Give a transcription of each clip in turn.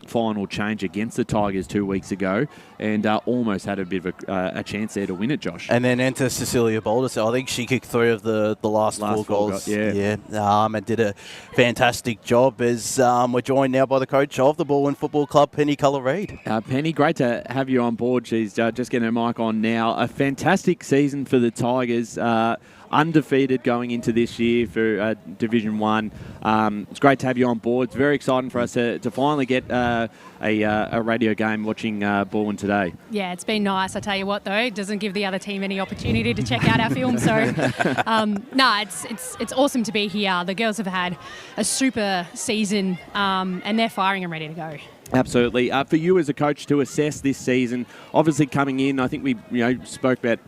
final change against the Tigers 2 weeks ago, and almost had a bit of a chance there to win it, Josh. And then enter Cecilia Boulder. So I think she kicked 3 of the last four goals. And did a fantastic job. As we're joined now by the coach of the Balwyn Football Club, Penny Colour-Reid. Penny, great to have you on board. She's just getting her mic on now. A fantastic season for the Tigers. Undefeated going into this year for Division 1. It's great to have you on board. It's very exciting for us to finally get a radio game watching Balwyn today. Yeah, it's been nice. I tell you what, though, it doesn't give the other team any opportunity to check out our film. So, it's awesome to be here. The girls have had a super season, and they're firing and ready to go. Absolutely. For you as a coach to assess this season, obviously coming in, I think we spoke about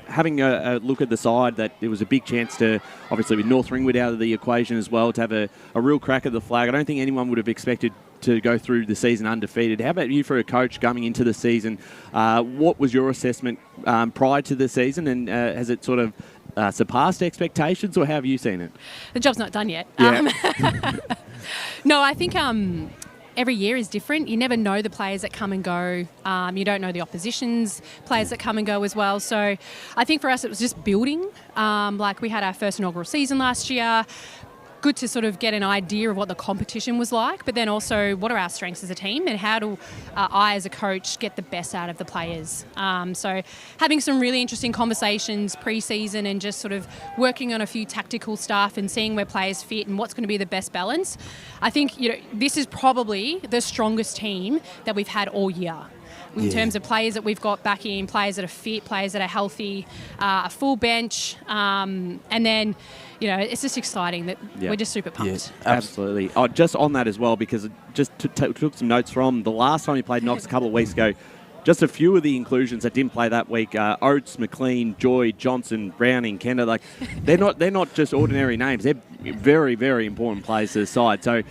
having a look at the side, that there was a big chance to, obviously with North Ringwood out of the equation as well, to have a real crack at the flag. I don't think anyone would have expected to go through the season undefeated. How about you for a coach coming into the season? What was your assessment prior to the season, and has it sort of surpassed expectations, or how have you seen it? The job's not done yet. Yeah. No, I think every year is different. You never know the players that come and go. You don't know the opposition's players that come and go as well. So I think for us it was just building. Like we had our first inaugural season last year. Good to sort of get an idea of what the competition was like, but then also what are our strengths as a team, and how do I as a coach get the best out of the players. So having some really interesting conversations pre-season and just sort of working on a few tactical stuff and seeing where players fit and what's going to be the best balance. I think this is probably the strongest team that we've had all year. In terms of players that we've got back in, players that are fit, players that are healthy, a full bench, and then, it's just exciting that we're just super pumped. Yes, absolutely. Just on that as well, because just took some notes from the last time you played Knox a couple of weeks ago. Just a few of the inclusions that didn't play that week: Oates, McLean, Joy, Johnson, Browning, Kenda. They're not just ordinary names. They're very, very important players to the side. So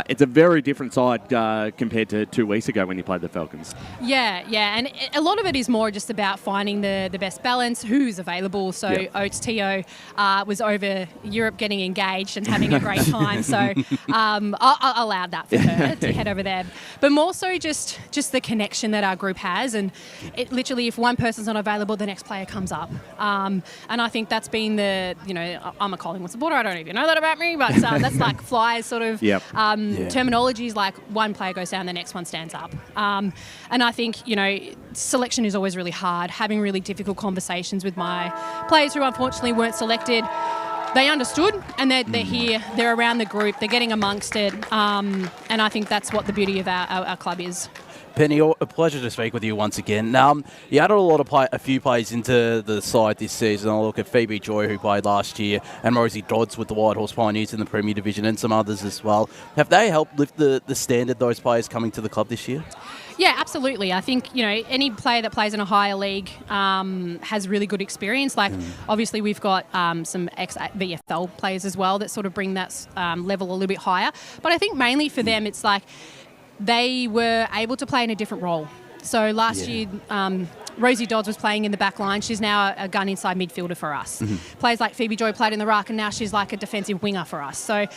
it's a very different side compared to 2 weeks ago when you played the Falcons. Yeah, and a lot of it is more just about finding the best balance, who's available. So Oates, Tio, was over Europe getting engaged and having a great time. So I allowed that for her to head over there. But more so just the connection that our group has. And it literally, if one person's not available, the next player comes up. And I think that's been I'm a Collingwood supporter. I don't even know that about me, but that's like Flyers sort of terminology is like one player goes down, the next one stands up. And I think, selection is always really hard. Having really difficult conversations with my players who unfortunately weren't selected. They understood, and they're here, they're around the group, they're getting amongst it, and I think that's what the beauty of our club is. Penny, a pleasure to speak with you once again. You added a few players into the side this season. I'll look at Phoebe Joy, who played last year, and Rosie Dodds with the White Horse Pioneers in the Premier Division, and some others as well. Have they helped lift the standard, those players coming to the club this year? Yeah, absolutely. I think, any player that plays in a higher league has really good experience. Obviously, we've got some ex-VFL players as well that sort of bring that level a little bit higher. But I think mainly for them, it's like they were able to play in a different role. So last year, Rosie Dodds was playing in the back line. She's now a gun inside midfielder for us. Players like Phoebe Joy played in the ruck, and now she's like a defensive winger for us. So,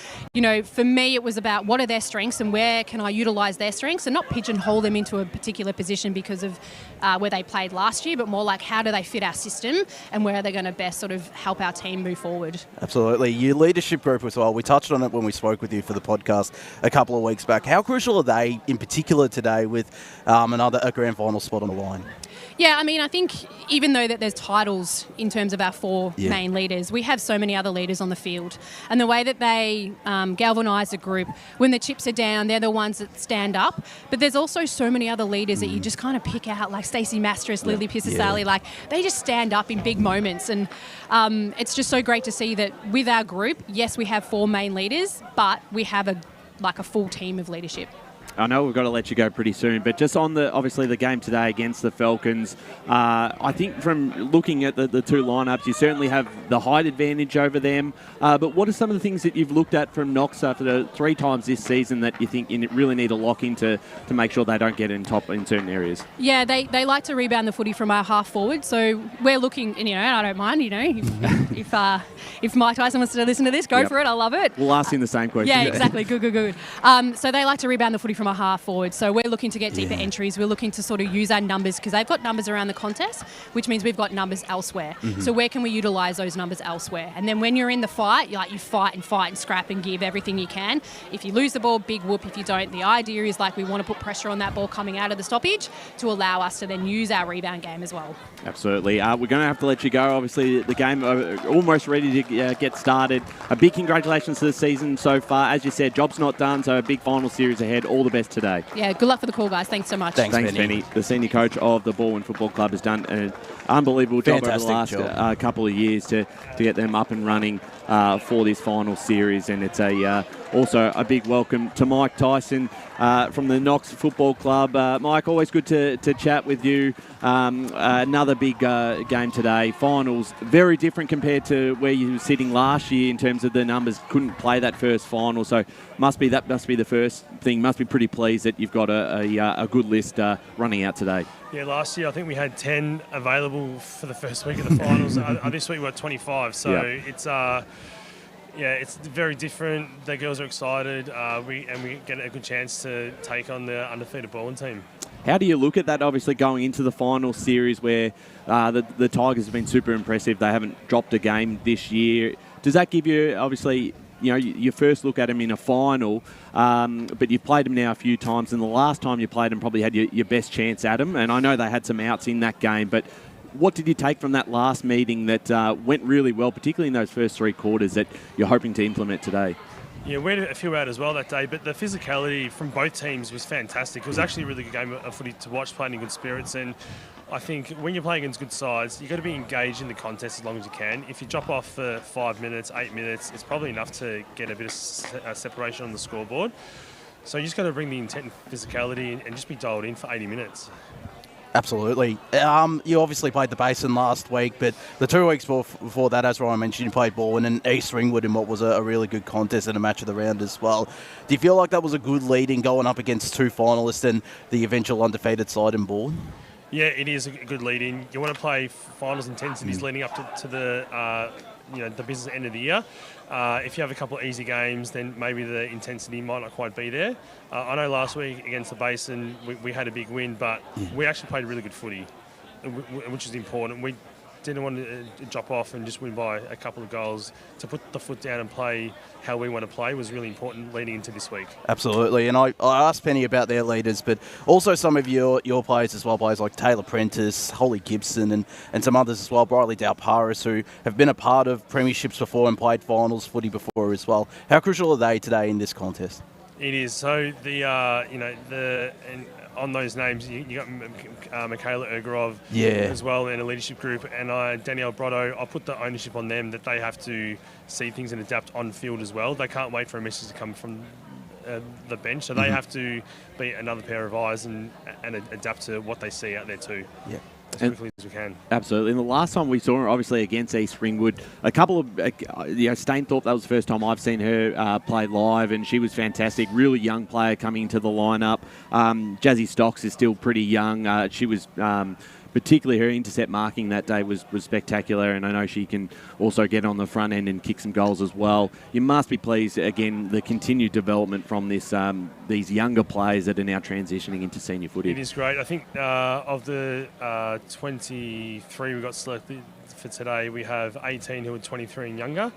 for me, it was about what are their strengths and where can I utilise their strengths, and not pigeonhole them into a particular position because of where they played last year, but more like how do they fit our system and where are they going to best sort of help our team move forward. Absolutely. Your leadership group as well. We touched on it when we spoke with you for the podcast a couple of weeks back. How crucial are they in particular today with a grand final spot on the line? Yeah, I think even though that there's titles in terms of our four main leaders, we have so many other leaders on the field. And the way that they galvanise the group, when the chips are down, they're the ones that stand up. But there's also so many other leaders that you just kind of pick out, like Stacey Mastras, Lily Pisasali, they just stand up in big moments. And it's just so great to see that with our group, yes, we have four main leaders, but we have a full team of leadership. I know we've got to let you go pretty soon, but just on obviously the game today against the Falcons, I think from looking at the two lineups, you certainly have the height advantage over them. But what are some of the things that you've looked at from Knox for the 3 times this season that you think you really need to lock into to make sure they don't get in top in certain areas? Yeah, they like to rebound the footy from our half forward, so we're looking, and I don't mind, if Mike Tyson wants to listen to this, go for it, I love it. We'll ask him the same question. Yeah, exactly, good. So they like to rebound the footy from from a half forward. So we're looking to get deeper entries. We're looking to sort of use our numbers because they've got numbers around the contest, which means we've got numbers elsewhere. So where can we utilise those numbers elsewhere? And then when you're in the fight, you fight and scrap and give everything you can. If you lose the ball, big whoop. If you don't, the idea is like we want to put pressure on that ball coming out of the stoppage to allow us to then use our rebound game as well. Absolutely. We're going to have to let you go. Obviously, the game almost ready to get started. A big congratulations to the season so far. As you said, job's not done, so a big final series ahead. All the best today. Yeah, good luck for the call, guys. Thanks so much. Thanks, Penny. The senior coach of the Balwyn Football Club has done an unbelievable job over the last couple of years to get them up and running for this final series. And it's also a big welcome to Mike Tyson from the Knox Football Club. Mike, always good to chat with you. Another big game today. Finals, very different compared to where you were sitting last year in terms of the numbers. Couldn't play that first final, so must be the first thing. Must be pretty pleased that you've got a good list running out today. Yeah, last year I think we had 10 available for the first week of the finals. This week we've got 25, so it's it's very different. The girls are excited. We get a good chance to take on the undefeated Balwyn team. How do you look at that, obviously, going into the final series where the Tigers have been super impressive? They haven't dropped a game this year. Does that give you, obviously, you first look at them in a final, but you've played them now a few times, and the last time you played them probably had your best chance at them, and I know they had some outs in that game, but what did you take from that last meeting that went really well, particularly in those first three quarters, that you're hoping to implement today? Yeah, we had a few out as well that day, but the physicality from both teams was fantastic. It was actually a really good game of footy to watch, playing in good spirits, and I think when you're playing against good sides, you've got to be engaged in the contest as long as you can. If you drop off for 5 minutes, 8 minutes, it's probably enough to get a bit of separation on the scoreboard. So you just got to bring the intent and physicality and just be dialed in for 80 minutes. Absolutely. You obviously played the Basin last week, but the 2 weeks before that, as Ryan mentioned, you played Balwyn and East Ringwood in what was a really good contest and a match of the round as well. Do you feel like that was a good lead in going up against 2 finalists and the eventual undefeated side in Balwyn? Yeah, it is a good lead in. You want to play finals intensities leading up to the the business end of the year. If you have a couple of easy games, then maybe the intensity might not quite be there. I know last week against the Basin, we had a big win, but we actually played really good footy, which is important. We didn't want to drop off and just win by a couple of goals. To put the foot down and play how we want to play was really important leading into this week. Absolutely, and I asked Penny about their leaders, but also some of your players as well, players like Taylor Prentice, Holly Gibson, and some others as well, Briley Dalparis, who have been a part of premierships before and played finals footy before as well. How crucial are they today in this contest? It is. So on those names, you got Michaela Ergarov as well in a leadership group, and Danielle Brotto. I put the ownership on them that they have to see things and adapt on field as well. They can't wait for a message to come from the bench, so they have to be another pair of eyes and adapt to what they see out there too. Yeah. As quickly as we can. Absolutely. And the last time we saw her, obviously, against East Ringwood, a couple of, Stainthorpe, that was the first time I've seen her play live, and she was fantastic. Really young player coming into the lineup. Jazzy Stocks is still pretty young. She was... particularly her intercept marking that day was spectacular, and I know she can also get on the front end and kick some goals as well. You must be pleased, again, the continued development from these younger players that are now transitioning into senior footy. It is great. I think of the 23 we got selected for today, we have 18 who are 23 and younger,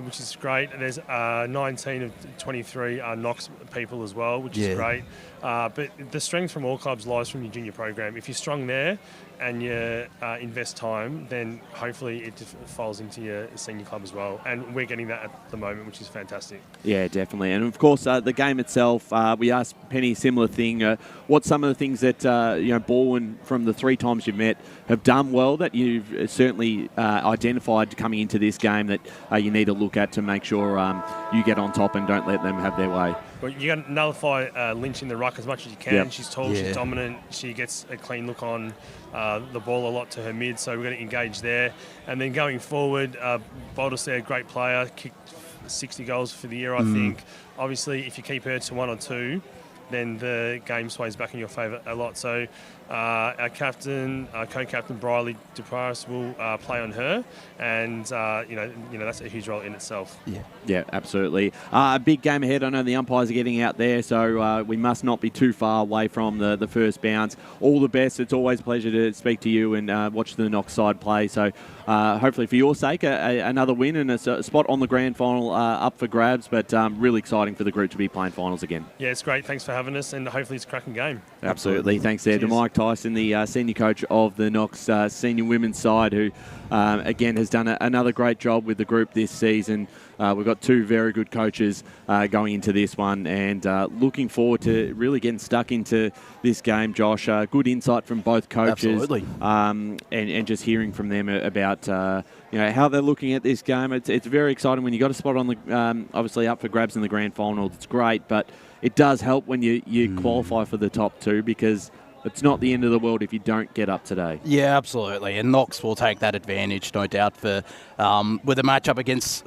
which is great. There's 19 of 23 are Knox people as well, which is great. But the strength from all clubs lies from your junior program. If you're strong there and you invest time, then hopefully it falls into your senior club as well. And we're getting that at the moment, which is fantastic. Yeah, definitely. And of course, the game itself, we asked Penny a similar thing. What's some of the things that Balwyn, from the 3 times you've met, have done well that you've certainly identified coming into this game that you need to look at to make sure you get on top and don't let them have their way? Well, you got to nullify Lynch in the ruck as much as you can. Yep. She's tall, she's dominant, she gets a clean look on the ball a lot to her mid, so we're going to engage there. And then going forward, Baldus there, great player, kicked 60 goals for the year, I think. Obviously, if you keep her to 1 or 2, then the game sways back in your favour a lot. So our captain, co-captain Briley Duparis will play on her, and that's a huge role in itself. Yeah, absolutely. A big game ahead. I know the umpires are getting out there, so we must not be too far away from the first bounce. All the best. It's always a pleasure to speak to you and watch the Knox side play. So hopefully for your sake, another win and a spot on the grand final up for grabs, but really exciting for the group to be playing finals again. Yeah, it's great. Thanks for having us, and hopefully it's a cracking game. Absolutely. Thanks there to Mike Tyson, the senior coach of the Knox senior women's side, who again has done another great job with the group this season. We've got two very good coaches going into this one, and looking forward to really getting stuck into this game, Josh. Good insight from both coaches. Absolutely. And just hearing from them about how they're looking at this game. It's very exciting when you got a spot on the obviously up for grabs in the grand final. It's great, but it does help when you qualify for the top two, because it's not the end of the world if you don't get up today. Yeah, absolutely. And Knox will take that advantage, no doubt, for with a matchup against,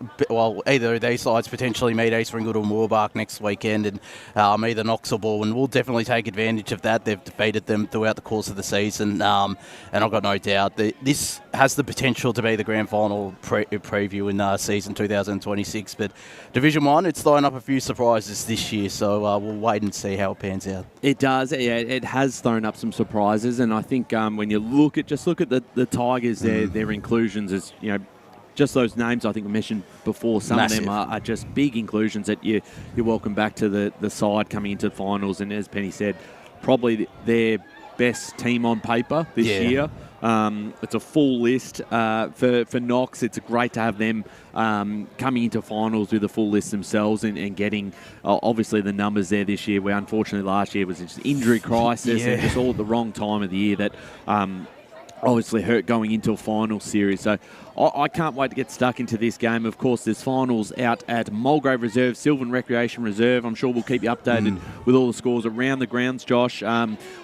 either of these sides potentially meet East Ringwood or Moorebark next weekend, and either Knox or Balwyn will definitely take advantage of that. They've defeated them throughout the course of the season, and I've got no doubt that this has the potential to be the grand final preview in season 2026. But Division 1, it's throwing up a few surprises this year, so we'll wait and see how it pans out. It does. Yeah, it has thrown up some surprises, and I think when you look at the Tigers, their inclusions is just those names I think we mentioned before. Some Massive. of them are just big inclusions that you're welcome back to the side coming into the finals, and as Penny said, probably their best team on paper this year. It's a full list for Knox. It's great to have them coming into finals with a full list themselves and getting obviously the numbers there this year, where unfortunately last year was just injury crisis and just all at the wrong time of the year that obviously hurt going into a final series. So I can't wait to get stuck into this game. Of course, there's finals out at Mulgrave Reserve, Sylvan Recreation Reserve. I'm sure we'll keep you updated with all the scores around the grounds, Josh.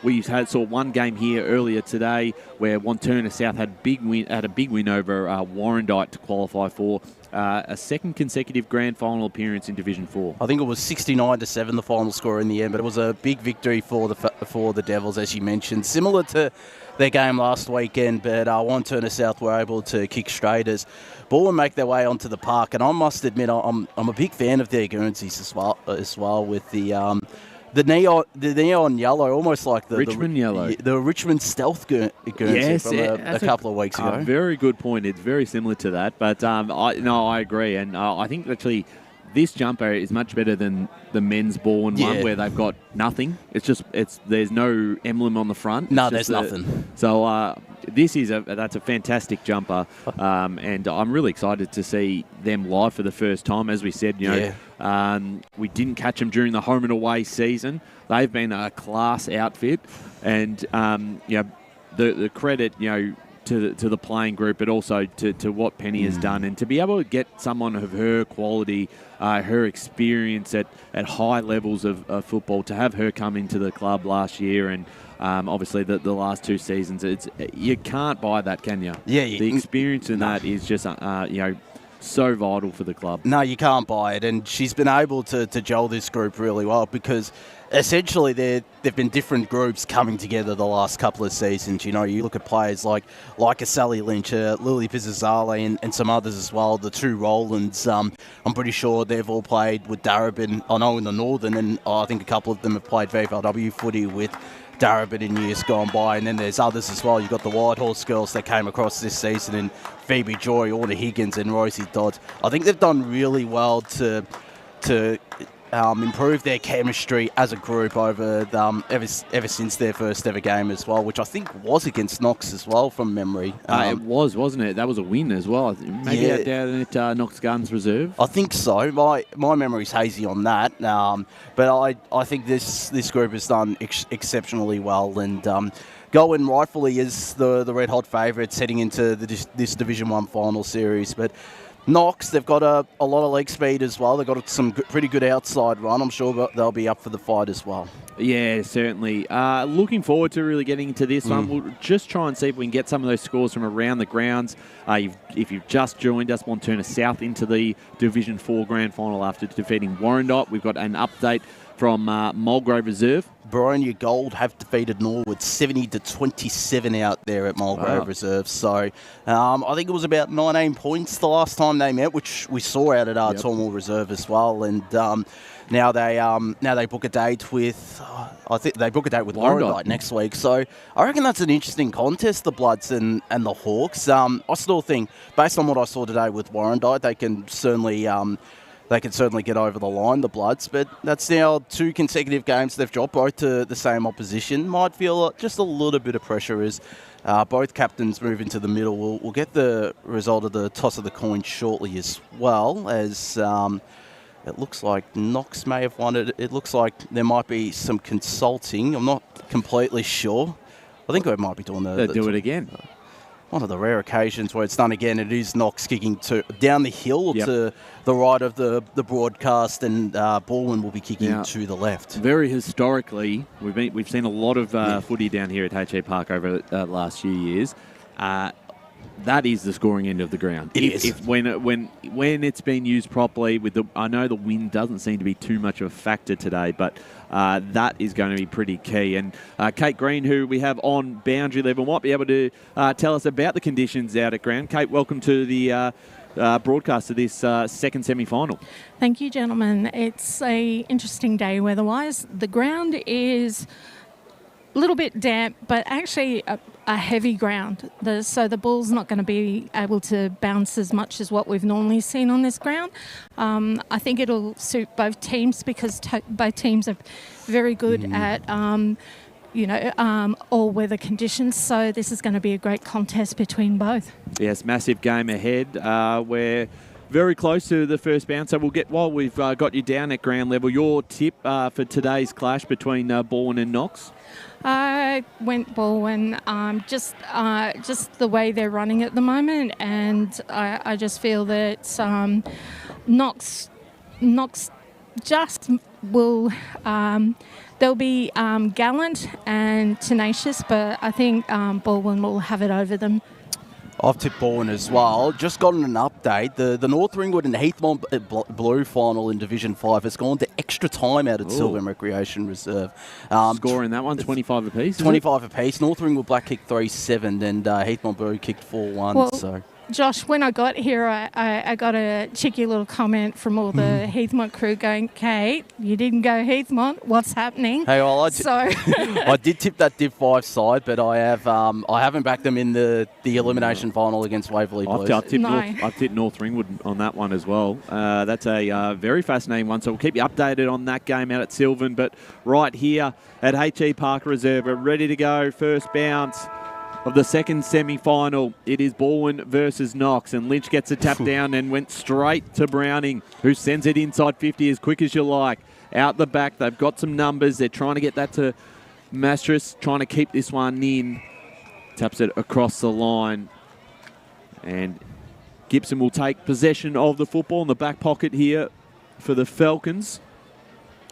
We saw one game here earlier today where Wanturna South had a big win over Warrandyte to qualify for a second consecutive grand final appearance in Division 4. I think it was 69-7 the final score in the end, but it was a big victory for the Devils, as you mentioned. Similar to their game last weekend, but Wanturna South were able to kick straight as Balwyn make their way onto the park. And I must admit, I'm a big fan of their Guernseys as well with the neon yellow, almost like the Richmond yellow. The Richmond Stealth Guernsey from a couple of weeks ago. Very good point. It's very similar to that, but I agree, and I think actually this jumper is much better than the men's Balwyn one, where they've got nothing. There's no emblem on the front. No, there's nothing. So that's a fantastic jumper, and I'm really excited to see them live for the first time. As we said, we didn't catch them during the home and away season. They've been a class outfit, and the credit to the playing group, but also to what Penny has done, and to be able to get someone of her quality, her experience at high levels of football, to have her come into the club last year and obviously the last two seasons, you can't buy that, can you? Yeah, the experience in that is just so vital for the club. No, you can't buy it, and she's been able to gel this group really well, because essentially they've been different groups coming together the last couple of seasons. You look at players like a Sally Lynch, Lily Pizzazale, and some others as well. The two Rolands, I'm pretty sure they've all played with Darebin. I know in the Northern, and I think a couple of them have played VFLW footy with Darebin in years gone by, and then there's others as well. You've got the Whitehorse girls that came across this season, and Phoebe Joy, Orna Higgins, and Rosie Dodds. I think they've done really well to improve their chemistry as a group over ever since their first ever game as well, which I think was against Knox as well from memory. It was, wasn't it? That was a win as well. Maybe out down at Knox Gardens Reserve. I think so. My memory's hazy on that, but I think this group has done exceptionally well, and going rightfully is the red hot favourites heading into this Division 1 final series. But Knox, they've got a lot of leg speed as well. They've got some pretty good outside run. I'm sure they'll be up for the fight as well. Yeah, certainly. Looking forward to really getting into this one. We'll just try and see if we can get some of those scores from around the grounds. If you've just joined us, Wanturna South into the Division 4 Grand Final after defeating Warrandyte. We've got an update from Mulgrave Reserve. Boronia Gold have defeated Norwood 70-27 out there at Mulgrave Reserve. So I think it was about 19 points the last time they met, which we saw out at Tormore Reserve as well. And now they book a date with Warrandyte next week. So I reckon that's an interesting contest, the Bloods and the Hawks. I still think, based on what I saw today with Warrandyte, they can certainly get over the line, the Bloods, but that's now 2 consecutive games they've dropped, both to the same opposition. Might feel just a little bit of pressure as both captains move into the middle. We'll get the result of the toss of the coin shortly as well, as it looks like Knox may have won it. It looks like there might be some consulting. I'm not completely sure. I think they might be doing do it again. One of the rare occasions where it's done again. It is Knox kicking down the hill to the right of the broadcast, and Balwyn will be kicking to the left. Very historically, we've seen a lot of footy down here at H.E Parker over the last few years. That is the scoring end of the ground. It is. When it's been used properly, I know the wind doesn't seem to be too much of a factor today, but that is going to be pretty key. And Kate Green, who we have on boundary level, might be able to tell us about the conditions out at ground. Kate, welcome to the broadcast of this second semi-final. Thank you, gentlemen. It's a interesting day weather-wise. The ground is a little bit damp, but actually a heavy ground. So the ball's not going to be able to bounce as much as what we've normally seen on this ground. I think it'll suit both teams because both teams are very good at all weather conditions. So this is going to be a great contest between both. Yes, massive game ahead. We're very close to the first bounce. So we'll get, while we've got you down at ground level, your tip for today's clash between Balwyn and Knox. I went Balwyn, just the way they're running at the moment, and I just feel that Knox just will. They'll be gallant and tenacious, but I think Balwyn will have it over them. I've tipped Balwyn as well. Just gotten an update. The North Ringwood and Heathmont Blue final in Division 5 has gone to extra time out at Sylvan Recreation Reserve. Score in that one, 25 apiece? 25 apiece. North Ringwood Black kicked 3-7 and Heathmont Blue kicked 4-1. Well, so. Josh, when I got here, I got a cheeky little comment from all the Heathmont crew going, Kate, you didn't go Heathmont. What's happening? Hey, well, I did tip that Div 5 side, but I haven't backed them in the elimination final against Waverley Blues. I've tipped North Ringwood on that one as well. That's a very fascinating one, so we'll keep you updated on that game out at Sylvan. But right here at H.E Parker Reserve, we're ready to go. First bounce of the second semi-final. It is Balwyn versus Knox, and Lynch gets a tap down and went straight to Browning, who sends it inside 50 as quick as you like. Out the back, they've got some numbers. They're trying to get that to Mastris, trying to keep this one in. Taps it across the line, and Gibson will take possession of the football in the back pocket here for the Falcons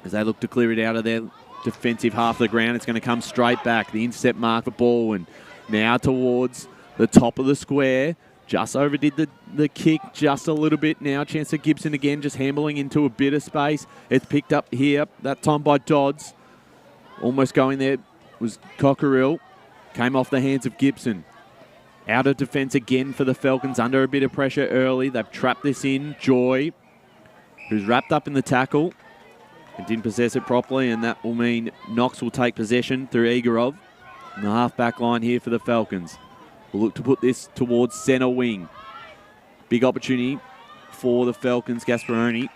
as they look to clear it out of their defensive half of the ground. It's going to come straight back. The intercept mark for Balwyn. Now towards the top of the square. Just overdid the kick just a little bit. Now a chance for Gibson again, just handling into a bit of space. It's picked up here, that time by Dodds. Almost going there was Cockerill. Came off the hands of Gibson. Out of defence again for the Falcons, under a bit of pressure early. They've trapped this in. Joy, who's wrapped up in the tackle and didn't possess it properly, and that will mean Knox will take possession through Igorov. In the half-back line here for the Falcons. We'll look to put this towards centre wing. Big opportunity for the Falcons. Gasparoni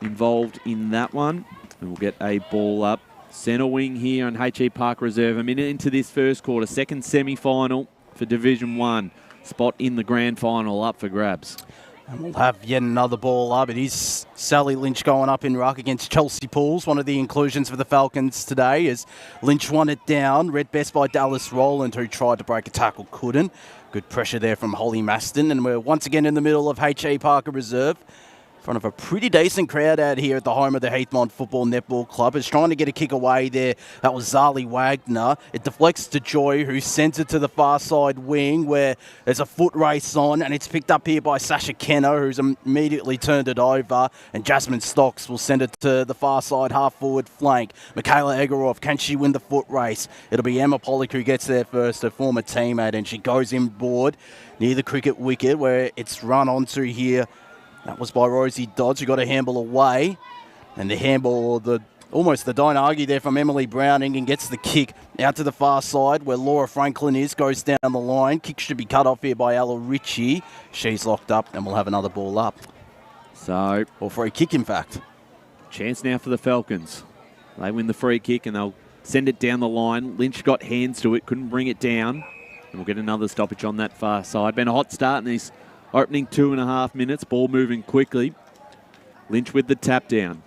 involved in that one. And we'll get a ball up. Centre wing here on H.E Parker Reserve. A minute into this first quarter. Second semi-final for Division 1. Spot in the grand final up for grabs. And we'll have yet another ball up. It is Sally Lynch going up in ruck against Chelsea Pools. One of the inclusions for the Falcons today as Lynch won it down. Read best by Dallas Rowland, who tried to break a tackle, couldn't. Good pressure there from Holly Maston. And we're once again in the middle of H.E Parker Reserve. in front of a pretty decent crowd out here at the home of the H.E Football Netball Club. Is trying to get a kick away there. That was Zali Wagner. It deflects to Joy, who sends it to the far side wing where there's a foot race on, and it's picked up here by Sasha Kenner, who's immediately turned it over, and Jasmine Stocks will send it to the far side half-forward flank. Michaela Egorov, can she win the foot race? It'll be Emma Pollock who gets there first, her former teammate, and she goes inboard near the cricket wicket where it's run onto here. That was by Rosie Dodds, who got a handball away. And the handball, almost the Dinargi there from Emily Browning, and gets the kick out to the far side where Laura Franklin goes down the line. Kick should be cut off here by Ella Ritchie. She's locked up, and we'll have another ball up. So, or free kick, in fact. Chance now for the Falcons. They win the free kick, and they'll send it down the line. Lynch got hands to it, couldn't bring it down. And we'll get another stoppage on that far side. Been a hot start in these opening 2.5 minutes. Ball moving quickly. Lynch with the tap down.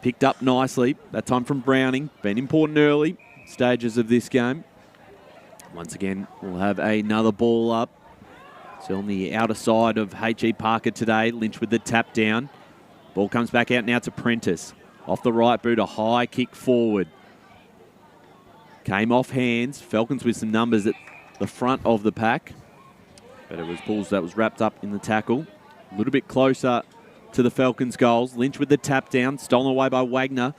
Picked up nicely. That time from Browning. Been important early stages of this game. Once again, we'll have another ball up. Still on the outer side of H.E Parker today. Lynch with the tap down. Ball comes back out now to Prentice. Off the right boot, a high kick forward. Came off hands. Falcons with some numbers at the front of the pack. But it was Bulls that was wrapped up in the tackle. A little bit closer to the Falcons' goals. Lynch with the tap down, stolen away by Wagner.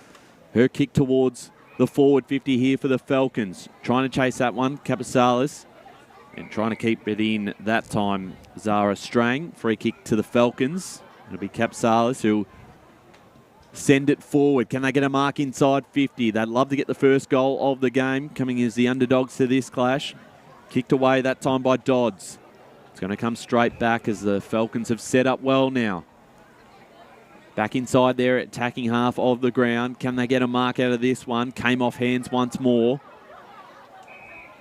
Her kick towards the forward 50 here for the Falcons. Trying to chase that one, Capasalis. And trying to keep it in that time, Zara Strang. Free kick to the Falcons. It'll be Capasalis who'll send it forward. Can they get a mark inside 50? They'd love to get the first goal of the game, coming as the underdogs to this clash. Kicked away that time by Dodds. It's going to come straight back as the Falcons have set up well now. Back inside there, attacking half of the ground. Can they get a mark out of this one? Came off hands once more.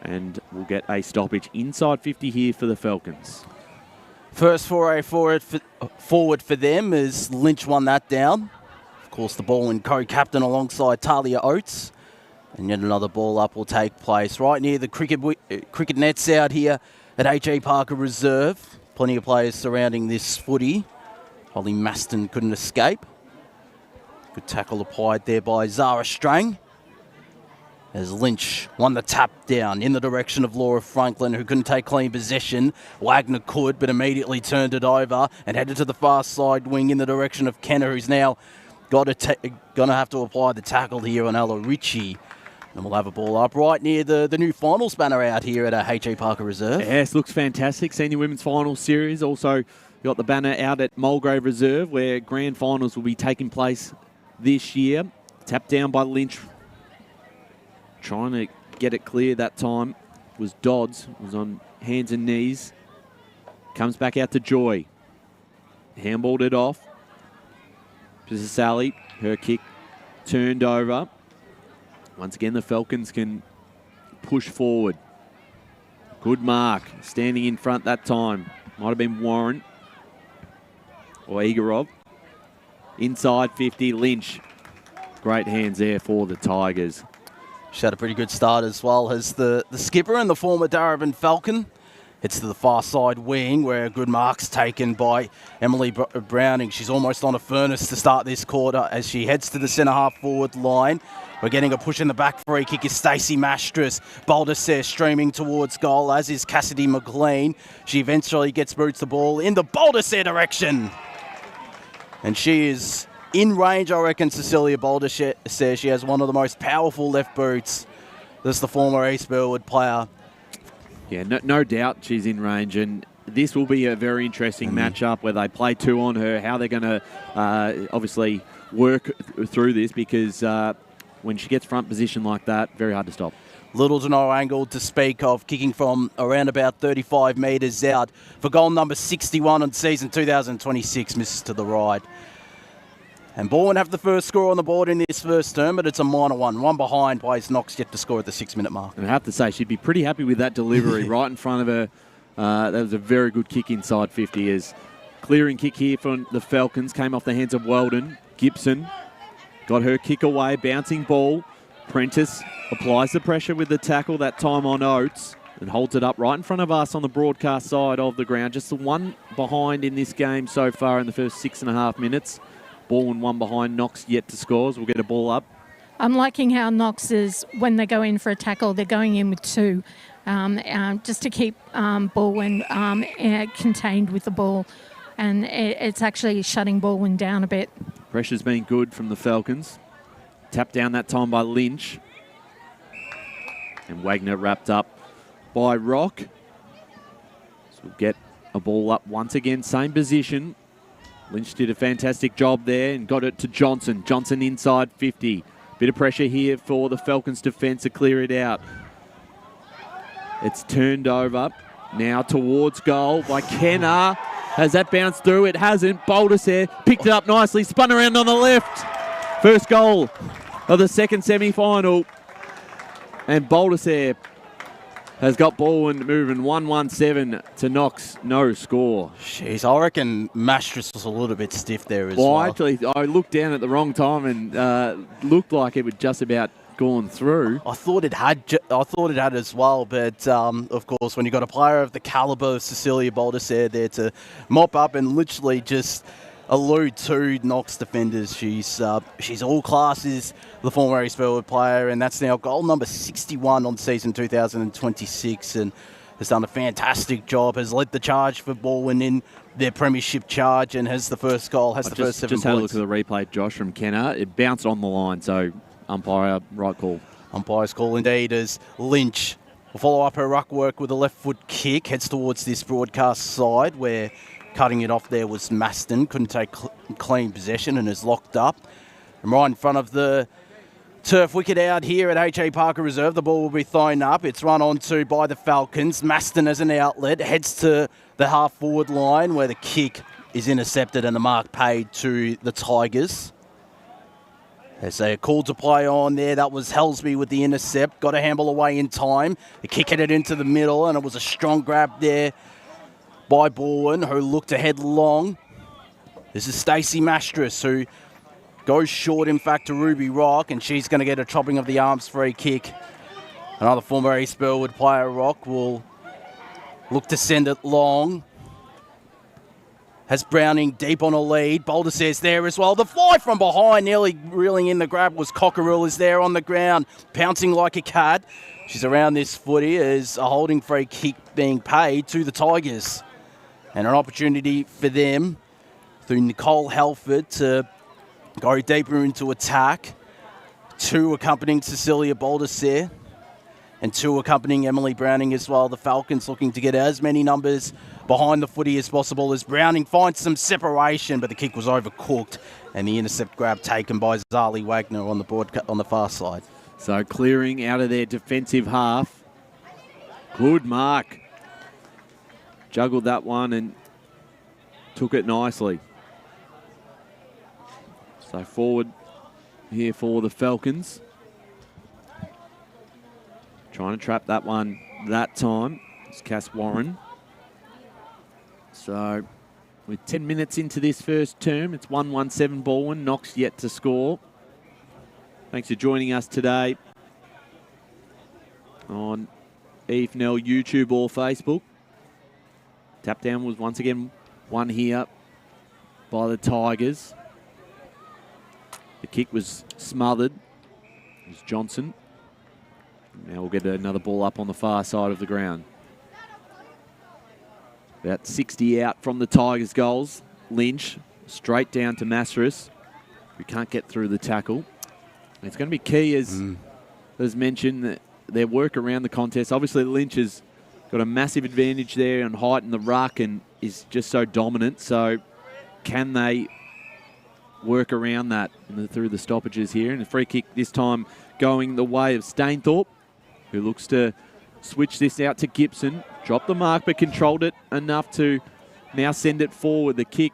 And we'll get a stoppage inside 50 here for the Falcons. First foray forward for them as Lynch won that down. Of course, the Balwyn co-captain alongside Talia Oates. And yet another ball up will take place right near the cricket nets out here at H.E Parker Reserve. Plenty of players surrounding this footy. Holly Maston couldn't escape. Good tackle applied there by Zara Strang. As Lynch won the tap down in the direction of Laura Franklin, who couldn't take clean possession. Wagner could, but immediately turned it over and headed to the far side wing in the direction of Kenner, who's now going to have to apply the tackle here on Ella Ritchie. And we'll have a ball up right near the new finals banner out here at H.E Parker Reserve. Yes, looks fantastic. Senior Women's Finals Series. Also got the banner out at Mulgrave Reserve where grand finals will be taking place this year. Tapped down by Lynch. Trying to get it clear that time was Dodds. Was on hands and knees. Comes back out to Joy. Handballed it off. This is Sally. Her kick turned over. Once again, the Falcons can push forward. Good mark. Standing in front that time. Might have been Warren or Igorov. Inside 50, Lynch. Great hands there for the Tigers. She had a pretty good start as well as the skipper and the former Darabin Falcon. It's to the far side wing where a good mark's taken by Emily Browning. She's almost on a furnace to start this quarter as she heads to the centre half forward line. We're getting a push in the back. Free kick is Stacey Mastras. Baldassare streaming towards goal, as is Cassidy McLean. She eventually gets boots the ball in the Baldassare direction. And she is in range, I reckon, Cecilia Baldassare says. She has one of the most powerful left boots. This is the former East Burwood player. Yeah, no doubt she's in range, and this will be a very interesting matchup where they play two on her, how they're going to obviously work through this, because when she gets front position like that, very hard to stop. Little to no angle to speak of, kicking from around about 35 metres out for goal number 61 on season 2026, misses to the right. And Balwyn have the first score on the board in this first term, but it's a minor one. One behind plays Knox yet to score at the 6-minute mark. And I have to say, she'd be pretty happy with that delivery right in front of her. That was a very good kick inside 50. As clearing kick here from the Falcons came off the hands of Weldon. Gibson got her kick away, bouncing ball. Prentice applies the pressure with the tackle, that time on Oates. and holds it up right in front of us on the broadcast side of the ground. Just the one behind in this game so far in the first 6.5 minutes. Balwyn one behind, Knox yet to score. So we'll get a ball up. I'm liking how Knox is, when they go in for a tackle, they're going in with two, just to keep Balwyn contained with the ball. And it's actually shutting Balwyn down a bit. Pressure's been good from the Falcons. Tapped down that time by Lynch. And Wagner wrapped up by Rock. So we'll get a ball up once again, same position. Lynch did a fantastic job there and got it to Johnson. Johnson inside 50. Bit of pressure here for the Falcons defence to clear it out. It's turned over now towards goal by Kenner. Has that bounced through? It hasn't. Baldisaire picked it up nicely, spun around on the left. First goal of the second semi-final. And Baldisaire has got Balwyn moving 1-1-7 to Knox. No score. Jeez, I reckon Mastris was a little bit stiff there as well. Well, actually, I looked down at the wrong time and looked like it would just about gone through. I thought it had as well, but of course, when you've got a player of the calibre of Cecilia Baldisaire there to mop up and literally just allude to Knox defenders, she's all classes, the former East Burwood player, and that's now goal number 61 on season 2026, and has done a fantastic job, has led the charge for Balwyn in their premiership charge, and has the first goal, has the first 7 points. Just had a look at the replay, Josh, from Kenner. It bounced on the line, so umpire, right call. Umpire's call indeed, as Lynch will follow up her ruck work with a left foot kick, heads towards this broadcast side where cutting it off there was Maston, couldn't take clean possession and is locked up. And right in front of the turf wicket out here at H.E Parker Reserve, the ball will be thrown up. It's run onto by the Falcons. Maston as an outlet heads to the half-forward line where the kick is intercepted and the mark paid to the Tigers. As they called to play on there, that was Helsby with the intercept. Got a handball away in time. The kick headed into the middle, and it was a strong grab there by Balwyn, who looked ahead long. This is Stacey Mastris, who goes short, in fact, to Ruby Rock, and she's going to get a chopping of the arms free kick. Another former East Burwood player, Rock, will look to send it long. Has Browning deep on a lead. Baldisaire's there as well. The fly from behind, nearly reeling in the grab, was Cockerell, is there on the ground, pouncing like a cat. She's around this footy as a holding free kick being paid to the Tigers. And an opportunity for them through Nicole Halford to go deeper into attack. 2 accompanying Cecilia Baldisaire and 2 accompanying Emily Browning as well. The Falcons looking to get as many numbers behind the footy as possible as Browning finds some separation, but the kick was overcooked and the intercept grab taken by Zali Wagner on the far side. So clearing out of their defensive half. Good mark. Juggled that one and took it nicely. So forward here for the Falcons. Trying to trap that one that time. It's Cass Warren. So we're 10 minutes into this first term. It's 1-1-7 Balwyn. Knox yet to score. Thanks for joining us today on EFNL YouTube or Facebook. Tap down was once again won here by the Tigers. The kick was smothered. It was Johnson. Now we'll get another ball up on the far side of the ground. About 60 out from the Tigers' goals. Lynch straight down to Masris, who can't get through the tackle. It's going to be key, as mentioned, their work around the contest. Obviously, Lynch has got a massive advantage there on height in the ruck and is just so dominant. So can they work around that through the stoppages here? And a free kick this time going the way of Stainthorpe, who looks to switch this out to Gibson. Dropped the mark but controlled it enough to now send it forward. The kick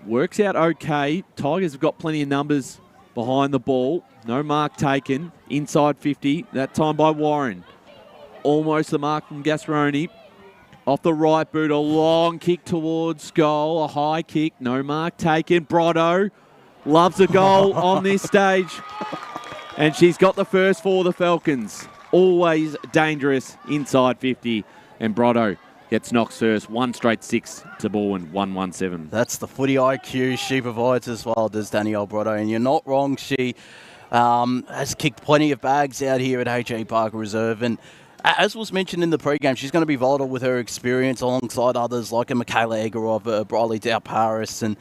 works out okay. Tigers have got plenty of numbers behind the ball. No mark taken. Inside 50. That time by Warren. Almost the mark from Gasroni. Off the right boot. A long kick towards goal. A high kick. No mark taken. Brotto loves a goal on this stage. And she's got the first for the Falcons. always dangerous inside 50. And Brotto gets Knox first, 1 straight 6 to Balwyn, 1-1-7. That's the footy IQ she provides as well, does Danielle Brotto. And you're not wrong, she has kicked plenty of bags out here at H.E Parker Reserve. And as was mentioned in the pre-game, she's going to be vital with her experience alongside others like a Michaela Egorov, Briley Dow-Paris, and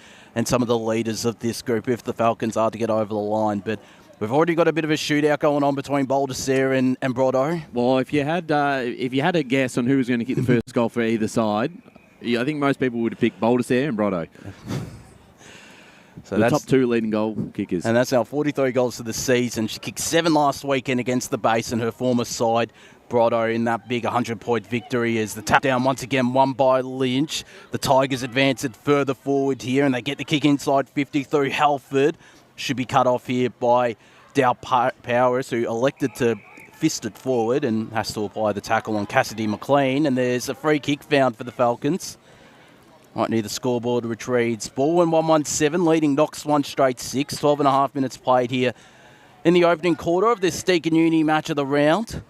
some of the leaders of this group if the Falcons are to get over the line. But we've already got a bit of a shootout going on between Baldessere and Brotto. Well, if you had a guess on who was going to kick the first goal for either side, I think most people would have picked Baldessere and Brotto. So the top 2 leading goal kickers. And that's now 43 goals for the season. She kicked 7 last weekend against the Base and her former side, Brotto, in that big 100-point victory as the tap down once again won by Lynch. The Tigers advance it further forward here and they get the kick inside 50 through Halford. Should be cut off here by Dow-Powers, who elected to fist it forward and has to apply the tackle on Cassidy McLean. And there's a free kick found for the Falcons. Right near the scoreboard retreats. Balwyn 1-1-7, leading Knox 1 straight 6. 12.5 minutes played here in the opening quarter of this Deakin Uni match of the round.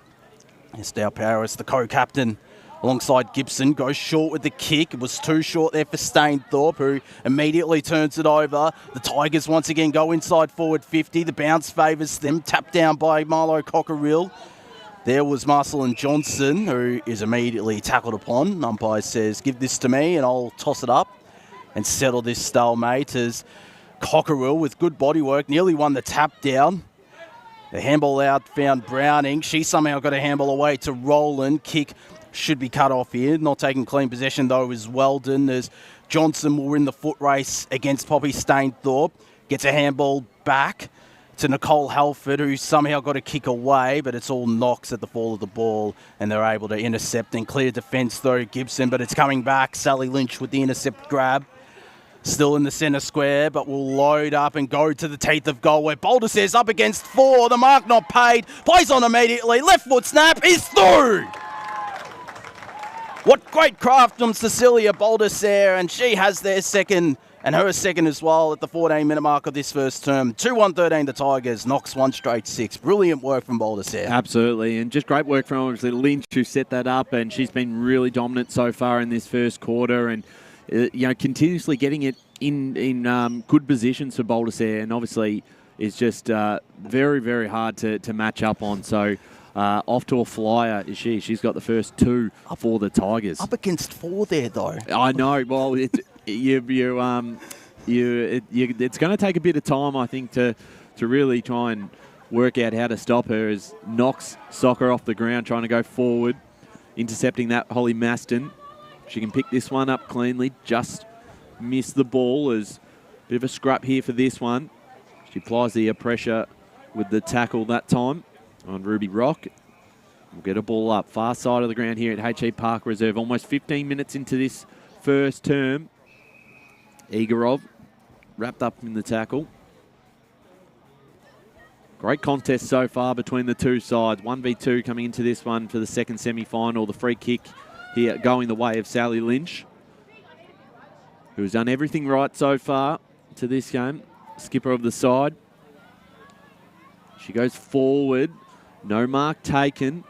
It's Dow-Powers, the co-captain, alongside Gibson, goes short with the kick. It was too short there for Stainthorpe, who immediately turns it over. The Tigers once again go inside forward 50. The bounce favours them. Tapped down by Marlo Cockerill. There was Marcelin Johnson, who is immediately tackled upon. Umpire says, give this to me and I'll toss it up and settle this stalemate as Cockerill, with good bodywork, nearly won the tap down. The handball out found Browning. She somehow got a handball away to Roland. Kick should be cut off here. Not taking clean possession, though, is Weldon. As Johnson will win the foot race against Poppy Stainthorpe. Gets a handball back to Nicole Halford, who somehow got a kick away, but it's all Knox at the fall of the ball, and they're able to intercept and clear defence, though, Gibson, but it's coming back. Sally Lynch with the intercept grab. Still in the centre square, but will load up and go to the teeth of goal where Boulder says up against 4. The mark not paid. Plays on immediately. Left foot snap is through. What great craft from Cecilia Baldessere, and she has their second, and her second as well at the 14-minute mark of this first term. 2-1-13 the Tigers, Knox 1 straight 6. Brilliant work from Baldessere. Absolutely, and just great work from obviously Lynch, who set that up, and she's been really dominant so far in this first quarter, and continuously getting it in good positions for Baldessere, and obviously is just very, very hard to match up on. So off to a flyer is she. She's got the first 2 for the Tigers. Up against 4 there, though. I know. Well, it's going to take a bit of time, I think, to really try and work out how to stop her as Knox soccer off the ground, trying to go forward, intercepting that Holly Maston. She can pick this one up cleanly, just missed the ball. As a bit of a scrap here for this one. She applies the pressure with the tackle that time on Ruby Rock. We'll get a ball up, far side of the ground here at H.E Parker Reserve. Almost 15 minutes into this first term. Igorov wrapped up in the tackle. Great contest so far between the two sides. 1v2 coming into this one for the second semi-final. The free kick here going the way of Sally Lynch, who's done everything right so far to this game. Skipper of the side. She goes forward. No mark taken.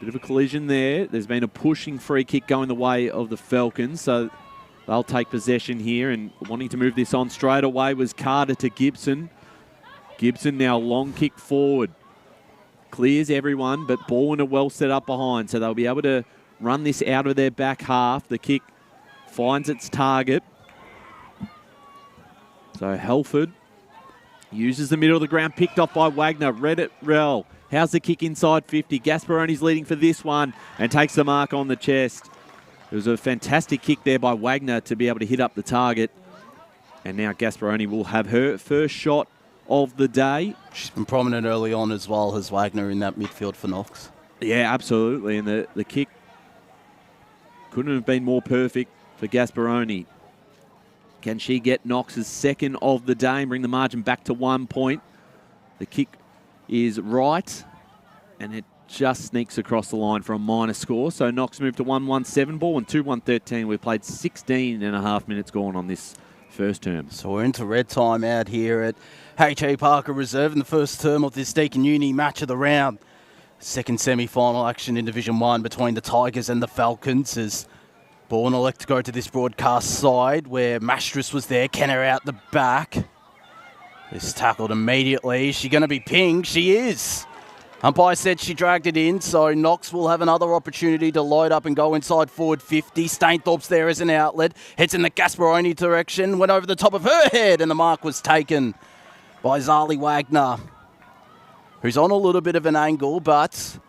Bit of a collision there. There's been a pushing free kick going the way of the Falcons, so they'll take possession here, and wanting to move this on straight away was Carter to Gibson. Gibson now long kick forward. Clears everyone, but Balwyn are well set up behind, so they'll be able to run this out of their back half. The kick finds its target. So Halford uses the middle of the ground, picked off by Wagner. Reddit Rell. How's the kick inside 50? Gasparoni's leading for this one and takes the mark on the chest. It was a fantastic kick there by Wagner to be able to hit up the target. And now Gasparoni will have her first shot of the day. She's been prominent early on as well as Wagner in that midfield for Knox. Yeah, absolutely. And the kick couldn't have been more perfect for Gasparoni. Can she get Knox's second of the day and bring the margin back to 1 point? The kick is right, and it just sneaks across the line for a minor score. So Knox moved to 1-1-7 ball and 2-1-13. We've played 16 and a half minutes gone on this first term. So we're into red time out here at H.E Parker Reserve in the first term of this Deakin Uni match of the round. Second semi-final action in Division 1 between the Tigers and the Falcons as ball will elect to go to this broadcast side where Mastris was there. Kenner out the back. Is tackled immediately. Is she going to be pinged? She is. Umpire said she dragged it in, so Knox will have another opportunity to load up and go inside forward 50. Stainthorpe's there as an outlet. Heads in the Gasparoni direction. Went over the top of her head, and the mark was taken by Zali Wagner, who's on a little bit of an angle, but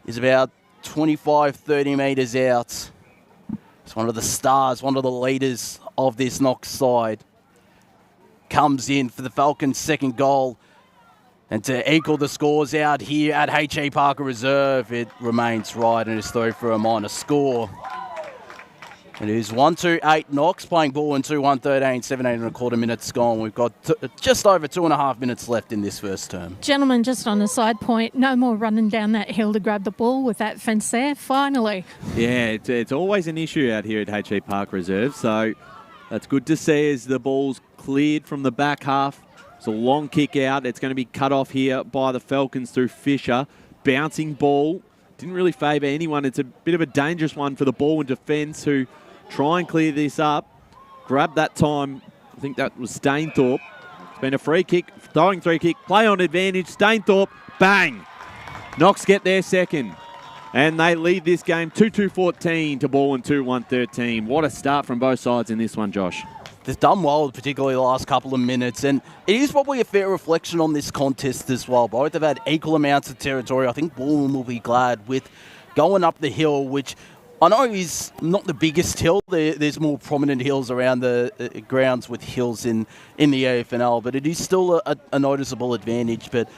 is about 25, 30 metres out. It's one of the stars, one of the leaders of this Knox side. Comes in for the Falcons' second goal. And to equal the scores out here at H.E Parker Reserve, it remains right and is through for a minor score. It is 1-2-8 Knox playing Balwyn 2-1-13, 17 and a quarter minutes gone. We've got just over 2.5 minutes left in this first term. Gentlemen, just on a side point, no more running down that hill to grab the ball with that fence there, finally. Yeah, it's always an issue out here at H.E Parker Reserve, so that's good to see as the ball's cleared from the back half. It's a long kick out. It's going to be cut off here by the Falcons through Fisher. Bouncing ball. Didn't really favour anyone. It's a bit of a dangerous one for the Balwyn defence who try and clear this up. Grab that time. I think that was Stainthorpe. It's been a free kick, throwing free kick. Play on advantage. Stainthorpe. Bang. Knox get their second. And they lead this game 2-2-14 to Balwyn 2-1-13. What a start from both sides in this one, Josh. They've done well, particularly the last couple of minutes, and it is probably a fair reflection on this contest as well. Both have had equal amounts of territory. I think Balwyn will be glad with going up the hill, which I know is not the biggest hill. There's more prominent hills around the grounds with hills in the AFNL, but it is still a noticeable advantage. But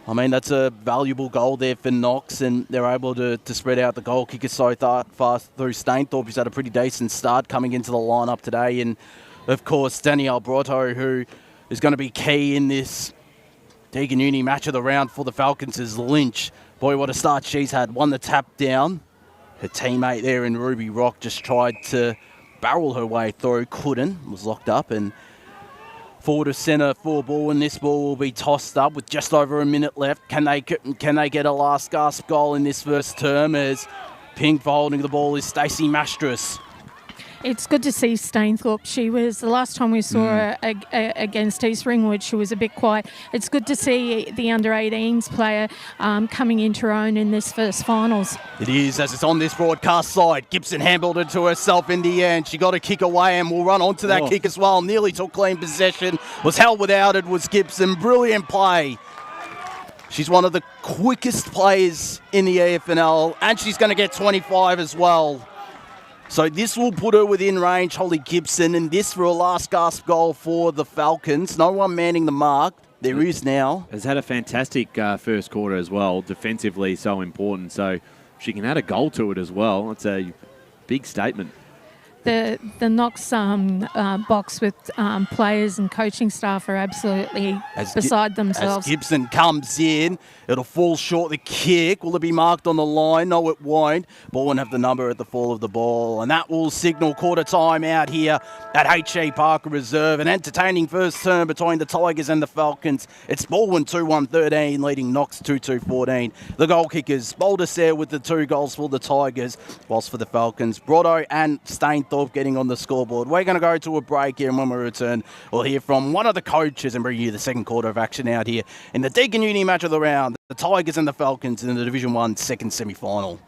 I mean, that's a valuable goal there for Knox, and they're able to spread out the goal kicker so fast through Stainthorpe, who's had a pretty decent start coming into the lineup today. And of course, Danielle Brotto, who is going to be key in this Deakin Uni match of the round for the Falcons, is Lynch. Boy, what a start she's had. Won the tap down. Her teammate there in Ruby Rock just tried to barrel her way through, couldn't, was locked up. And forward to centre for Balwyn. This ball will be tossed up with just over a minute left. Can they get a last gasp goal in this first term? As ping for holding the ball is Stacey Mastris. It's good to see Stainthorpe. She was, the last time we saw her against East Ringwood, she was a bit quiet. It's good to see the under-18s player coming into her own in this first finals. It is, as it's on this broadcast side. Gibson handled it to herself in the end. She got a kick away and will run onto that kick as well. Nearly took clean possession. Was held without it, was Gibson. Brilliant play. She's one of the quickest players in the AFNL, and she's going to get 25 as well. So this will put her within range, Holly Gibson, and this for a last gasp goal for the Falcons. No one manning the mark. There is now. Has had a fantastic first quarter as well. Defensively, so important. So she can add a goal to it as well. It's a big statement. The Knox box with players and coaching staff are absolutely beside themselves. As Gibson comes in, it'll fall short the kick. Will it be marked on the line? No, it won't. Ball won't have the number at the fall of the ball. And that will signal quarter time out here at H.E Parker Reserve. An entertaining first term between the Tigers and the Falcons. It's Balwyn 2-1-13, leading Knox 2-2-14. The goal kickers, Boulder with the 2 goals for the Tigers, whilst for the Falcons, Brotto and Stainthorpe getting on the scoreboard. We're going to go to a break here, and when we return, we'll hear from one of the coaches and bring you the second quarter of action out here in the Deakin Uni match of the round, the Tigers and the Falcons in the Division 1 second semi-final.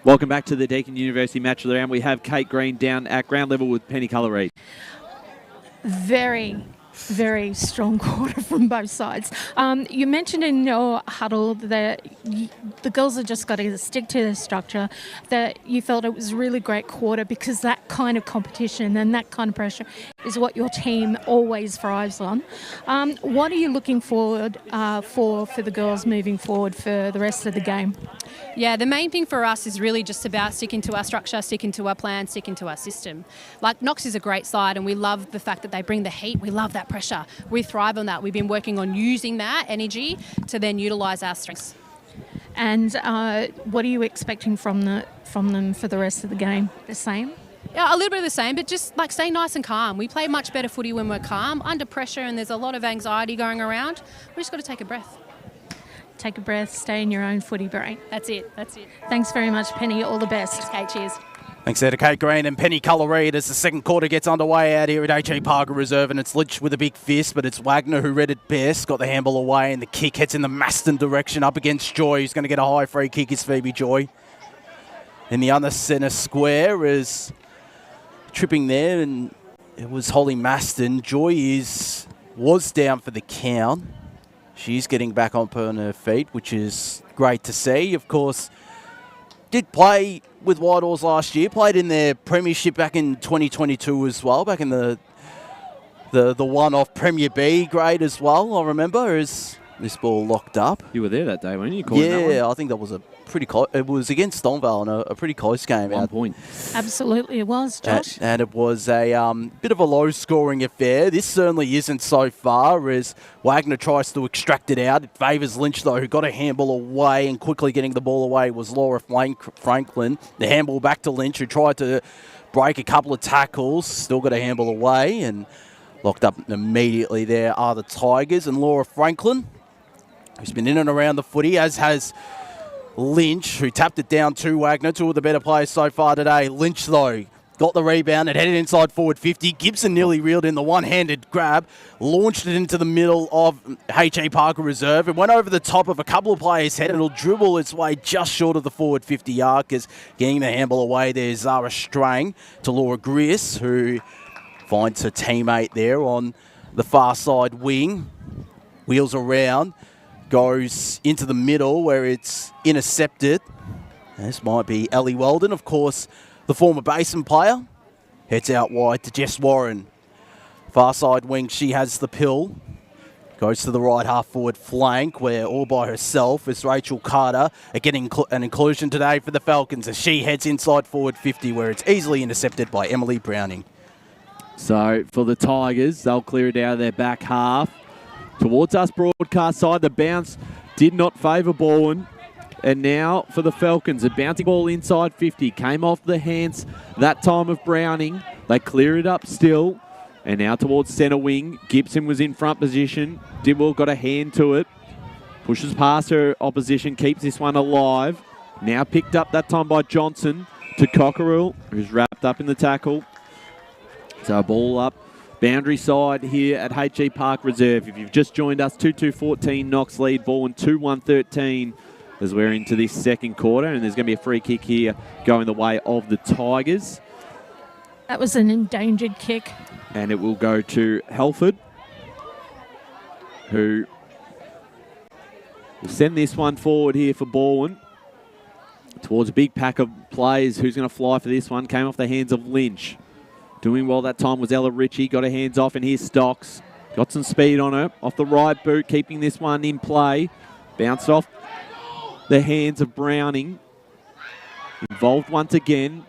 Welcome back to the Deakin University Match of the Round. We have Kate Green down at ground level with Penny Colour-Reid. Very, very strong quarter from both sides. You mentioned in your huddle that the girls have just got to stick to their structure, that you felt it was a really great quarter because that kind of competition and that kind of pressure is what your team always thrives on. What are you looking forward for the girls moving forward for the rest of the game? Yeah, the main thing for us is really just about sticking to our structure, sticking to our plan, sticking to our system. Like, Knox is a great side and we love the fact that they bring the heat. We love that pressure. We thrive on that. We've been working on using that energy to then utilise our strengths. And what are you expecting from them for the rest of the game? The same? Yeah, a little bit of the same, but just like stay nice and calm. We play much better footy when we're calm, under pressure, and there's a lot of anxiety going around. We just got to take a breath. Take a breath, stay in your own footy brain. That's it. Thanks very much, Penny. All the best. Thanks, Kate. Cheers. Thanks there to Kate Green and Penny Colour-Reid as the second quarter gets underway out here at H.E Parker Reserve, and it's Lynch with a big fist, but it's Wagner who read it best, got the handball away, and the kick heads in the Maston direction up against Joy, who's going to get a high free kick is Phoebe Joy. In the other centre square is tripping there, and it was Holly Maston. Joy was down for the count. She's getting back up on her feet, which is great to see. Of course, did play with Whitehorse last year, played in their premiership back in 2022 as well, back in the one-off Premier B grade as well, I remember, as this ball locked up. You were there that day, weren't you? Yeah, I think that was a pretty close. It was against Stonevale in a pretty close game. 1 point. Absolutely, it was, Josh. And it was a bit of a low-scoring affair. This certainly isn't so far, as Wagner tries to extract it out. It favours Lynch, though, who got a handball away, and quickly getting the ball away was Laura Franklin. The handball back to Lynch, who tried to break a couple of tackles, still got a handball away, and locked up immediately there are the Tigers. And Laura Franklin, who's been in and around the footy, as has Lynch, who tapped it down to Wagner, two of the better players so far today. Lynch, though, got the rebound and headed inside forward 50. Gibson nearly reeled in the one-handed grab, launched it into the middle of H.E Parker Reserve. It went over the top of a couple of players' head, and it'll dribble its way just short of the forward 50 arcers. Getting the handball away, there's Zara Strang to Laura Griss, who finds her teammate there on the far side wing. Wheels around, goes into the middle where it's intercepted. This might be Ellie Weldon, of course, the former Basin player. Heads out wide to Jess Warren. Far side wing, she has the pill. Goes to the right half forward flank where all by herself is Rachel Carter getting an inclusion today for the Falcons as she heads inside forward 50 where it's easily intercepted by Emily Browning. So for the Tigers, they'll clear it out of their back half. Towards us broadcast side, the bounce did not favour Balwyn. And now for the Falcons, a bouncing ball inside 50. Came off the hands that time of Browning. They clear it up still. And now towards centre wing. Gibson was in front position. Dibwell got a hand to it. Pushes past her opposition. Keeps this one alive. Now picked up that time by Johnson to Cockerill, who's wrapped up in the tackle. So a ball up. Boundary side here at H.E Parker Reserve. If you've just joined us, 2-2-14, Knox lead. Balwyn 2-1-13 as we're into this second quarter. And there's going to be a free kick here going the way of the Tigers. That was an endangered kick. And it will go to Halford, who will send this one forward here for Balwyn. Towards a big pack of players. Who's going to fly for this one? Came off the hands of Lynch. Doing well that time was Ella Ritchie. Got her hands off, and here's Stocks. Got some speed on her. Off the right boot, keeping this one in play. Bounced off the hands of Browning. Involved once again.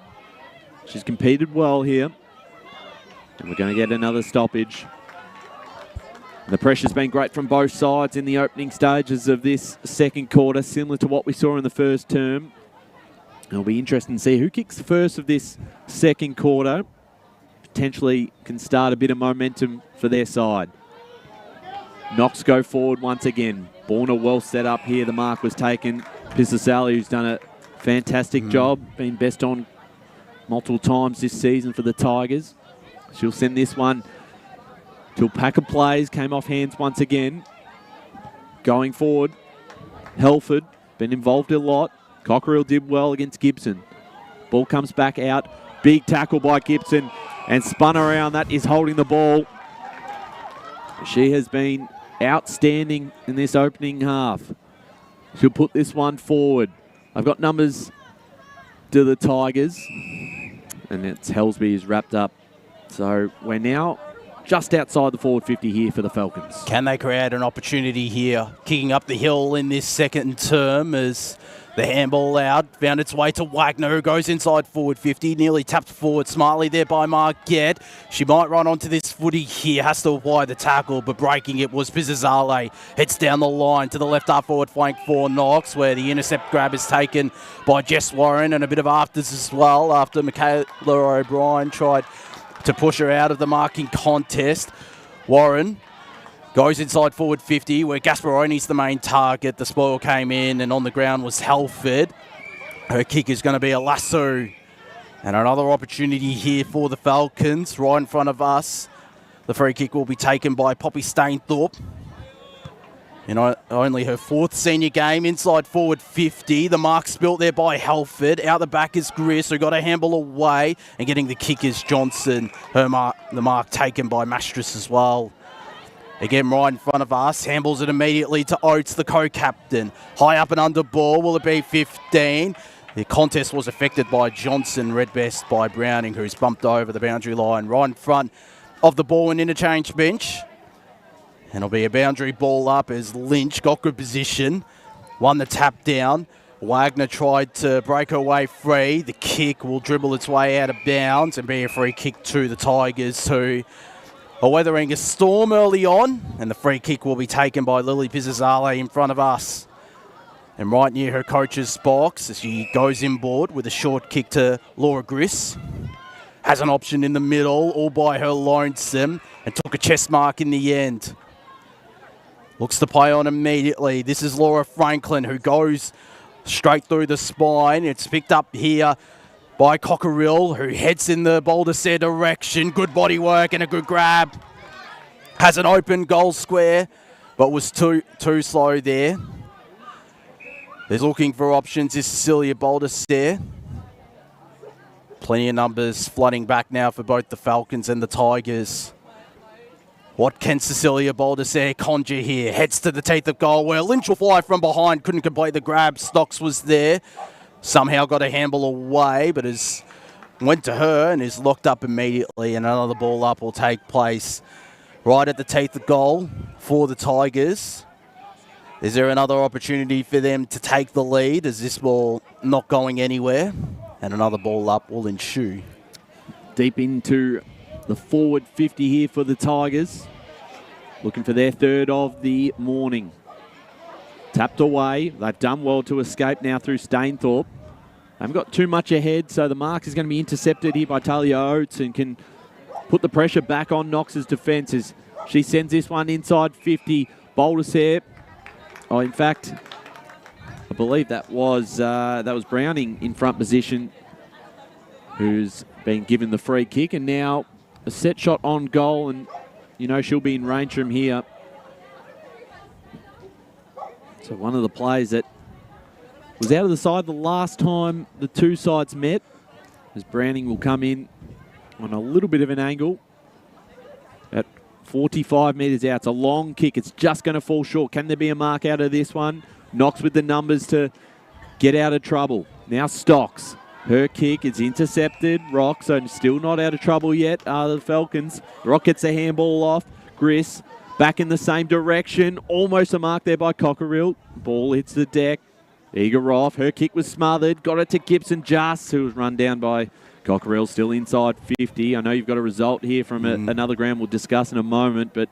She's competed well here. And we're going to get another stoppage. The pressure's been great from both sides in the opening stages of this second quarter, similar to what we saw in the first term. It'll be interesting to see who kicks the first of this second quarter. Potentially can start a bit of momentum for their side. Knox go forward once again. Borna well set up here. The mark was taken. Pisasali, who's done a fantastic job, been best on multiple times this season for the Tigers. She'll send this one to a pack of plays. Came off hands once again. Going forward. Helford, been involved a lot. Cockerill did well against Gibson. Ball comes back out. Big tackle by Gibson. And spun around. That is holding the ball. She has been outstanding in this opening half. She'll put this one forward. I've got numbers to the Tigers. And it's Helsby who's wrapped up. So we're now just outside the forward 50 here for the Falcons. Can they create an opportunity here? Kicking up the hill in this second term as the handball out. Found its way to Wagner, who goes inside forward 50. Nearly tapped forward smartly there by Marquette. She might run onto this footy here. Has to apply the tackle, but breaking it was Pizzazale. Heads down the line to the left half forward flank for Knox, where the intercept grab is taken by Jess Warren, and a bit of afters as well after Michaela O'Brien tried to push her out of the marking contest. Warren goes inside forward 50, where Gasparoni's the main target. The spoil came in, and on the ground was Halford. Her kick is going to be a lasso. And another opportunity here for the Falcons, right in front of us. The free kick will be taken by Poppy Stainthorpe. In only her fourth senior game, inside forward 50. The mark spilt there by Halford. Out the back is Griss, who got a handball away. And getting the kick is Johnson. The mark taken by Mastris as well. Again, right in front of us. Handballs it immediately to Oates, the co-captain. High up and under ball. Will it be 15? The contest was affected by Johnson. Red best by Browning, who's bumped over the boundary line right in front of the ball and interchange bench. And it'll be a boundary ball up as Lynch got good position. Won the tap down. Wagner tried to break her way free. The kick will dribble its way out of bounds and be a free kick to the Tigers, who are weathering a storm early on. And the free kick will be taken by Lily Pizzazale in front of us. And right near her coach's box as she goes inboard with a short kick to Laura Griss. Has an option in the middle, all by her lonesome, and took a chest mark in the end. Looks to play on immediately. This is Laura Franklin, who goes straight through the spine. It's picked up here by Cockerill, who heads in the Boulder Sayre direction. Good body work and a good grab. Has an open goal square, but was too slow there. There's looking for options is Cecilia Boulder Sayre. Plenty of numbers flooding back now for both the Falcons and the Tigers. What can Cecilia Baldassare conjure here? Heads to the teeth of goal where Lynch will fly from behind. Couldn't complete the grab. Stocks was there. Somehow got a handball away, but went to her and is locked up immediately. And another ball up will take place right at the teeth of goal for the Tigers. Is there another opportunity for them to take the lead? Is this ball not going anywhere? And another ball up will ensue. Deep into the forward 50 here for the Tigers. Looking for their third of the morning. Tapped away. They've done well to escape now through Stainthorpe. They haven't got too much ahead, so the mark is going to be intercepted here by Talia Oates and can put the pressure back on Knox's defence as she sends this one inside 50. Baldassare. Oh, in fact, I believe that was Browning in front position, who's been given the free kick, and now a set shot on goal, and you know she'll be in range from here. So one of the players that was out of the side the last time the two sides met, as Browning will come in on a little bit of an angle at 45 metres out. It's a long kick. It's just going to fall short. Can there be a mark out of this one? Knox with the numbers to get out of trouble. Now Stocks. Her kick is intercepted. Rock, so still not out of trouble yet. The Falcons. Rock gets a handball off. Griss back in the same direction. Almost a mark there by Cockerill. Ball hits the deck. Eager off. Her kick was smothered. Got it to Gibson Just, who was run down by Cockerill, still inside 50. I know you've got a result here from another ground we'll discuss in a moment, but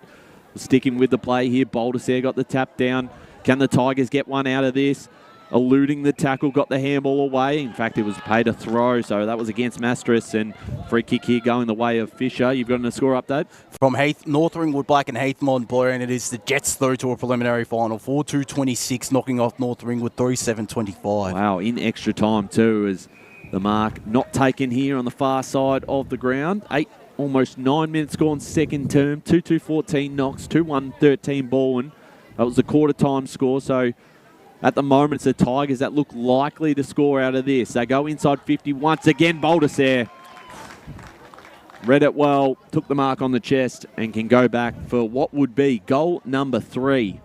sticking with the play here. Baldassare got the tap down. Can the Tigers get one out of this? Eluding the tackle, got the handball away. In fact, it was paid a throw, so that was against Mastris, and free kick here going the way of Fisher. You've got a score update? From North Ringwood Black and Heath Montblair, and it is the Jets through to a preliminary final. 4-2-26, knocking off North Ringwood 3-7-25. Wow, in extra time too, as the mark not taken here on the far side of the ground. Almost 9 minutes gone second term. 2-2-14 Knox, 2-1-13 Balwyn. That was the quarter time score, so at the moment, it's the Tigers that look likely to score out of this. They go inside 50 once again. Baldassare read it well, took the mark on the chest, and can go back for what would be goal number 3.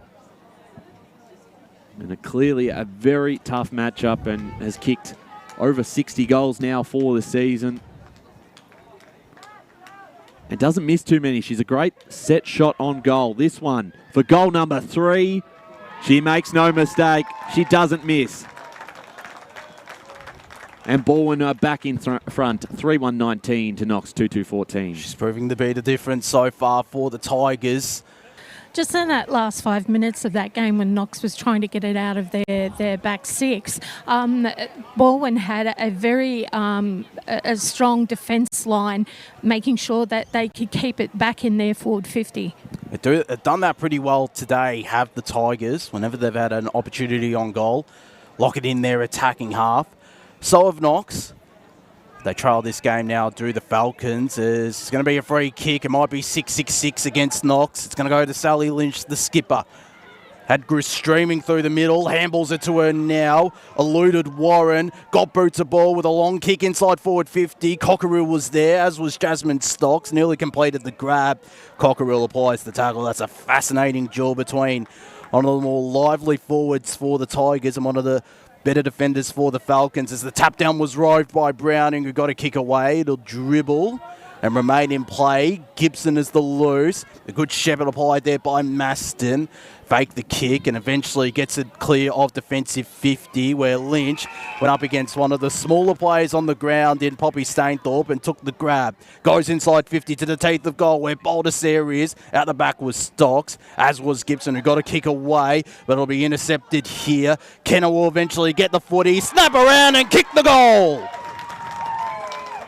And clearly a very tough matchup, and has kicked over 60 goals now for the season. And doesn't miss too many. She's a great set shot on goal. This one for goal number 3. She makes no mistake. She doesn't miss. And Balwyn are back in front, 3-1-19 to Knox 2-2-14. She's proving to be the difference so far for the Tigers. Just in that last 5 minutes of that game when Knox was trying to get it out of their back six, Balwyn had a very a strong defence line, making sure that they could keep it back in their forward 50. They've done that pretty well today, have the Tigers, whenever they've had an opportunity on goal. Lock it in their attacking half. So have Knox. They trail this game now, do the Falcons. It's going to be a free kick. It might be 6-6-6 against Knox. It's going to go to Sally Lynch, the skipper. Had Griss streaming through the middle. Handballs it to her now. Eluded Warren. Got boots a ball with a long kick inside forward 50. Cockerill was there, as was Jasmine Stocks. Nearly completed the grab. Cockerill applies the tackle. That's a fascinating duel between one of the more lively forwards for the Tigers and one of the better defenders for the Falcons, as the tap down was roved by Browning, who got a kick away. It'll dribble and remain in play. Gibson is the loose. A good shepherd applied there by Maston. Faked the kick and eventually gets it clear of defensive 50, where Lynch went up against one of the smaller players on the ground in Poppy Stainthorpe and took the grab. Goes inside 50 to the teeth of goal where Baldassare is. Out the back was Stocks, as was Gibson, who got a kick away, but it'll be intercepted here. Kenner will eventually get the footy, snap around and kick the goal.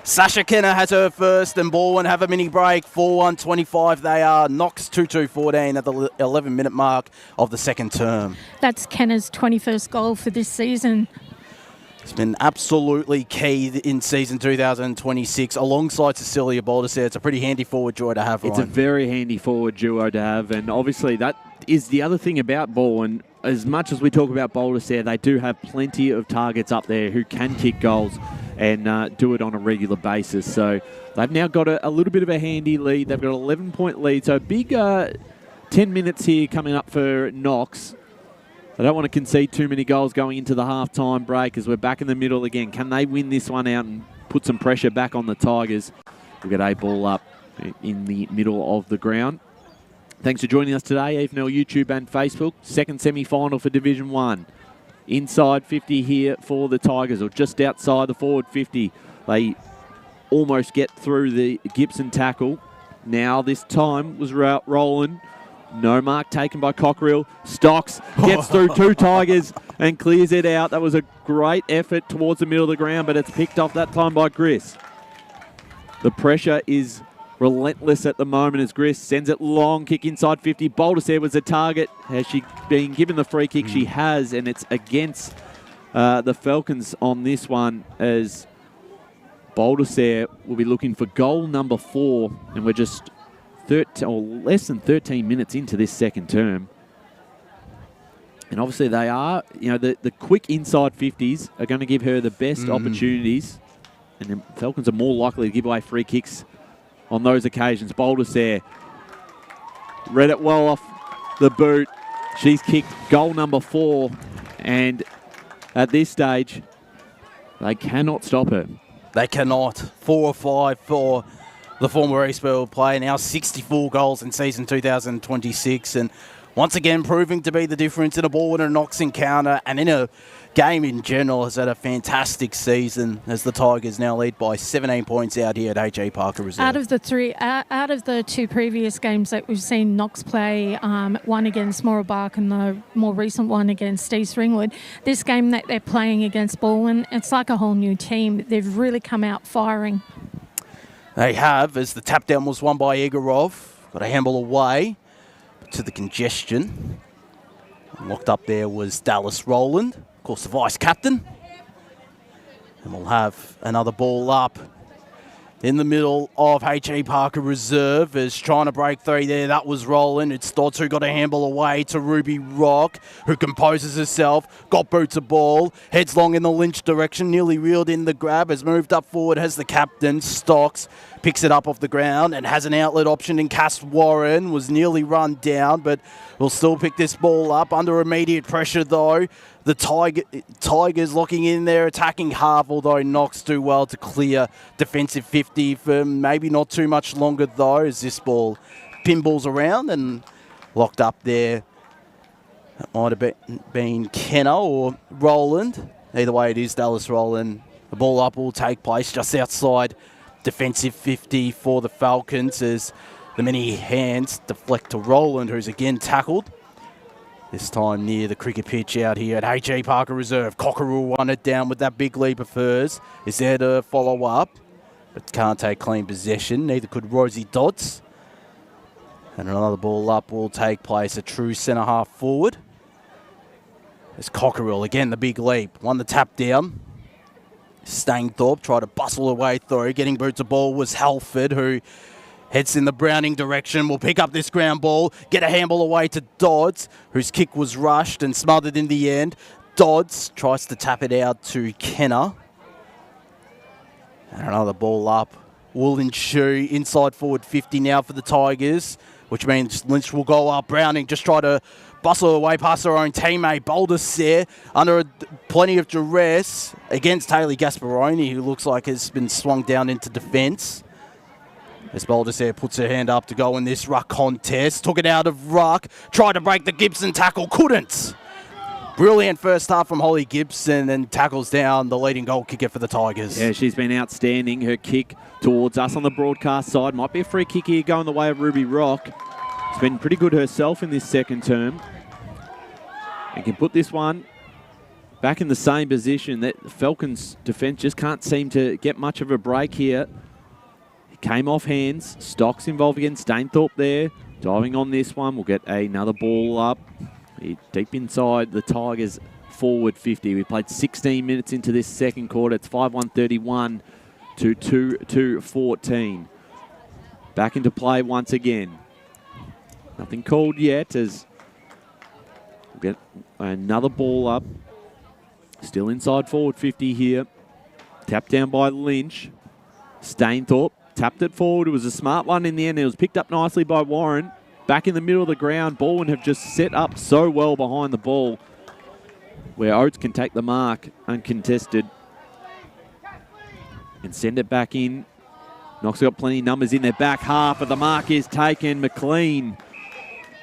Sasha Kenner has her first, and Balwyn have a mini break. 4-1-25 they are. Knox 2-2-14 at the 11-minute mark of the second term. That's Kenner's 21st goal for this season. It's been absolutely key in season 2026 alongside Cecilia Baldassare. It's a pretty handy forward duo to have, Ryan. It's a very handy forward duo to have, and obviously that is the other thing about Balwyn. As much as we talk about Baldassare, they do have plenty of targets up there who can kick goals. and do it on a regular basis. So they've now got a little bit of a handy lead. They've got an 11-point lead. So a big 10 minutes here coming up for Knox. They don't want to concede too many goals going into the half-time break as we're back in the middle again. Can they win this one out and put some pressure back on the Tigers? We'll get a ball up in the middle of the ground. Thanks for joining us today, EFNL YouTube and Facebook. Second semi-final for Division 1. Inside 50 here for the Tigers, or just outside the forward 50. They almost get through the Gibson tackle. Now this time was Roland. No mark taken by Cockerill. Stocks gets through 2 Tigers and clears it out. That was a great effort towards the middle of the ground, but it's picked off that time by Gris. The pressure is relentless at the moment as Gris sends it long, kick inside 50. Baldassare was the target. Has she been given the free kick? She has, and it's against the Falcons on this one, as Baldassare will be looking for goal number 4, and we're just less than 13 minutes into this second term. And obviously they are, the quick inside 50s are going to give her the best opportunities, and the Falcons are more likely to give away free kicks on those occasions. Baldassare read it well off the boot. She's kicked goal number 4, and at this stage, they cannot stop her. They cannot. 4 or 5 for the former Eastbourne player, now 64 goals in season 2026, and once again proving to be the difference in a ball winner Knox encounter, and in a game in general has had a fantastic season as the Tigers now lead by 17 points out here at H.E Parker Reserve. Out of the 2 previous games that we've seen Knox play, one against Mooroolbark and the more recent one against East Ringwood, this game that they're playing against Balwyn, it's like a whole new team. They've really come out firing. They have, as the tap down was won by Egorov. Got a handball away to the congestion. Locked up there was Dallas Rowland, of course the vice captain. And we'll have another ball up in the middle of H.E Parker Reserve, is trying to break 3 there. That was Rowland. It's Dodds who got a handball away to Ruby Rock, who composes herself, got boots a ball, heads long in the Lynch direction, nearly reeled in the grab, has moved up forward, has the captain, Stocks, picks it up off the ground and has an outlet option in Cass Warren, was nearly run down, but will still pick this ball up. Under immediate pressure though, the Tigers locking in their attacking half, although Knox do well to clear defensive 50 for maybe not too much longer though, as this ball pinballs around and locked up there. That might have been Kenner or Rowland. Either way it is Dallas Rowland. The ball up will take place just outside defensive 50 for the Falcons as the many hands deflect to Rowland, who's again tackled. This time near the cricket pitch out here at H.E Parker Reserve. Cockerill won it down with that big leap of hers. Is there to follow up, but can't take clean possession. Neither could Rosie Dodds. And another ball up will take place, a true centre half forward. As Cockerill, again the big leap, won the tap down. Stainthorpe tried to bustle her way through. Getting boots a ball was Halford, who heads in the Browning direction, will pick up this ground ball, get a handball away to Dodds, whose kick was rushed and smothered in the end. Dodds tries to tap it out to Kenner. And another ball up will ensue inside forward 50 now for the Tigers, which means Lynch will go up. Browning just try to bustle away past her own teammate, Baldassare, under plenty of duress against Hayley Gasparoni, who looks like has been swung down into defence. As Baldassare puts her hand up to go in this ruck contest. Took it out of ruck. Tried to break the Gibson tackle. Couldn't. Brilliant first half from Holly Gibson and tackles down the leading goal kicker for the Tigers. Yeah, she's been outstanding. Her kick towards us on the broadcast side. Might be a free kick here going the way of Ruby Rock. She's been pretty good herself in this second term. And can put this one back in the same position. That Falcons defence just can't seem to get much of a break here. Came off hands. Stocks involved against Stainthorpe there. Diving on this one. We'll get another ball up. Deep inside the Tigers forward 50. We played 16 minutes into this second quarter. It's 5-1-31 to 2-2-14. Back into play once again. Nothing called yet as we'll get another ball up. Still inside forward 50 here. Tapped down by Lynch. Stainthorpe tapped it forward. It was a smart one in the end. It was picked up nicely by Warren. Back in the middle of the ground. Balwyn have just set up so well behind the ball where Oates can take the mark uncontested and send it back in. Knox got plenty of numbers in their back half, but the mark is taken. McLean,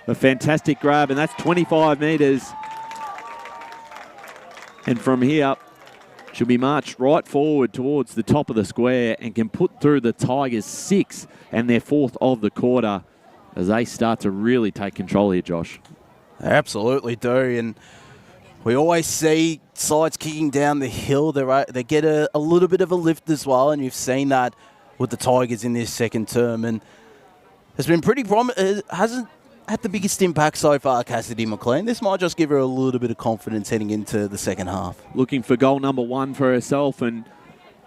a fantastic grab, and that's 25 metres. And from here, she'll be marched right forward towards the top of the square and can put through the Tigers 6 and their 4th of the quarter as they start to really take control here, Josh. They absolutely do, and we always see sides kicking down the hill. They get a little bit of a lift as well, and you've seen that with the Tigers in this second term, and has been pretty prominent. Hasn't had the biggest impact so far, Cassidy McLean. This might just give her a little bit of confidence heading into the second half. Looking for goal number 1 for herself, and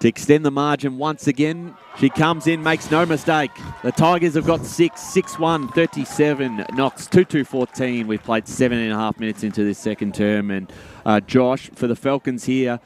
to extend the margin once again, she comes in, makes no mistake. The Tigers have got 6, 6-1, 37. Knox 2-2-14. We've played 7.5 minutes into this second term, and Josh, for the Falcons here,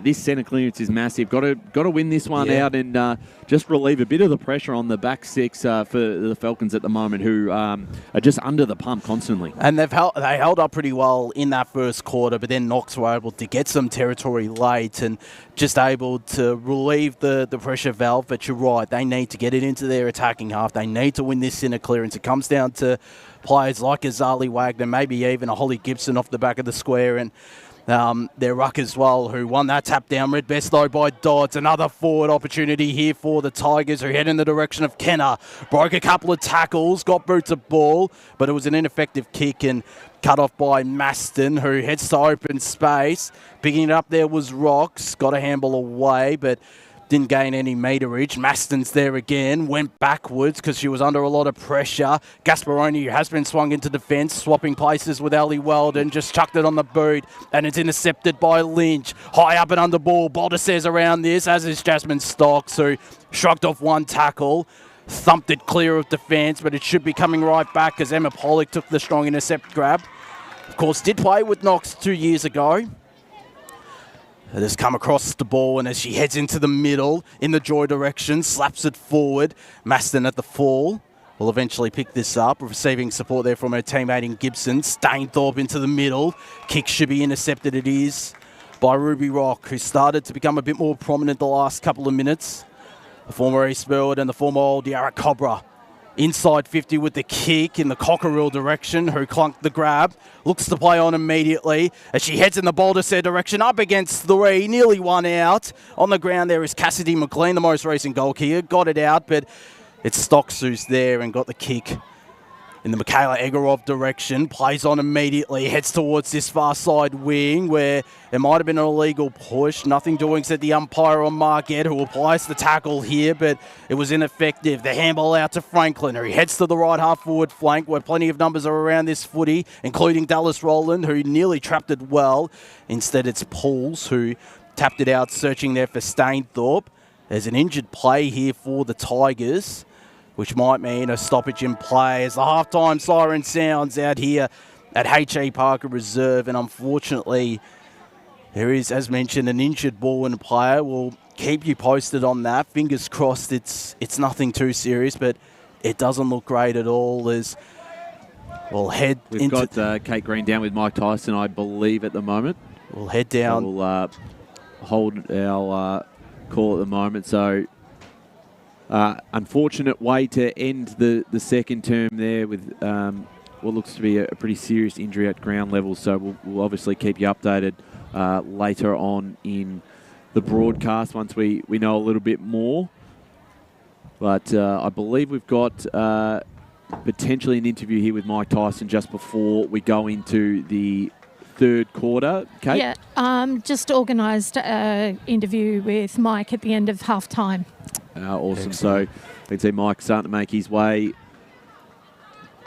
this centre clearance is massive. Got to win this one out and just relieve a bit of the pressure on the back 6 for the Falcons at the moment, who are just under the pump constantly. And they held up pretty well in that first quarter, but then Knox were able to get some territory late and just able to relieve the pressure valve. But you're right, they need to get it into their attacking half. They need to win this centre clearance. It comes down to players like Azali Wagner, maybe even a Holly Gibson off the back of the square, and their ruck as well, who won that tap down. Read best though by Dodds. Another forward opportunity here for the Tigers, who head in the direction of Kenner. Broke a couple of tackles, got boots of ball, but it was an ineffective kick and cut off by Maston, who heads to open space. Picking it up there was Rocks. Got a handball away, but didn't gain any meterage. Maston's there again. Went backwards because she was under a lot of pressure. Gasparoni, who has been swung into defence, swapping places with Ali Weldon, just chucked it on the boot, and it's intercepted by Lynch. High up and under ball. Boulder says around this, as is Jasmine Stocks, who shrugged off one tackle, thumped it clear of defence, but it should be coming right back as Emma Pollock took the strong intercept grab. Of course, did play with Knox 2 years ago. It has come across the ball, and as she heads into the middle in the Joy direction, slaps it forward. Maston at the fall will eventually pick this up, receiving support there from her teammate in Gibson. Stainthorpe into the middle. Kick should be intercepted. It is by Ruby Rock, who started to become a bit more prominent the last couple of minutes. The former East Burwood and the former Old Yarra Cobra. Inside 50 with the kick in the Cockerill direction, who clunked the grab. Looks to play on immediately as she heads in the Baldersair direction, up against 3, nearly 1 out. On the ground there is Cassidy McLean, the most recent goal kicker. Got it out, but it's Stocks who's there and got the kick in the Michaela Egorov direction. Plays on immediately, heads towards this far side wing where there might have been an illegal push. Nothing doing, said the umpire on Marquette, who applies the tackle here, but it was ineffective. The handball out to Franklin, who heads to the right half forward flank, where plenty of numbers are around this footy, including Dallas Rowland, who nearly trapped it well. Instead, it's Pauls, who tapped it out, searching there for Stainthorpe. There's an injured play here for the Tigers, which might mean a stoppage in play as the halftime siren sounds out here at H.E Parker Reserve. And unfortunately, there is, as mentioned, an injured Balwyn player. We'll keep you posted on that. Fingers crossed it's nothing too serious, but it doesn't look great at all as we'll head We've got Kate Green down with Mike Tyson, I believe, at the moment. We'll head down. So we'll hold our call at the moment. So unfortunate way to end the second term there with what looks to be a pretty serious injury at ground level. So we'll obviously keep you updated later on in the broadcast once we know a little bit more. But I believe we've got potentially an interview here with Mike Tyson just before we go into the third quarter. Kate? Yeah, just organised an interview with Mike at the end of half-time. Awesome. So we can see Mike starting to make his way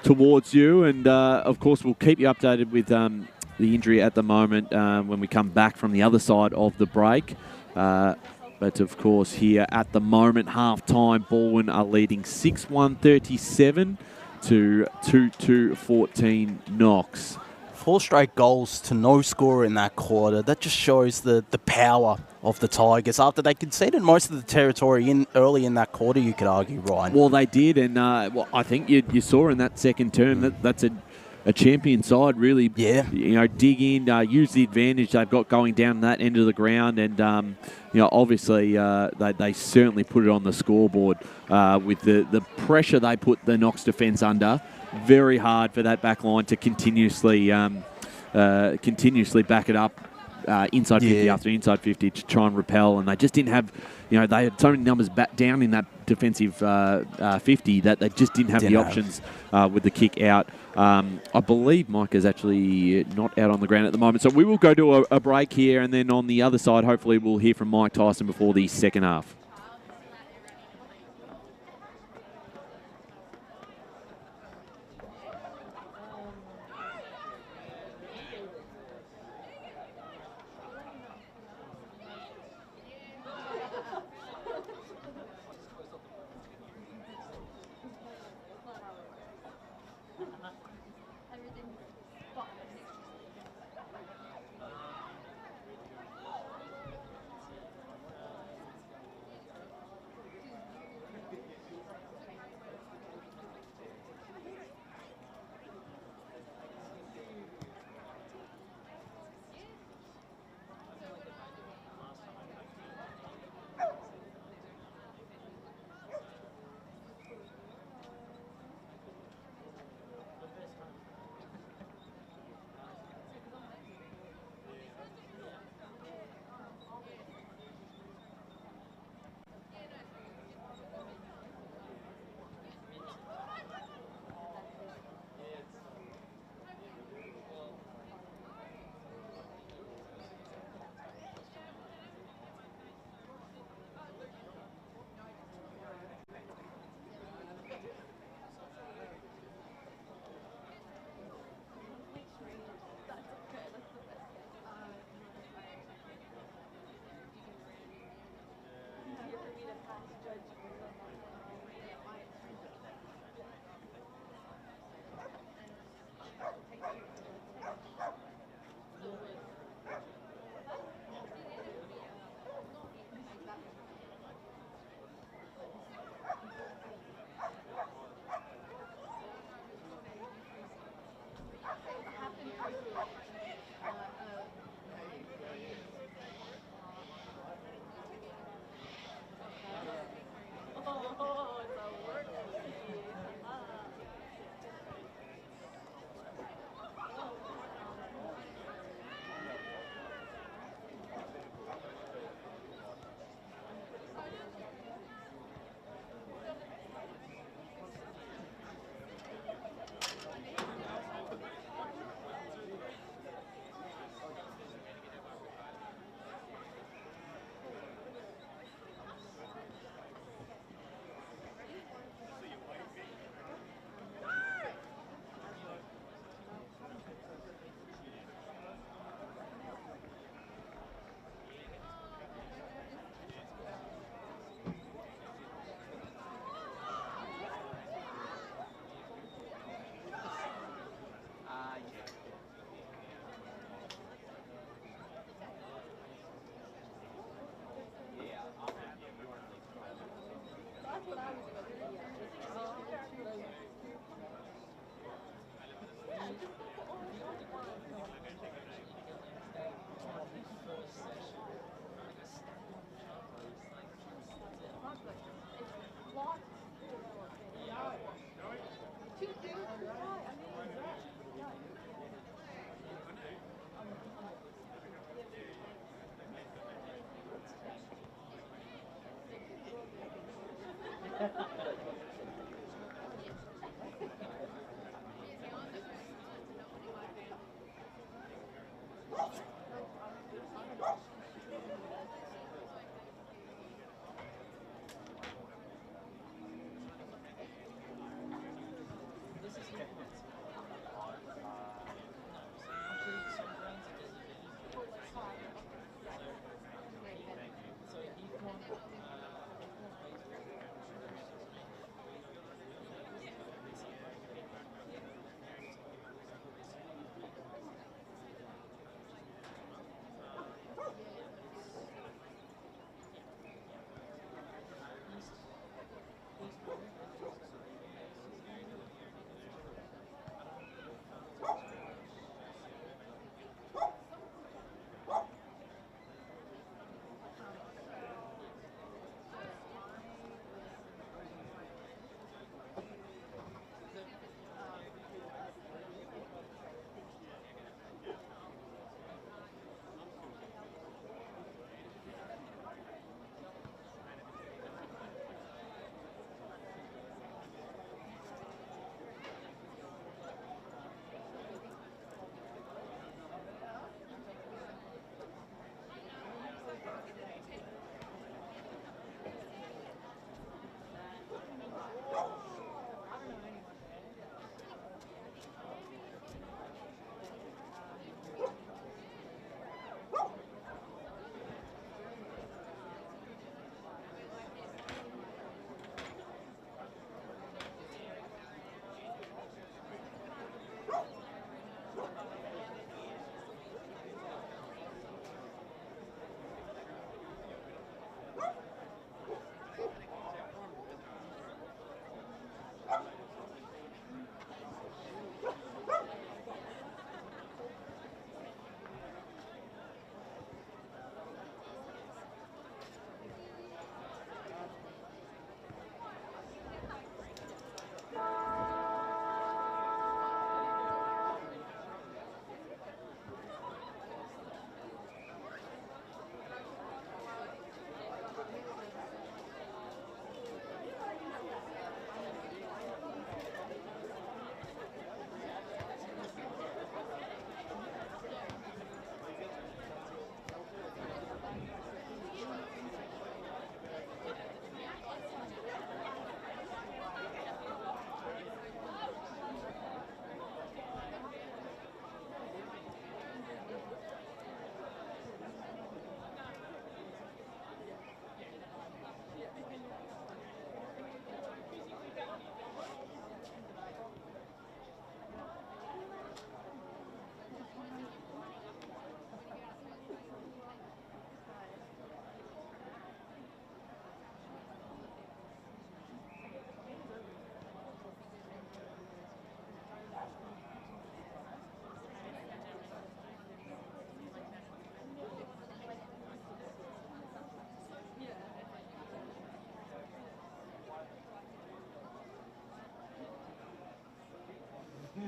towards you. And, of course, we'll keep you updated with the injury at the moment when we come back from the other side of the break. But, of course, here at the moment, half-time, Balwyn are leading 6-1-37 to 2-2-14 Knox. 4 straight goals to no score in that quarter. That just shows the power of the Tigers after they conceded most of the territory early in that quarter, you could argue, Ryan. Well, they did, and I think you saw in that second term that's a champion side really, dig in, use the advantage they've got going down that end of the ground, and obviously they certainly put it on the scoreboard with the pressure they put the Knox defence under. Very hard for that back line to continuously back it up inside 50 after inside 50 to try and repel, and they just didn't have, they had so many numbers back down in that defensive 50 that they just didn't have the options with the kick out. I believe Mike is actually not out on the ground at the moment, so we will go to a break here, and then on the other side, hopefully we'll hear from Mike Tyson before the second half.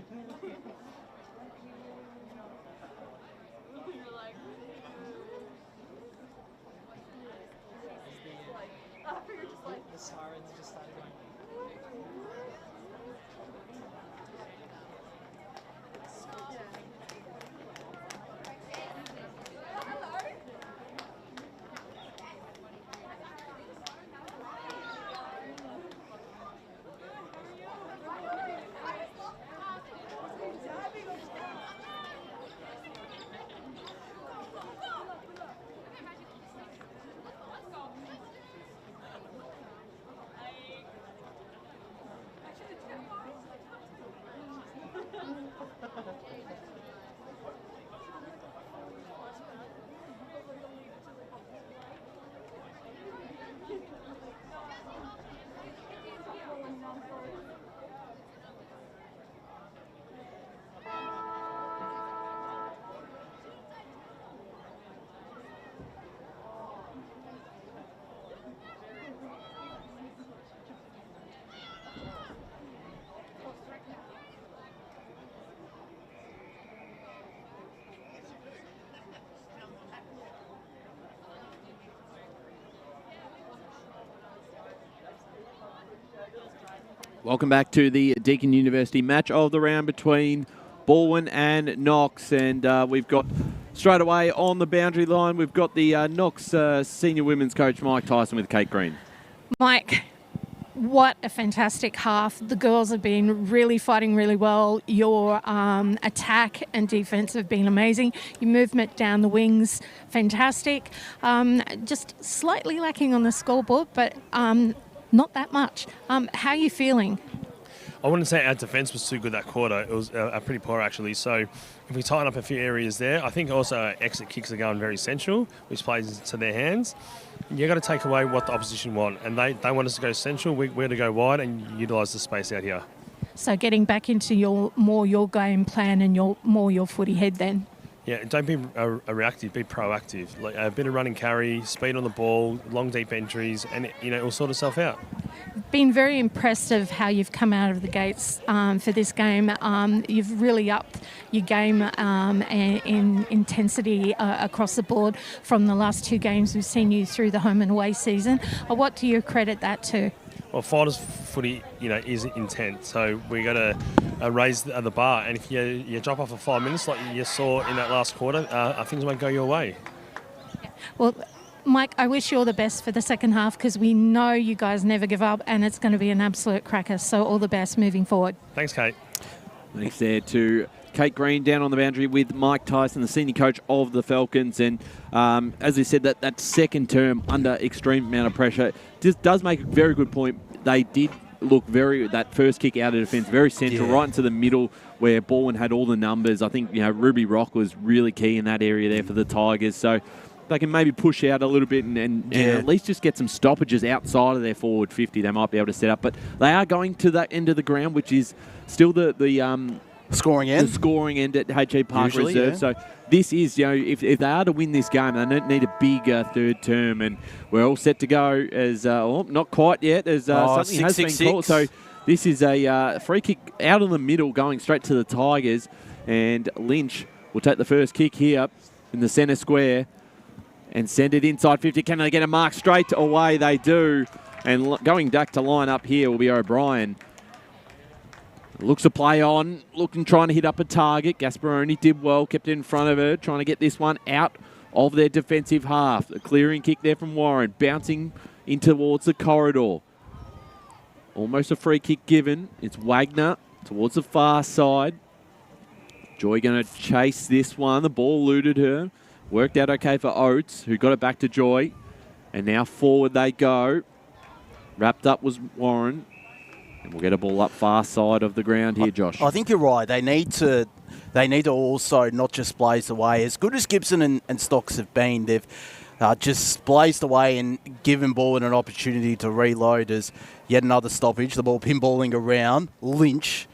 The sirens just started going. Welcome back to the Deakin University match of the round between Balwyn and Knox. And we've got straight away on the boundary line, we've got the Knox senior women's coach, Mike Tyson, with Kate Green. Mike, what a fantastic half. The girls have been really fighting really well. Your attack and defence have been amazing. Your movement down the wings, fantastic. Just slightly lacking on the scoreboard, but not that much. How are you feeling? I wouldn't say our defence was too good that quarter. It was pretty poor, actually. So if we tighten up a few areas there, I think also our exit kicks are going very central, which plays into their hands. You've got to take away what the opposition want. And they want us to go central. We're to go wide and utilise the space out here. So getting back into your game plan and your footy head then. Yeah, don't be reactive, be proactive. Like a bit of run and carry, speed on the ball, long deep entries, and it will sort itself out. Been very impressed of how you've come out of the gates for this game. You've really upped your game in intensity across the board from the last two games we've seen you through the home and away season. What do you credit that to? Well, finals footy, is intense. So we got to raise the bar. And if you drop off for 5 minutes, like you saw in that last quarter, things won't go your way. Well, Mike, I wish you all the best for the second half because we know you guys never give up, and it's going to be an absolute cracker. So all the best moving forward. Thanks, Kate. Thanks there to Kate Green down on the boundary with Mike Tyson, the senior coach of the Falcons. And as we said, that second term under extreme amount of pressure just does make a very good point. They did look that first kick out of defence, very central, right into the middle where Balwyn had all the numbers. I think, Ruby Rock was really key in that area there for the Tigers. So they can maybe push out a little bit and at least just get some stoppages outside of their forward 50. They might be able to set up. But they are going to that end of the ground, which is still the scoring end. The scoring end at H.E Parker Reserve. Yeah. So this is, if they are to win this game, they don't need a big third term. And we're all set to go as, not quite yet, as something has been called. So this is a free kick out of the middle going straight to the Tigers. And Lynch will take the first kick here in the centre square and send it inside 50. Can they get a mark straight away? They do. And going back to line up here will be O'Brien. Looks to play on, trying to hit up a target. Gasparoni did well, kept it in front of her, trying to get this one out of their defensive half. A clearing kick there from Warren, bouncing in towards the corridor. Almost a free kick given. It's Wagner towards the far side. Joy going to chase this one. The ball eluded her. Worked out okay for Oates, who got it back to Joy. And now forward they go. Wrapped up was Warren. And we'll get a ball up far side of the ground here, Josh. I think you're right. They need to also not just blaze away. As good as Gibson and Stocks have been, they've just blazed away and given Balwyn an opportunity to reload as yet another stoppage. The ball pinballing around. Lynch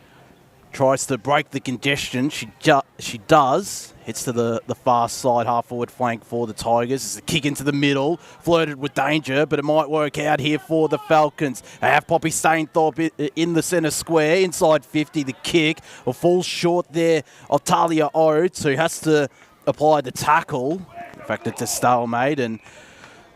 tries to break the congestion. She does. Hits to the far side, half-forward flank for the Tigers. It's a kick into the middle, flirted with danger, but it might work out here for the Falcons. They have Poppy Stainthorpe in the centre square, inside 50, the kick. Will fall short there of Talia Oates, who has to apply the tackle. In fact, it's a stalemate, and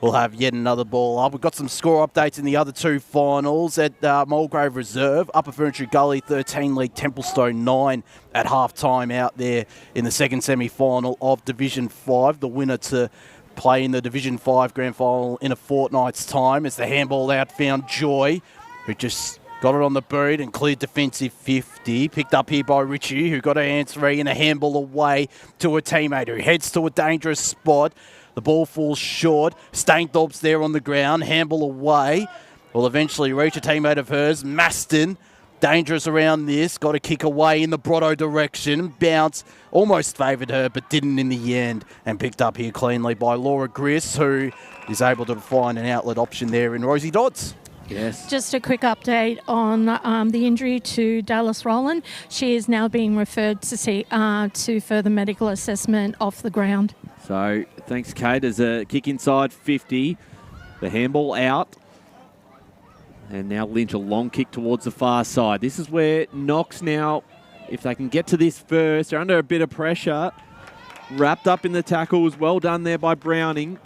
we'll have yet another ball up. We've got some score updates in the other two finals at Mulgrave Reserve. Upper Ferntree Gully 13 lead Templestone 9 at half-time out there in the second semi-final of Division 5. The winner to play in the Division 5 grand final in a fortnight's time as the handball out found Joy, who just got it on the boot and cleared defensive 50. Picked up here by Richie, who got her hands free and a handball away to a teammate who heads to a dangerous spot. The ball falls short. Stainthorpe's there on the ground. Handball away. Will eventually reach a teammate of hers. Maston, dangerous around this. Got a kick away in the Brotto direction. Bounce almost favoured her, but didn't in the end. And picked up here cleanly by Laura Griss, who is able to find an outlet option there in Rosie Dodds. Yes. Just a quick update on the injury to Dallas Rowland. She is now being referred to further medical assessment off the ground. So, thanks, Kate. There's a kick inside 50. The handball out. And now Lynch, a long kick towards the far side. This is where Knox now, if they can get to this first, they're under a bit of pressure. Wrapped up in the tackles. Well done there by Browning.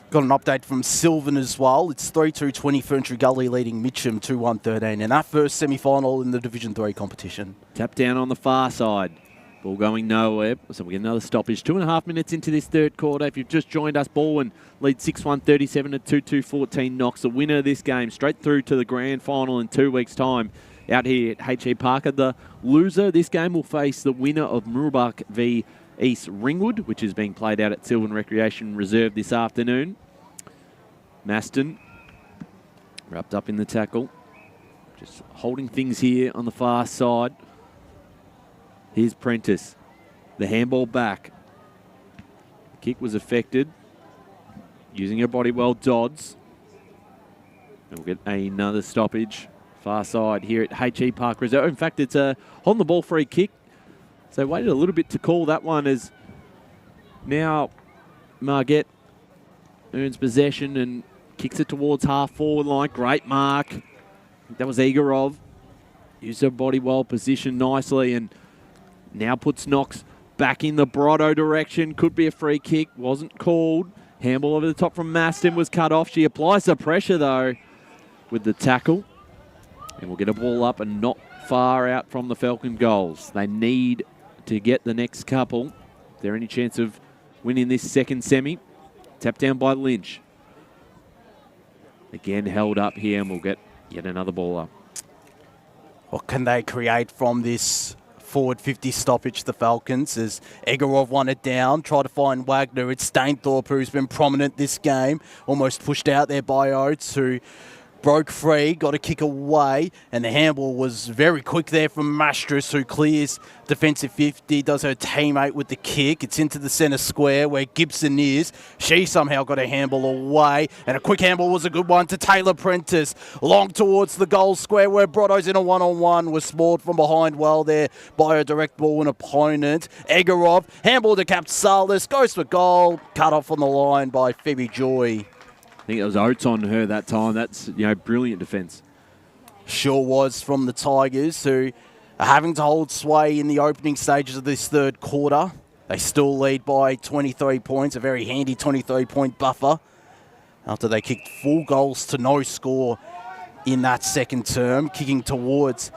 Got an update from Sylvan as well. It's 3-2-20 Ferntree Gully leading Mitcham 2-1-13 in our first semi-final in the Division 3 competition. Tap down on the far side. Ball going nowhere, so we get another stoppage. 2.5 minutes into this third quarter. If you've just joined us, Balwyn lead 6-1, 37 to 2-2-14. Knox, the winner of this game, straight through to the grand final in 2 weeks' time. Out here at H.E Parker, the loser this game will face the winner of Mooroolbark v East Ringwood, which is being played out at Sylvan Recreation Reserve this afternoon. Maston, wrapped up in the tackle. Just holding things here on the far side. Here's Prentice. The handball back. The kick was affected. Using her body well, Dodds. And we'll get another stoppage. Far side here at H.E Parker Reserve. In fact, it's a on the ball free kick. So waited a little bit to call that one as now Margette earns possession and kicks it towards half forward line. Great mark. I think that was Igorov. Used her body well, positioned nicely, and now puts Knox back in the Brotto direction. Could be a free kick. Wasn't called. Handball over the top from Maston was cut off. She applies the pressure, though, with the tackle. And we'll get a ball up and not far out from the Falcon goals. They need to get the next couple. If there any chance of winning this second semi. Tapped down by Lynch. Again held up here, and we'll get yet another ball up. What can they create from this forward 50 stoppage, the Falcons, as Egorov won it down, tried to find Wagner. It's Stainthorpe, who's been prominent this game, almost pushed out there by Oates, who broke free, got a kick away, and the handball was very quick there from Mastris, who clears defensive 50, does her teammate with the kick. It's into the centre square where Gibson is. She somehow got a handball away, and a quick handball was a good one to Taylor Prentice. Long towards the goal square where Brotto's in a one-on-one, was spoiled from behind well there by her direct ball and opponent. Egorov, handball to Capsalis, goes for goal, cut off on the line by Phoebe Joy. I think it was Oates on her that time. That's, brilliant defence. Sure was from the Tigers, who are having to hold sway in the opening stages of this third quarter. They still lead by 23 points, a very handy 23-point buffer, after they kicked 4 goals to no score in that second term, kicking towards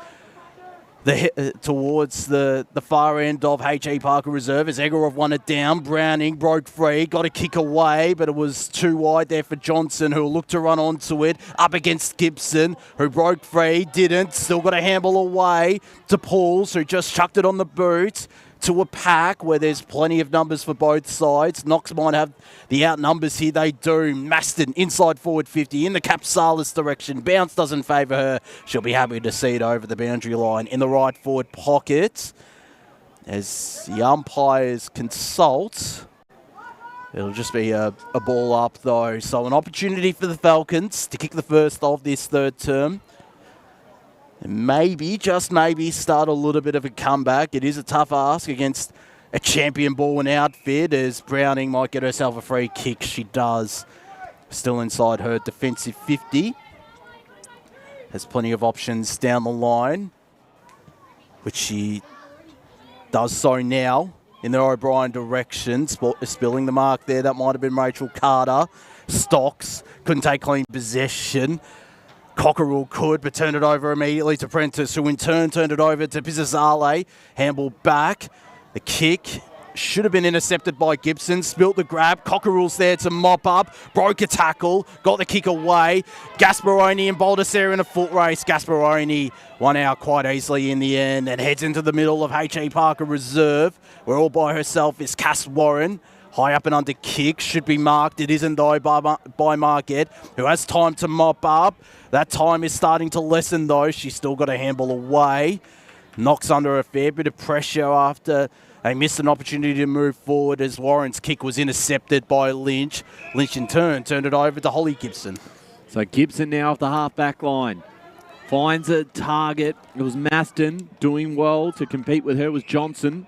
the far end of H.E Parker Reserve as Egorov won it down. Browning broke free, got a kick away, but it was too wide there for Johnson, who looked to run onto it. Up against Gibson, who broke free, didn't. Still got a handball away to Pauls, who just chucked it on the boot. To a pack where there's plenty of numbers for both sides. Knox might have the outnumbers here. They do. Maston inside forward 50 in the Capsalis direction. Bounce doesn't favour her. She'll be happy to see it over the boundary line in the right forward pocket. As the umpires consult, it'll just be a ball up though. So an opportunity for the Falcons to kick the first of this third term. And maybe, just maybe, start a little bit of a comeback. It is a tough ask against a champion Balwyn outfit, as Browning might get herself a free kick. She does. Still inside her defensive 50. Has plenty of options down the line, which she does so now in the O'Brien direction. Spilling the mark there. That might have been Rachel Carter. Stocks couldn't take clean possession. Cockerell could, but turned it over immediately to Prentice, who in turn turned it over to Pizzazale. Handball back. The kick should have been intercepted by Gibson. Spilt the grab. Cockerell's there to mop up. Broke a tackle. Got the kick away. Gasparoni and Baldessere in a foot race. Gasparoni won out quite easily in the end and heads into the middle of H.E Parker Reserve, where all by herself is Cass Warren. High up and under kick. Should be marked. It isn't though by Marquette, who has time to mop up. That time is starting to lessen though. She's still got a handball away. Knocks under a fair bit of pressure after they missed an opportunity to move forward, as Warren's kick was intercepted by Lynch. Lynch in turn turned it over to Holly Gibson. So Gibson now off the half-back line. Finds a target. It was Maston. Doing well to compete with her was Johnson.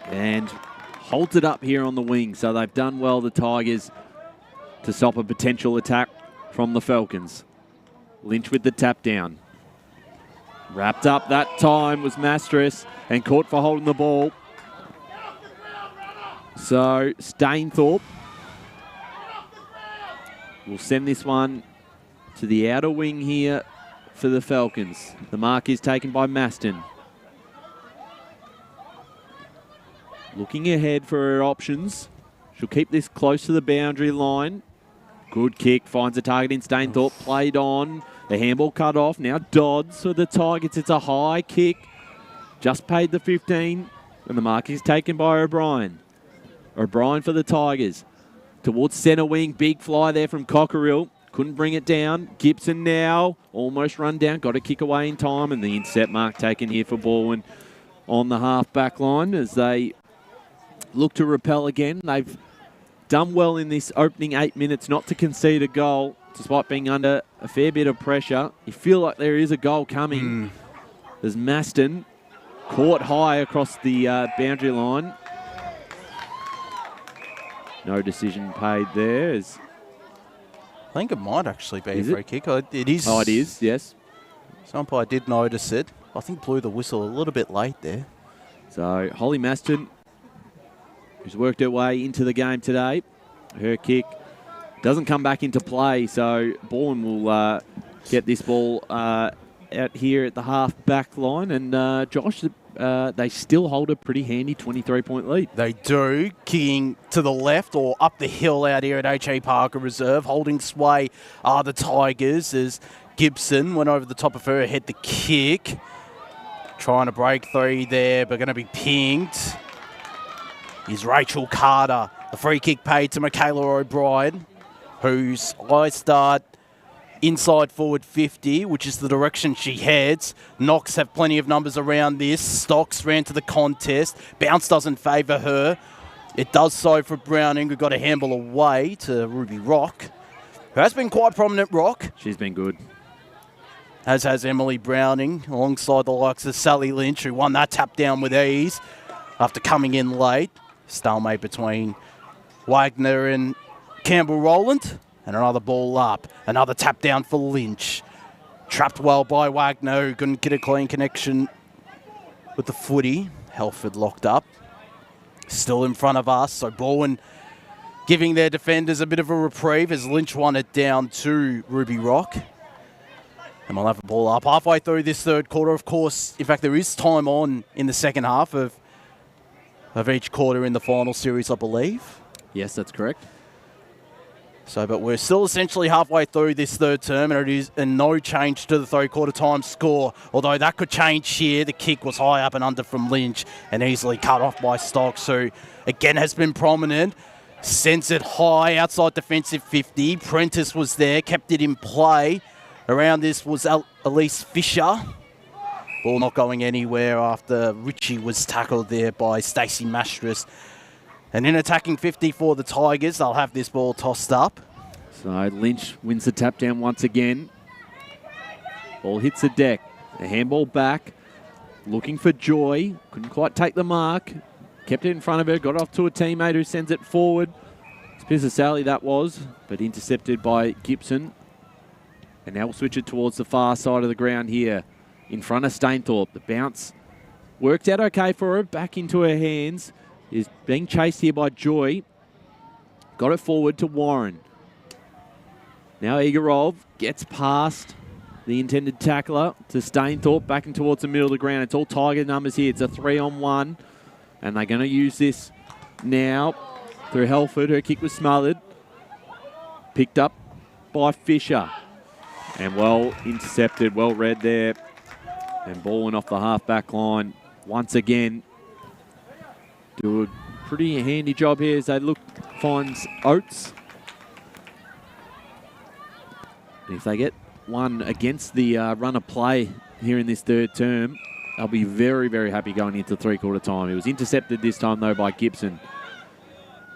And holds it up here on the wing. So they've done well, the Tigers, to stop a potential attack from the Falcons. Lynch with the tap down. Wrapped up that time was Mastris and caught for holding the ball. So Stainthorpe will send this one to the outer wing here for the Falcons. The mark is taken by Maston. Looking ahead for her options. She'll keep this close to the boundary line. Good kick, finds a target in Stainthorpe, played on. The handball cut off, now Dodds for the Tigers. It's a high kick, just paid the 15, and the mark is taken by O'Brien. O'Brien for the Tigers. Towards centre wing, big fly there from Cockerill. Couldn't bring it down. Gibson now, almost run down, got a kick away in time, and the intercept mark taken here for Balwyn on the half-back line as they look to repel again. They've done well in this opening 8 minutes not to concede a goal, despite being under a fair bit of pressure. You feel like there is a goal coming. There's Maston caught high across the boundary line. No decision paid there. I think it might actually be a free kick. It is. Oh, it is, yes. Some umpire did notice it. I think blew the whistle a little bit late there. So Holly Maston, who's worked her way into the game today. Her kick doesn't come back into play, so Balwyn will get this ball out here at the half-back line. And Josh, they still hold a pretty handy 23-point lead. They do. Kicking to the left or up the hill out here at H.E Parker Reserve. Holding sway are the Tigers as Gibson went over the top of her, had the kick. Trying to break three there, but going to be pinged. Is Rachel Carter. The free kick paid to Michaela O'Brien, whose eyes start inside forward 50, which is the direction she heads. Knox have plenty of numbers around this. Stocks ran to the contest. Bounce doesn't favour her. It does so for Browning, who got a handball away to Ruby Rock, who has been quite prominent, Rock. She's been good. As has Emily Browning, alongside the likes of Sally Lynch, who won that tap down with ease after coming in late. Stalemate between Wagner and Campbell Rowland. And another ball up. Another tap down for Lynch. Trapped well by Wagner, who couldn't get a clean connection with the footy. Helford locked up. Still in front of us. So Balwyn giving their defenders a bit of a reprieve as Lynch won it down to Ruby Rock. And we'll have a ball up halfway through this third quarter. Of course, in fact, there is time on in the second half of each quarter in the final series, I believe. Yes, that's correct. So, but we're still essentially halfway through this third term, and it is no change to the three-quarter time score. Although that could change here. The kick was high up and under from Lynch and easily cut off by Stocks, who again has been prominent. Sends it high outside defensive 50. Prentice was there, kept it in play. Around this was Elise Fisher. Ball not going anywhere after Ritchie was tackled there by Stacey Mastris. And in attacking 50 for the Tigers, they'll have this ball tossed up. So Lynch wins the tap down once again. Ball hits the deck. The handball back. Looking for Joy. Couldn't quite take the mark. Kept it in front of her. Got off to a teammate who sends it forward. It's Sally that was, but intercepted by Gibson. And now we'll switch it towards the far side of the ground here. In front of Stainthorpe. The bounce worked out okay for her. Back into her hands. Is being chased here by Joy. Got it forward to Warren. Now Igorov gets past the intended tackler to Stainthorpe. Back in towards the middle of the ground. It's all Tiger numbers here. It's a 3-on-1. And they're going to use this now through Helford. Her kick was smothered. Picked up by Fisher. And well intercepted, well read there. And Balwyn off the half-back line once again. Do a pretty handy job here as they look, finds Oates. And if they get one against the run of play here in this third term, they'll be very, very happy going into three-quarter time. It was intercepted this time, though, by Gibson.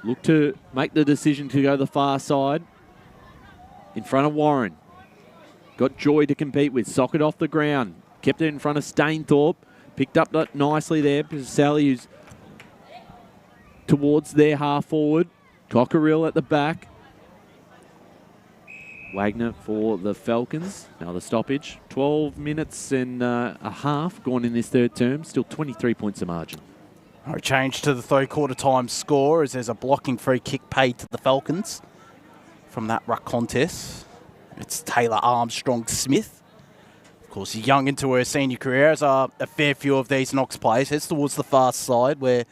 Look to make the decision to go the far side. In front of Warren. Got Joy to compete with. Socket off the ground. Kept it in front of Stainthorpe. Picked up that nicely there. Sally, who's towards their half forward. Cockerill at the back. Wagner for the Falcons. Now the stoppage. 12 minutes and a half gone in this third term. Still 23 points of margin. No change to the third-quarter time score as there's a blocking free kick paid to the Falcons from that ruck contest. It's Taylor Armstrong-Smith. Of course, young into her senior career, as are a fair few of these Knox players. Heads towards the far side where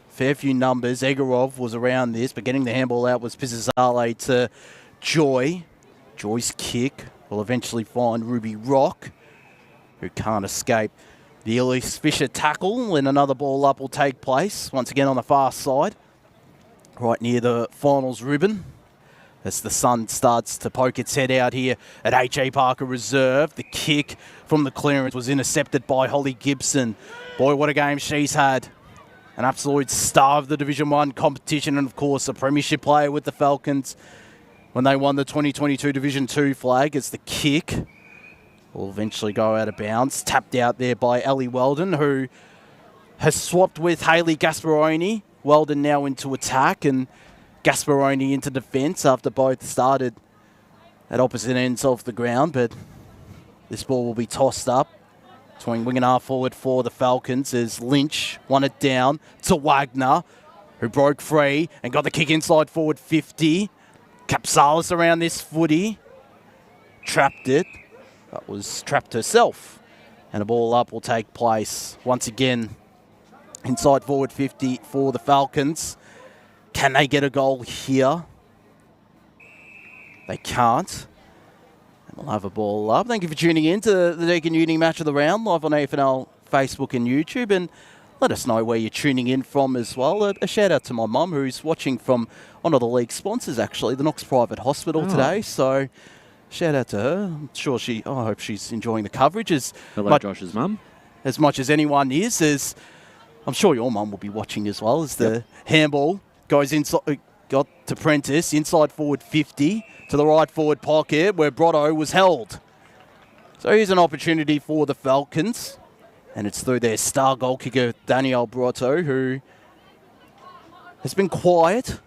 fair few numbers. Egorov was around this, but getting the handball out was Pizzazale to Joy. Joy's kick will eventually find Ruby Rock, who can't escape the Elise Fisher tackle, and another ball up will take place, once again on the far side, right near the finals ribbon, as the sun starts to poke its head out here at H.E Parker Reserve. The kick from the clearance was intercepted by Holly Gibson. Boy, what a game she's had. An absolute star of the Division 1 competition, and of course a premiership player with the Falcons when they won the 2022 Division 2 flag, as the kick will eventually go out of bounds. Tapped out there by Ellie Weldon, who has swapped with Hayley Gasparoni. Weldon now into attack and Gasparoni into defence after both started at opposite ends of the ground. But this ball will be tossed up between wing and half forward for the Falcons as Lynch won it down to Wagner, who broke free and got the kick inside forward 50. Capsalis around this footy. Trapped it. That was trapped herself. And a ball up will take place once again inside forward 50 for the Falcons. Can they get a goal here? They can't. And we'll have a ball up. Thank you for tuning in to the Deakin Uni Match of the Round, live on AFNL Facebook and YouTube. And let us know where you're tuning in from as well. A shout out to my mum, who's watching from one of the league sponsors, actually, the Knox Private Hospital today. So shout out to her. I'm sure I hope she's enjoying the coverage. Hello, Josh's mum. As much as anyone is, as I'm sure your mum will be watching as well, as the handball goes inside, got to Prentice, inside forward 50 to the right forward pocket where Brotto was held. So here's an opportunity for the Falcons, and it's through their star goal kicker, Danielle Brotto, who has been quiet.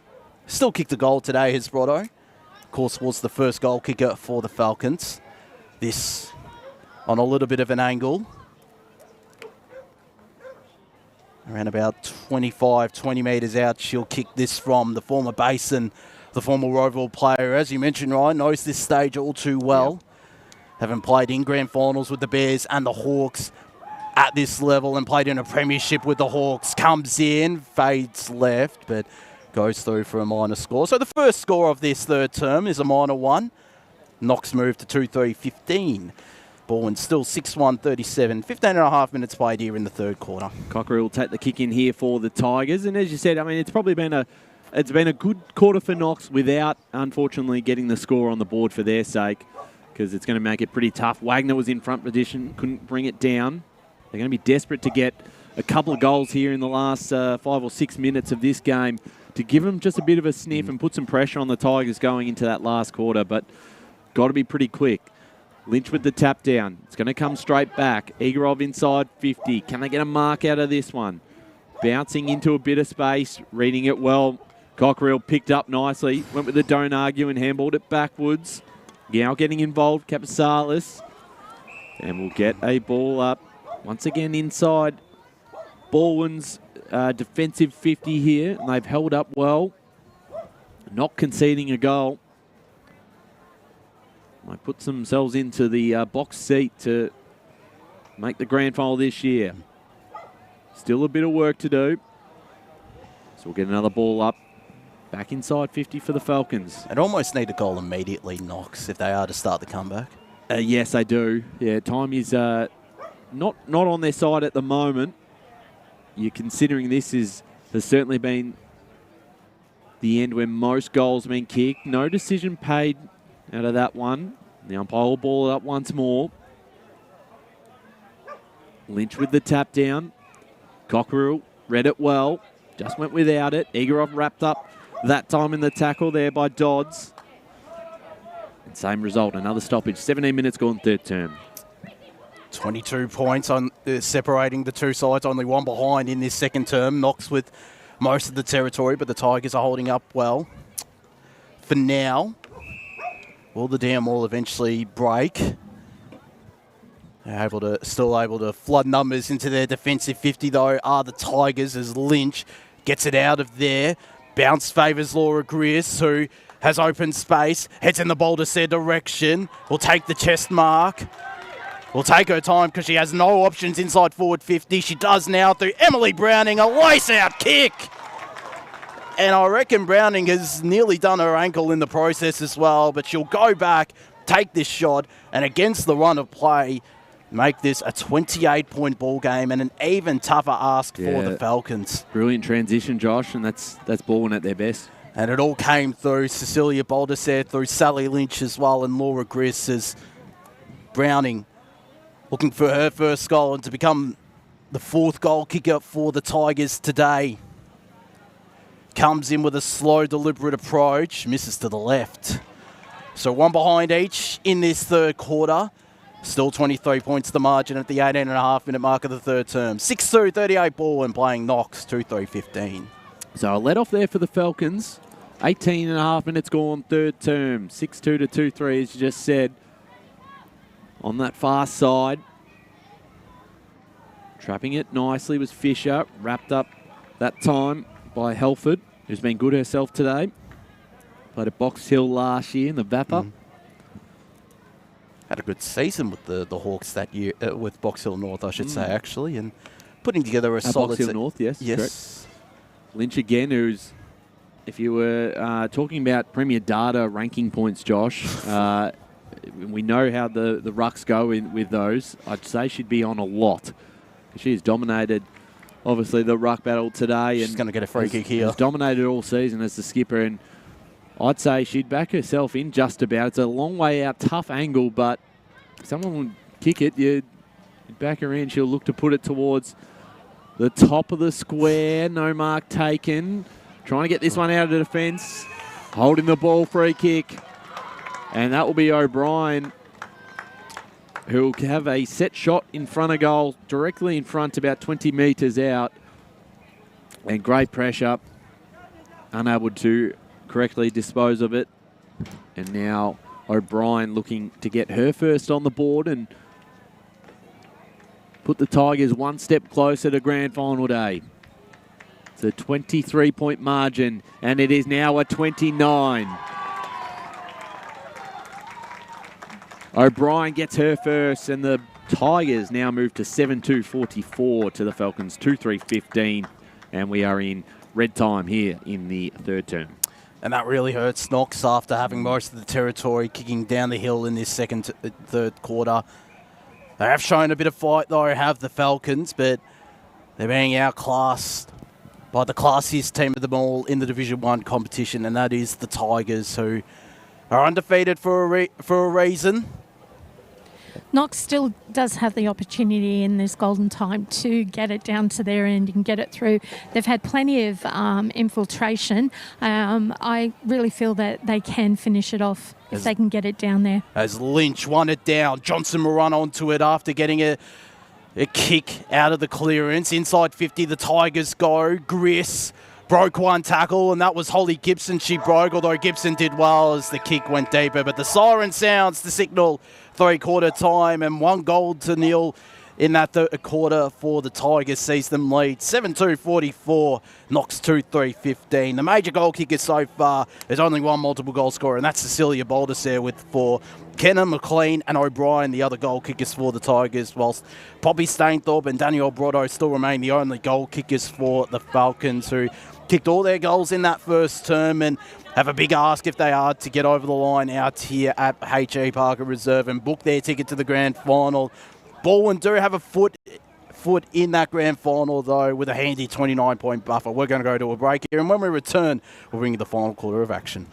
Still kicked a goal today, his Brotto. Of course, was the first goal kicker for the Falcons. This on a little bit of an angle. Around about 25, 20 metres out, she'll kick this from the former Basin, the former Roval player. As you mentioned, Ryan, knows this stage all too well. Having played in grand finals with the Bears and the Hawks at this level and played in a premiership with the Hawks. Comes in, fades left, but goes through for a minor score. So the first score of this third term is a minor one. Knox moved to 2-3-15. Balwyn still 6-1-37. 15 and a half minutes played here in the third quarter. Cockerell will take the kick in here for the Tigers. And as you said, I mean, it's probably been a good quarter for Knox without, unfortunately, getting the score on the board for their sake, because it's going to make it pretty tough. Wagner was in front position, couldn't bring it down. They're going to be desperate to get a couple of goals here in the last 5 or 6 minutes of this game to give them just a bit of a sniff and put some pressure on the Tigers going into that last quarter, but got to be pretty quick. Lynch with the tap down. It's going to come straight back. Igorov inside 50. Can they get a mark out of this one? Bouncing into a bit of space, reading it well. Cockerill picked up nicely. Went with the don't argue and handballed it backwards. Now getting involved, Capasalis. And we'll get a ball up. Once again inside. Balwyn's defensive 50 here. And they've held up well. Not conceding a goal. Might put themselves into the box seat to make the grand final this year. Still a bit of work to do. So we'll get another ball up. Back inside 50 for the Falcons. They'd almost need a goal immediately, Knox, if they are to start the comeback. Yes, they do. Yeah, time is not on their side at the moment. You're considering this has certainly been the end where most goals have been kicked. No decision paid out of that one. The umpire will ball it up once more. Lynch with the tap down. Cockerill read it well. Just went without it. Igorov wrapped up that time in the tackle there by Dodds. And same result, another stoppage. 17 minutes gone third term. 22 points on separating the two sides. Only one behind in this second term. Knox with most of the territory, but the Tigers are holding up well. For now, will the dam wall eventually break? They're still able to flood numbers into their defensive 50, though, are the Tigers as Lynch gets it out of there. Bounce favours Laura Greers, who has open space, heads in the Boulder Sair direction, will take the chest mark. Will take her time because she has no options inside forward 50. She does now through Emily Browning, a lace-out kick. And I reckon Browning has nearly done her ankle in the process as well, but she'll go back, take this shot, and against the run of play, make this a 28-point ball game and an even tougher ask for the Falcons. Brilliant transition, Josh, and that's Balwyn at their best. And it all came through Cecilia Baldassare, through Sally Lynch as well, and Laura Griss as Browning looking for her first goal and to become the fourth goal kicker for the Tigers today. Comes in with a slow, deliberate approach, misses to the left. So one behind each in this third quarter. Still 23 points the margin at the 18.5-minute mark of the third term. 6-2, 38 ball and playing Knox, 2-3-15. So a let off there for the Falcons. 18.5 minutes gone, third term. 6-2 to 2-3, as you just said. On that far side. Trapping it nicely was Fisher. Wrapped up that time by Helford, who's been good herself today. Played at Box Hill last year in the VAPA. Had a good season with the Hawks that year, with Box Hill North, I should say, actually, and putting together a solid... Box Hill North, yes. Correct. Lynch again, who's, if you were talking about Premier Data ranking points, Josh, we know how the rucks go with those. I'd say she'd be on a lot. She's dominated, obviously, the ruck battle today. She's going to get a free kick here. She's dominated all season as the skipper, and I'd say she'd back herself in just about. It's a long way out, tough angle, but if someone would kick it, you'd back her in. She'll look to put it towards the top of the square. No mark taken. Trying to get this one out of the defence. Holding the ball, free kick. And that will be O'Brien, who will have a set shot in front of goal, directly in front, about 20 metres out. And great pressure. Unable to correctly dispose of it. And now O'Brien looking to get her first on the board and put the Tigers one step closer to grand final day. It's a 23-point margin, and it is now a 29. O'Brien gets her first, and the Tigers now move to 7-2-44 to the Falcons, 2-3-15, and we are in red time here in the third term. And that really hurts Knox after having most of the territory kicking down the hill in this third quarter. They have shown a bit of fight, though, have the Falcons, but they're being outclassed by the classiest team of them all in the Division 1 competition, and that is the Tigers, who are undefeated for a reason. Knox still does have the opportunity in this golden time to get it down to their end and get it through. They've had plenty of infiltration. I really feel that they can finish it off if they can get it down there. As Lynch won it down, Johnson will run onto it after getting a kick out of the clearance. Inside 50, the Tigers go. Griss broke one tackle, and that was Holly Gibson. She broke, although Gibson did well as the kick went deeper. But the siren sounds to signal three-quarter time, and 1-0 in that third quarter for the Tigers sees them lead 7-2-44, Knox 2-3-15. The major goal kicker so far, there's only one multiple goal scorer, and that's Cecilia Baldasare with 4. Kenna, McLean and O'Brien, the other goal kickers for the Tigers, whilst Poppy Stainthorpe and Danielle Brotto still remain the only goal kickers for the Falcons, who kicked all their goals in that first term and have a big ask if they are to get over the line out here at H.E Parker Reserve and book their ticket to the grand final. Balwyn do have a foot in that grand final, though, with a handy 29-point buffer. We're going to go to a break here, and when we return, we'll bring you the final quarter of action.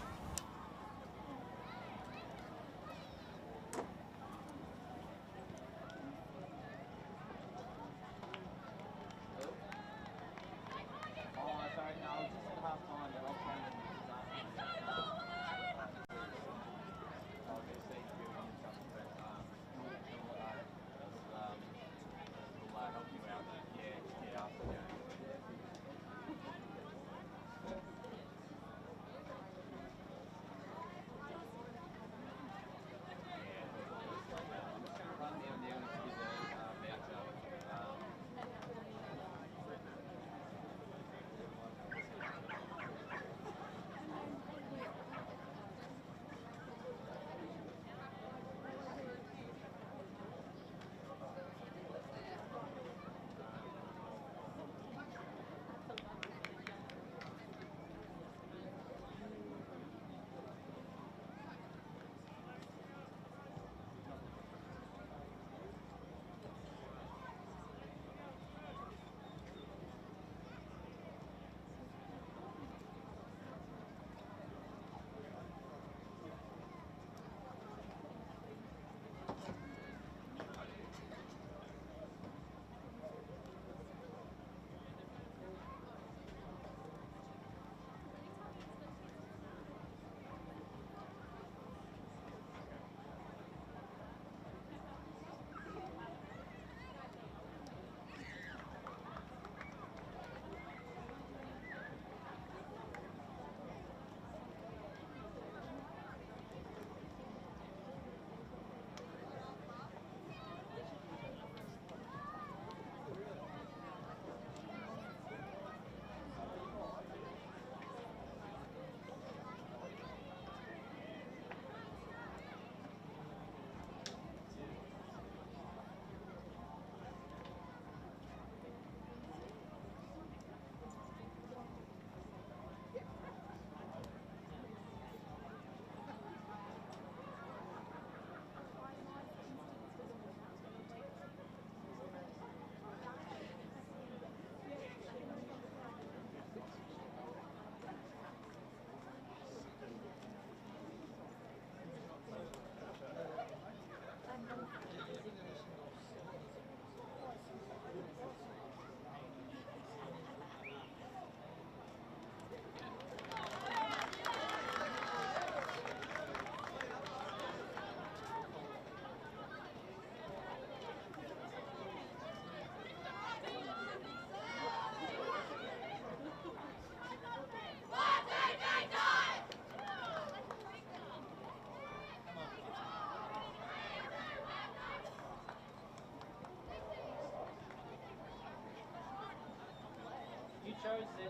Chose this.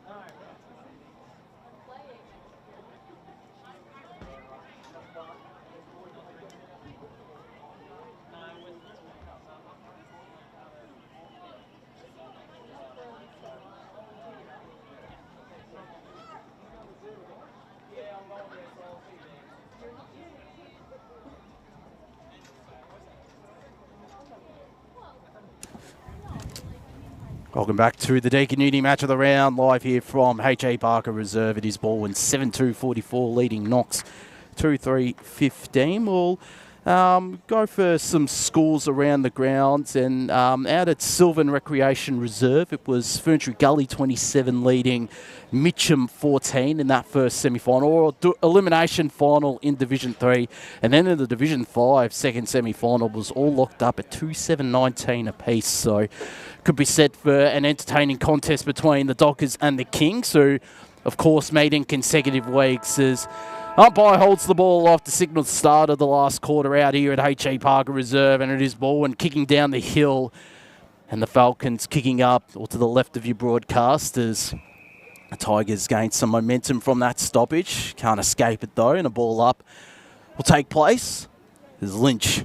All right. Welcome back to the Deakin Uni match of the round, live here from H.E Parker Reserve. It is Balwyn 7-2-44, leading Knox 2-3-15. We'll Go for some scores around the grounds, and out at Sylvan Recreation Reserve, it was Ferntree Gully 27 leading Mitcham 14 in that first semi-final, or elimination final in Division 3. And then in the Division 5 second semi-final was all locked up at 2-7-19 apiece. So could be set for an entertaining contest between the Dockers and the Kings, who, of course, made in consecutive weeks as umpire holds the ball off to signal the start of the last quarter out here at H.E Parker Reserve, and it is Balwyn kicking down the hill, and the Falcons kicking up or to the left of your broadcast as the Tigers gain some momentum from that stoppage. Can't escape it though, and a ball up will take place. There's Lynch.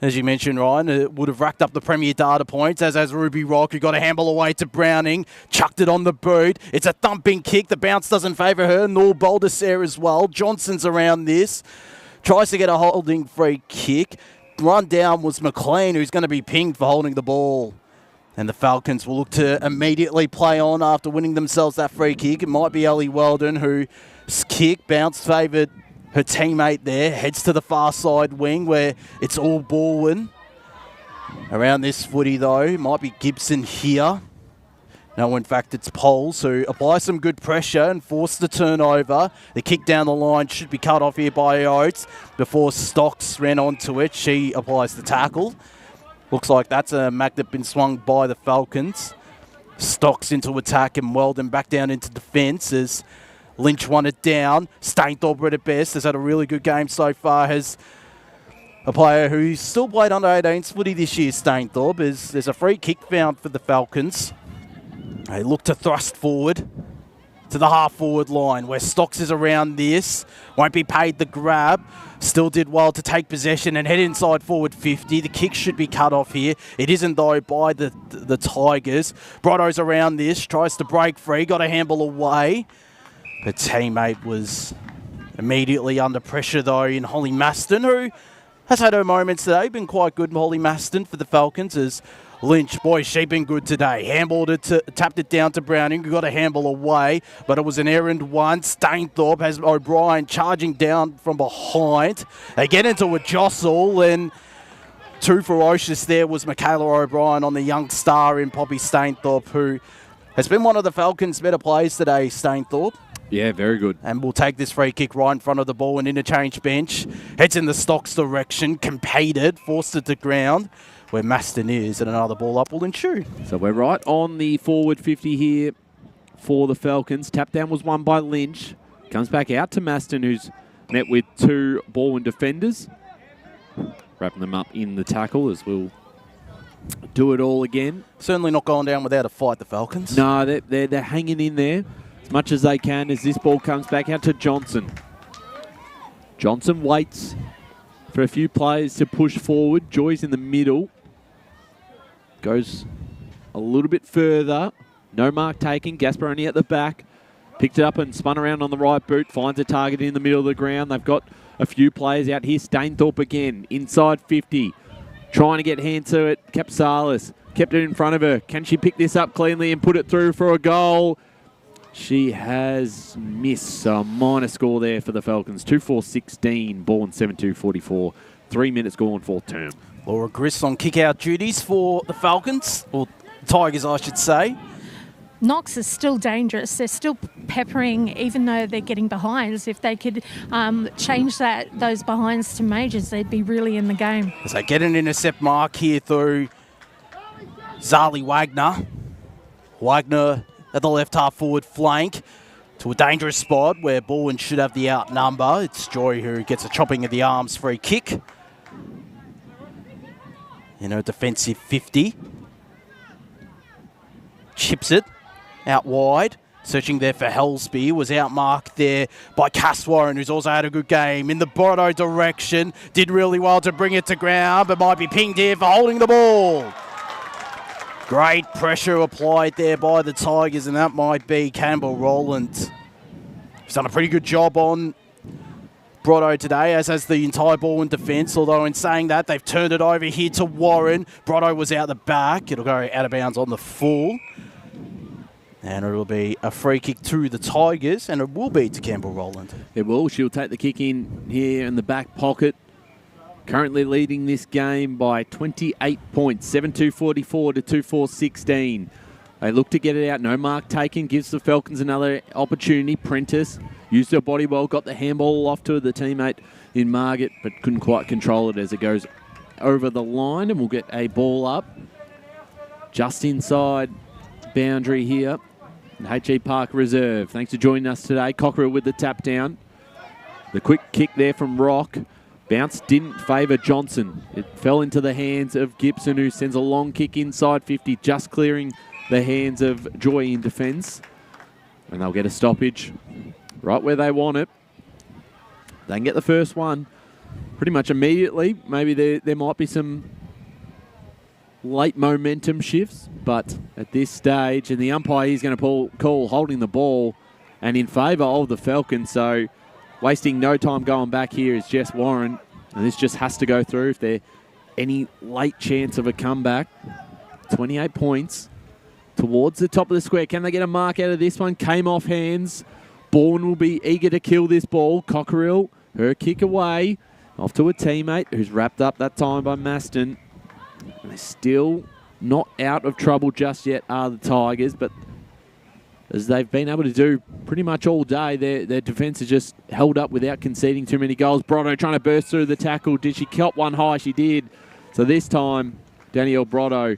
As you mentioned, Ryan, it would have racked up the premier data points, as has Ruby Rock, who got a handball away to Browning, chucked it on the boot. It's a thumping kick. The bounce doesn't favour her, nor Baldessare as well. Johnson's around this. Tries to get a holding free kick. Run down was McLean, who's going to be pinged for holding the ball. And the Falcons will look to immediately play on after winning themselves that free kick. It might be Ellie Weldon, whose kick bounced favoured her teammate there, heads to the far side wing where it's all Balwyn. Around this footy though, might be Gibson here. No, in fact it's Poles who apply some good pressure and force the turnover. The kick down the line should be cut off here by Oates before Stocks ran onto it. She applies the tackle. Looks like that's a magnet been swung by the Falcons. Stocks into attack and Weldon back down into defence as Lynch won it down. Stainthorpe at best has had a really good game so far. Has a player who's still played under 18s footy this year, Stainthorpe. There's a free kick found for the Falcons. They look to thrust forward to the half-forward line where Stocks is around this. Won't be paid the grab. Still did well to take possession and head inside forward 50. The kick should be cut off here. It isn't though by the Tigers. Brotto's around this. Tries to break free. Got a handball away. Her teammate was immediately under pressure, though, in Holly Maston, who has had her moments today. Been quite good, Holly Maston, for the Falcons, as Lynch, boy, she's been good today. Handballed it, tapped it down to Browning, who got a handball away, but it was an errand one. Stainthorpe has O'Brien charging down from behind. They get into a jostle, and too ferocious there was Michaela O'Brien on the young star in Poppy Stainthorpe, who has been one of the Falcons' better players today, Stainthorpe. Yeah, very good. And we'll take this free kick right in front of the ball and interchange bench. Heads in the Stocks direction, competed, forced it to ground where Maston is, and another ball up will ensue. So we're right on the forward 50 here for the Falcons. Tap down was won by Lynch. Comes back out to Maston, who's met with two Balwyn defenders. Wrapping them up in the tackle as we'll do it all again. Certainly not going down without a fight, the Falcons. No, they're hanging in there as much as they can as this ball comes back out to Johnson. Johnson waits for a few players to push forward. Joy's in the middle. Goes a little bit further. No mark taken. Gasparoni at the back. Picked it up and spun around on the right boot. Finds a target in the middle of the ground. They've got a few players out here. Stainthorpe again. Inside 50. Trying to get hand to it. Capsalis kept it in front of her. Can she pick this up cleanly and put it through for a goal? She has missed. A minor score there for the Falcons. 2-4-16. Ball in 7-2-44. 3 minutes gone for term. Laura Griss on kick-out duties for the Falcons, or Tigers, I should say. Knox is still dangerous. They're still peppering, even though they're getting behinds. If they could change those behinds to majors, they'd be really in the game. As they get an intercept mark here through Zali Wagner. Wagner at the left half forward flank to a dangerous spot where Balwyn should have the outnumber. It's Joy who gets a chopping of the arms free kick. In a defensive 50. Chips it out wide. Searching there for Helsby. Was outmarked there by Cass Warren, who's also had a good game. In the Bordeaux direction. Did really well to bring it to ground, but might be pinged here for holding the ball. Great pressure applied there by the Tigers, and that might be Campbell Rowland. He's done a pretty good job on Brotto today, as has the entire ball in defence, although in saying that, they've turned it over here to Warren. Brotto was out the back. It'll go out of bounds on the full. And it'll be a free kick to the Tigers, and it will be to Campbell Rowland. It will. She'll take the kick in here in the back pocket. currently leading this game by 28 points, 7-2-44 to 2-4-16. They look to get it out. No mark taken. Gives the Falcons another opportunity. Prentice used her body well. Got the handball off to the teammate in Margaret, but couldn't quite control it as it goes over the line. And we'll get a ball up just inside boundary here. H.E Parker Reserve. Thanks for joining us today. Cockerell with the tap down. The quick kick there from Rock. Bounce didn't favour Johnson. It fell into the hands of Gibson, who sends a long kick inside 50, just clearing the hands of Joy in defence. And they'll get a stoppage right where they want it. They can get the first one pretty much immediately. Maybe there might be some late momentum shifts, but at this stage, and the umpire is going to call holding the ball and in favour of the Falcons. So wasting no time going back here is Jess Warren, and this just has to go through if there's any late chance of a comeback. 28 points towards the top of the square. Can they get a mark out of this one? Came off hands. Bourne will be eager to kill this ball. Cockerill, her kick away. Off to a teammate who's wrapped up that time by Maston. And they're still not out of trouble just yet, are the Tigers, but as they've been able to do pretty much all day, their defence has just held up without conceding too many goals. Brotto trying to burst through the tackle. Did she cop one high? She did. So this time, Danielle Brotto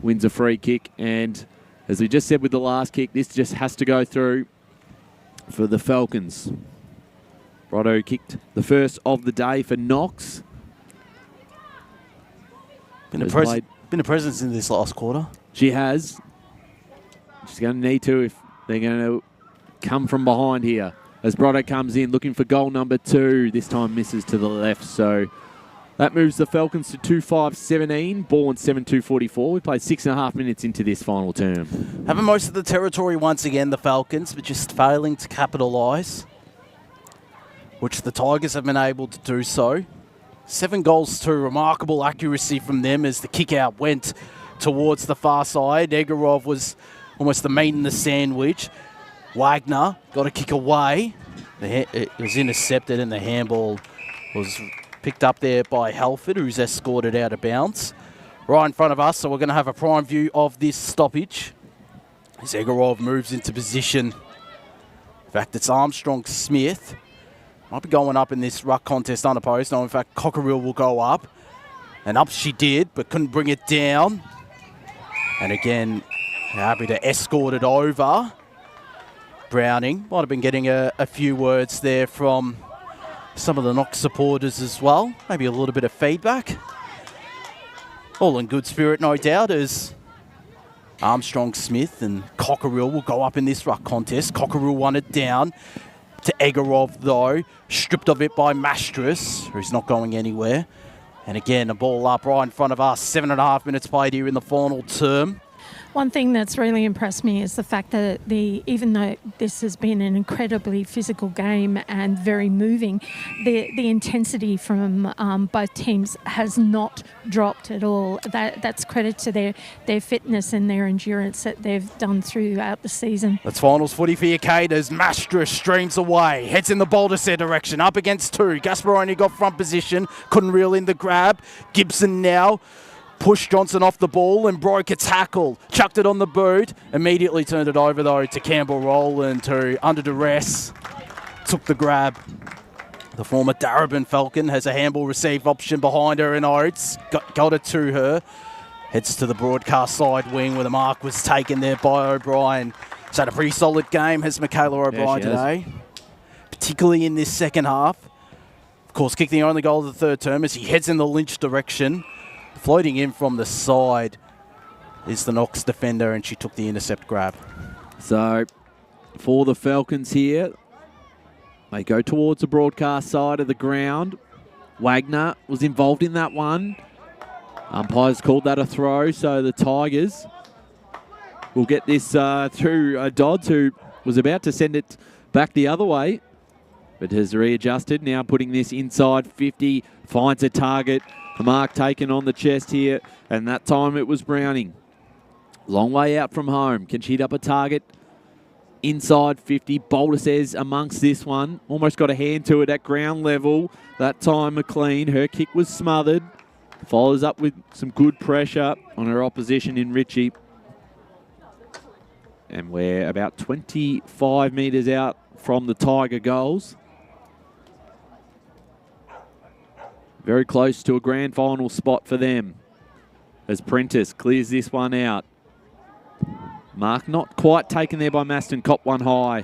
wins a free kick. And as we just said with the last kick, this just has to go through for the Falcons. Brotto kicked the first of the day for Knox. Been a presence in this last quarter. She has. She's going to need to if they're going to come from behind here. As Brotto comes in looking for goal number 2. This time misses to the left. So that moves the Falcons to 2-5-17. Ball on 7-2-44. We played 6.5 minutes into this final term. Having most of the territory once again, the Falcons, but just failing to capitalise, which the Tigers have been able to do so. 7 goals to remarkable accuracy from them as the kick out went towards the far side. Egorov was almost the meat in the sandwich. Wagner got a kick away. It was intercepted and the handball was picked up there by Halford, who's escorted out of bounds. Right in front of us, so we're going to have a prime view of this stoppage. As Egorov moves into position. In fact, it's Armstrong-Smith. Might be going up in this ruck contest unopposed. No, in fact, Cockerill will go up. And up she did, but couldn't bring it down. And again, happy to escort it over. Browning might have been getting a few words there from some of the Knox supporters as well. Maybe a little bit of feedback. All in good spirit, no doubt, as Armstrong-Smith and Cockerill will go up in this ruck contest. Cockerill won it down to Egorov, though. Stripped of it by Mastras, who's not going anywhere. And again, a ball up right in front of us. 7.5 minutes played here in the final term. One thing that's really impressed me is the fact that even though this has been an incredibly physical game and very moving, the intensity from both teams has not dropped at all. That's credit to their fitness and their endurance that they've done throughout the season. That's finals footy for your Kate as Mastra streams away, heads in the Boulder direction, up against 2. Gasparoni got front position, couldn't reel in the grab. Gibson now pushed Johnson off the ball and broke a tackle. Chucked it on the boot. Immediately turned it over, though, to Campbell Rowland, who, under duress, took the grab. The former Darebin Falcon has a handball receive option behind her, and Oates got it to her. Heads to the broadcast side wing where the mark was taken there by O'Brien. She's had a pretty solid game, has Michaela O'Brien today. Particularly in this second half. Of course, kicked the only goal of the third term as he heads in the Lynch direction. Floating in from the side is the Knox defender, and she took the intercept grab. So, for the Falcons here, they go towards the broadcast side of the ground. Wagner was involved in that one. Umpires called that a throw, so the Tigers will get this through Dodds, who was about to send it back the other way, but has readjusted. Now putting this inside 50, finds a target. A mark taken on the chest here, and that time it was Browning. Long way out from home. Can she hit up a target? inside 50. Boulder says amongst this one. Almost got a hand to it at ground level. That time McLean. Her kick was smothered. Follows up with some good pressure on her opposition in Ritchie. And we're about 25 metres out from the Tiger goals. Very close to a grand final spot for them as Prentice clears this one out. Mark not quite taken there by Maston, cop one high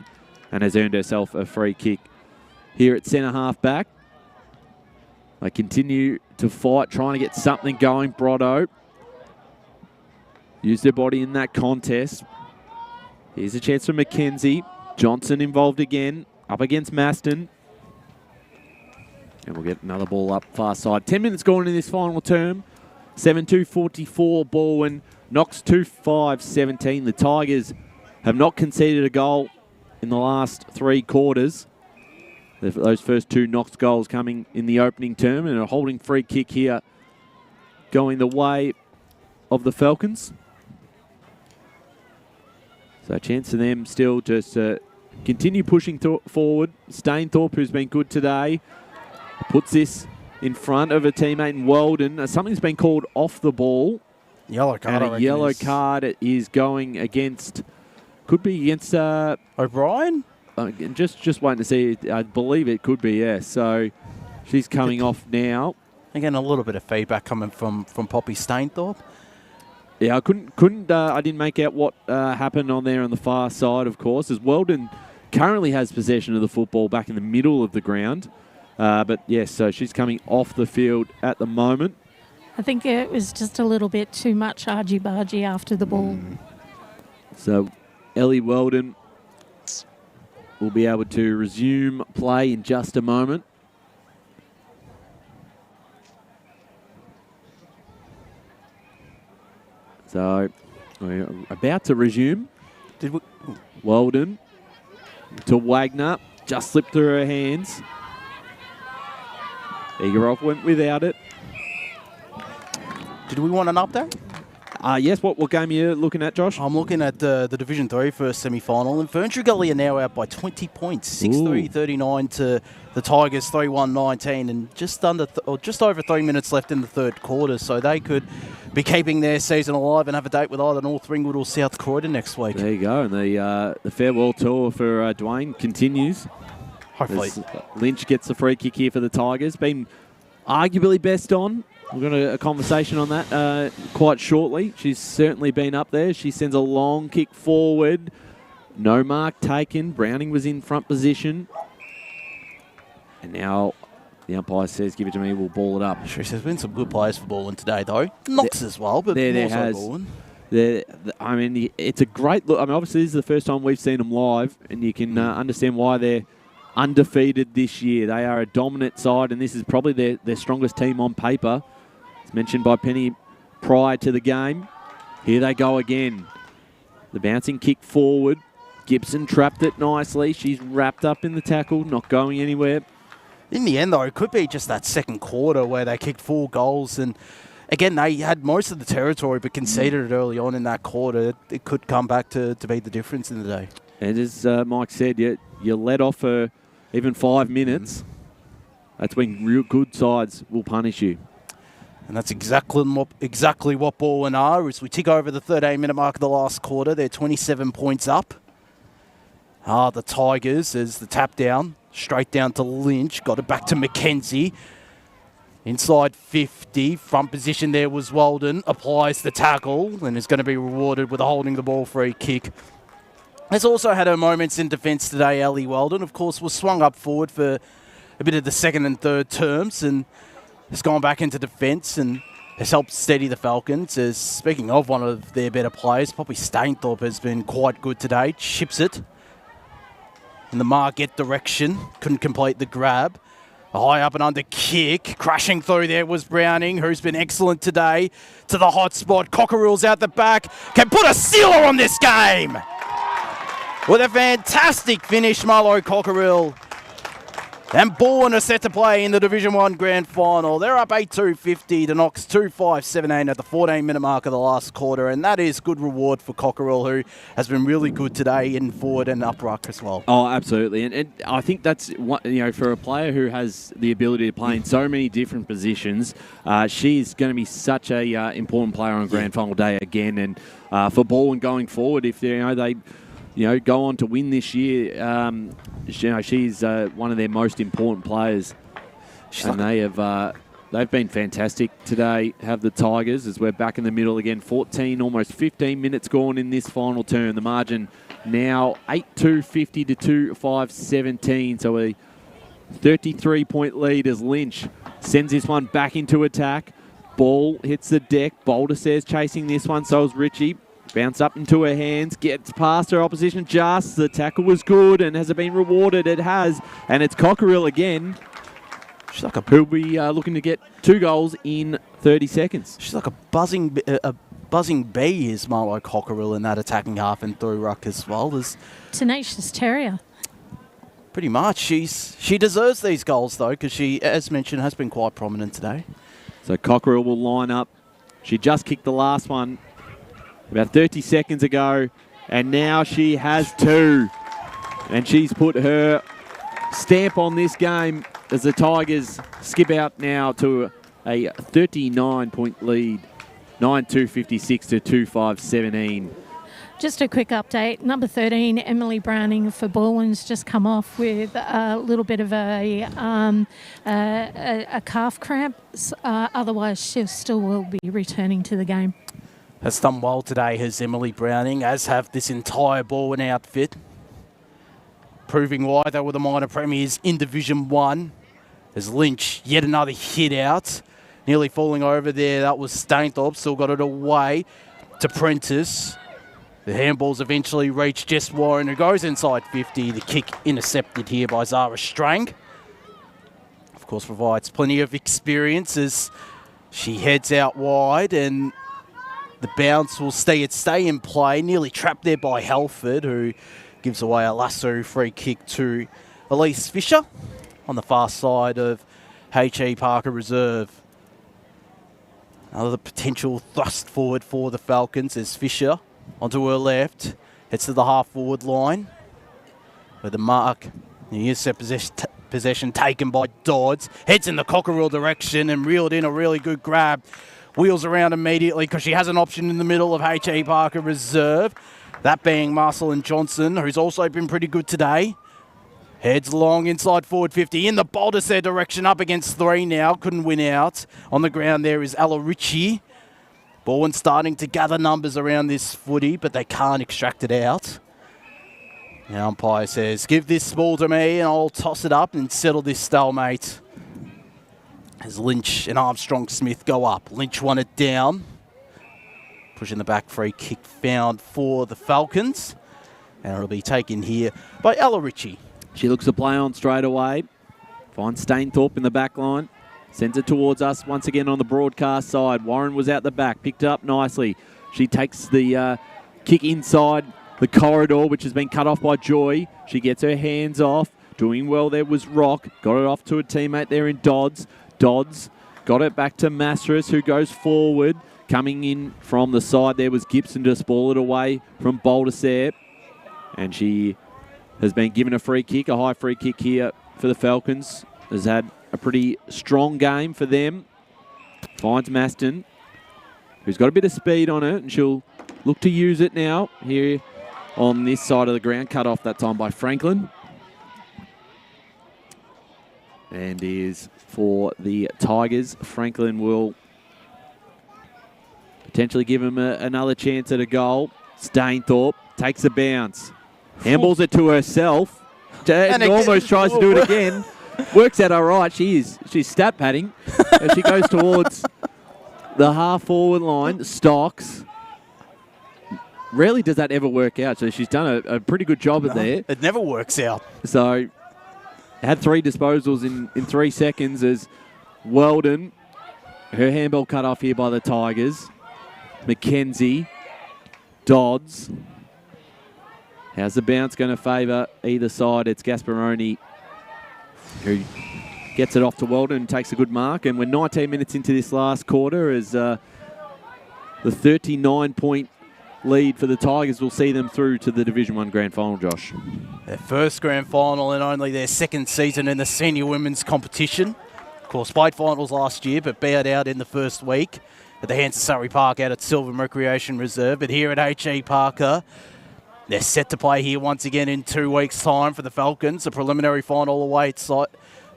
and has earned herself a free kick. Here at centre half back, they continue to fight, trying to get something going. Brotto used their body in that contest. Here's a chance for Mackenzie. Johnson involved again, up against Maston. And we'll get another ball up far side. 10 minutes gone in this final term. 7-2-44 Balwyn. Knox 2-5-17. The Tigers have not conceded a goal in the last 3 quarters. Those first 2 Knox goals coming in the opening term, and a holding free kick here going the way of the Falcons. So a chance for them still just to continue pushing forward. Stainthorpe, who's been good today, puts this in front of a teammate in Weldon. Something's been called off the ball. Yellow card. And a yellow card is going against, could be against O'Brien? Just waiting to see. I believe it could be, yes. So she's coming off now. Again, a little bit of feedback coming from Poppy Stainthorpe. Yeah, I couldn't. I didn't make out what happened on there on the far side, of course, as Weldon currently has possession of the football back in the middle of the ground. But yes, so she's coming off the field at the moment. I think it was just a little bit too much argy-bargy after the ball. So Ellie Weldon will be able to resume play in just a moment. So we're about to resume. Weldon to Wagner. Just slipped through her hands. Egerov went without it. Did we want an update? Yes, what game are you looking at, Josh? I'm looking at the Division 3 first semi-final, and Ferntree Gully are now out by 20 points, 6-3-39 to the Tigers, 3-1-19, and just over 3 minutes left in the third quarter, so they could be keeping their season alive and have a date with either North Ringwood or South Croydon next week. There you go, and the farewell tour for Dwayne continues. Hopefully. As Lynch gets the free kick here for the Tigers. Been arguably best on. We're going to a conversation on that quite shortly. She's certainly been up there. She sends a long kick forward. No mark taken. Browning was in front position. And now the umpire says, give it to me, we'll ball it up. There's been some good players for Balwyn today, though. Knox as well, but more so Balwyn. I mean, it's a great look. I mean, obviously, this is the first time we've seen them live, and you can understand why they're undefeated this year. They are a dominant side, and this is probably their strongest team on paper. It's mentioned by Penny prior to the game. Here they go again. The bouncing kick forward. Gibson trapped it nicely. She's wrapped up in the tackle, not going anywhere. In the end, though, it could be just that second quarter where they kicked 4 goals, and again, they had most of the territory but conceded it early on in that quarter. It could come back to be the difference in the day. And as Mike said, you let off for even 5 minutes. That's when real good sides will punish you. And that's exactly what Balwyn are. As we tick over the 13-minute mark of the last quarter, they're 27 points up. The Tigers, as the tap down, straight down to Lynch, got it back to Mackenzie. Inside 50, front position there was Weldon, applies the tackle and is going to be rewarded with a holding the ball free kick. Has also had her moments in defence today, Ellie Weldon. Of course, was swung up forward for a bit of the second and third terms and has gone back into defence and has helped steady the Falcons. As speaking of one of their better players, Poppy Stainthorpe has been quite good today. Chips it in the Margate direction. Couldn't complete the grab. A high up and under kick. Crashing through there was Browning, who's been excellent today. To the hot spot. Cockerill's out the back. Can put a sealer on this game. With a fantastic finish, Marlo Cockerill And Balwyn are set to play in the Division 1 Grand Final. They're up 8-2-50 to Knox 2-5-17 at the 14-minute mark of the last quarter, and that is good reward for Cockerill, who has been really good today in forward and up ruck as well. Oh, absolutely. And I think that's, for a player who has the ability to play in so many different positions, she's going to be such a important player on Grand Final day again. And for Balwyn going forward, if they go on to win this year, she's one of their most important players. And they've been fantastic today, have the Tigers, as we're back in the middle again. 14, almost 15 minutes gone in this final term. The margin now 8-2-50 to 2-5-17. So a 33-point lead as Lynch sends this one back into attack. Ball hits the deck. Boulder says chasing this one, so is Richie. Bounce up into her hands, gets past her opposition just. The tackle was good, and has it been rewarded? It has, and it's Cockerill again. She's like who'll be looking to get 2 goals in 30 seconds. She's like a buzzing bee, is Marlo Cockerill in that attacking half and through ruck as well. There's Tenacious Terrier. pretty much. She deserves these goals, though, because she, as mentioned, has been quite prominent today. So Cockerill will line up. She just kicked the last one about 30 seconds ago, and now she has 2. And she's put her stamp on this game as the Tigers skip out now to a 39-point lead, 9-2-56 to 2-5-17. Just a quick update. Number 13, Emily Browning for Balwyn's just come off with a little bit of a calf cramp. Otherwise, she still will be returning to the game. Has done well today, has Emily Browning, as have this entire Balwyn outfit. Proving why they were the minor premiers in Division 1. As Lynch, yet another hit out. Nearly falling over there, that was Stainthorpe. Still got it away to Prentice. The handballs eventually reach Jess Warren, who goes inside 50. The kick intercepted here by Zara Strang. Of course, provides plenty of experience as she heads out wide, and the bounce will stay in play. Nearly trapped there by Halford, who gives away a lasso free kick to Elise Fisher on the far side of H.E Parker Reserve. Another potential thrust forward for the Falcons as Fisher onto her left, heads to the half-forward line, where the mark, the intercept possession taken by Dodds, heads in the Cockerill direction and reeled in a really good grab. Wheels around immediately because she has an option in the middle of H.E Parker Reserve, that being Marcelin Johnson, who's also been pretty good today. Heads long inside forward 50, in the Baldersair direction, up against 3 now, couldn't win out. On the ground there is Ella Ritchie. Balwyn starting to gather numbers around this footy, but they can't extract it out. The umpire says, give this ball to me and I'll toss it up and settle this stalemate. As Lynch and Armstrong-Smith go up. Lynch won it down. Pushing the back, free kick found for the Falcons. And it'll be taken here by Ella Ritchie. She looks to play on straight away. Finds Stainthorpe in the back line. Sends it towards us once again on the broadcast side. Warren was out the back, picked it up nicely. She takes the kick inside the corridor, which has been cut off by Joy. She gets her hands off. Doing well there was Rock. Got it off to a teammate there in Dodds. Dodds got it back to Mastras, who goes forward. Coming in from the side there was Gibson to ball it away from Baldersair. And she has been given a free kick, a high free kick here for the Falcons. Has had a pretty strong game for them. Finds Maston, who's got a bit of speed on it, and she'll look to use it now here on this side of the ground. Cut off that time by Franklin. And is for the Tigers. Franklin will potentially give him another chance at a goal. Stainthorpe takes a bounce. Handballs it to herself. And almost tries to do it again. Works out all right. She's stat padding. As she goes towards the half-forward line. Stocks. Rarely does that ever work out. So she's done a pretty good job there. It never works out. So had 3 disposals in 3 seconds as Weldon. Her handball cut off here by the Tigers. McKenzie. Dodds. How's the bounce going to favour either side? It's Gasparoni who gets it off to Weldon and takes a good mark. And we're 19 minutes into this last quarter as the 39-point lead for the Tigers will see them through to the Division 1 Grand Final, Josh. Their first Grand Final and only their second season in the senior women's competition. Of course, played finals last year, but bowed out in the first week at the hands of Surrey Park out at Sylvan Recreation Reserve. But here at H.E Parker, they're set to play here once again in 2 weeks' time for the Falcons. A preliminary final away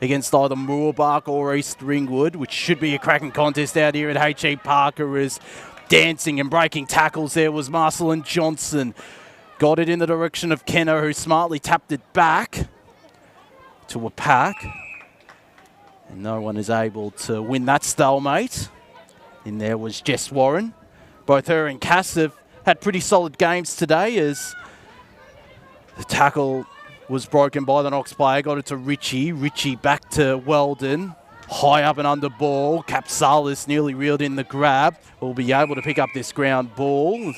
against either Moorbark or East Ringwood, which should be a cracking contest out here at H.E Parker. As dancing and breaking tackles there was Marcelin Johnson. Got it in the direction of Kenner, who smartly tapped it back to a pack. And no one is able to win that stalemate. In there was Jess Warren. Both her and Cass have had pretty solid games today as the tackle was broken by the Knox player. Got it to Richie. Richie back to Weldon. High up and under ball. Capsalis nearly reeled in the grab. Will be able to pick up this ground ball.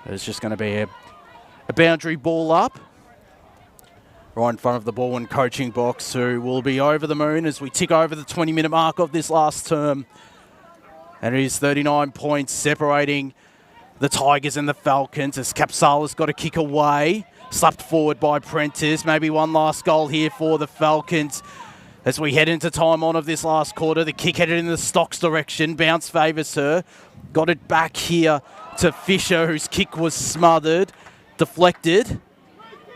It's just going to be a boundary ball up. Right in front of the Balwyn coaching box, who will be over the moon as we tick over the 20-minute mark of this last term. And it is 39 points separating the Tigers and the Falcons as Capsalis got a kick away. Slapped forward by Prentice. Maybe one last goal here for the Falcons. As we head into time on of this last quarter, the kick headed in the Stocks direction. Bounce favours her. Got it back here to Fisher, whose kick was smothered. Deflected.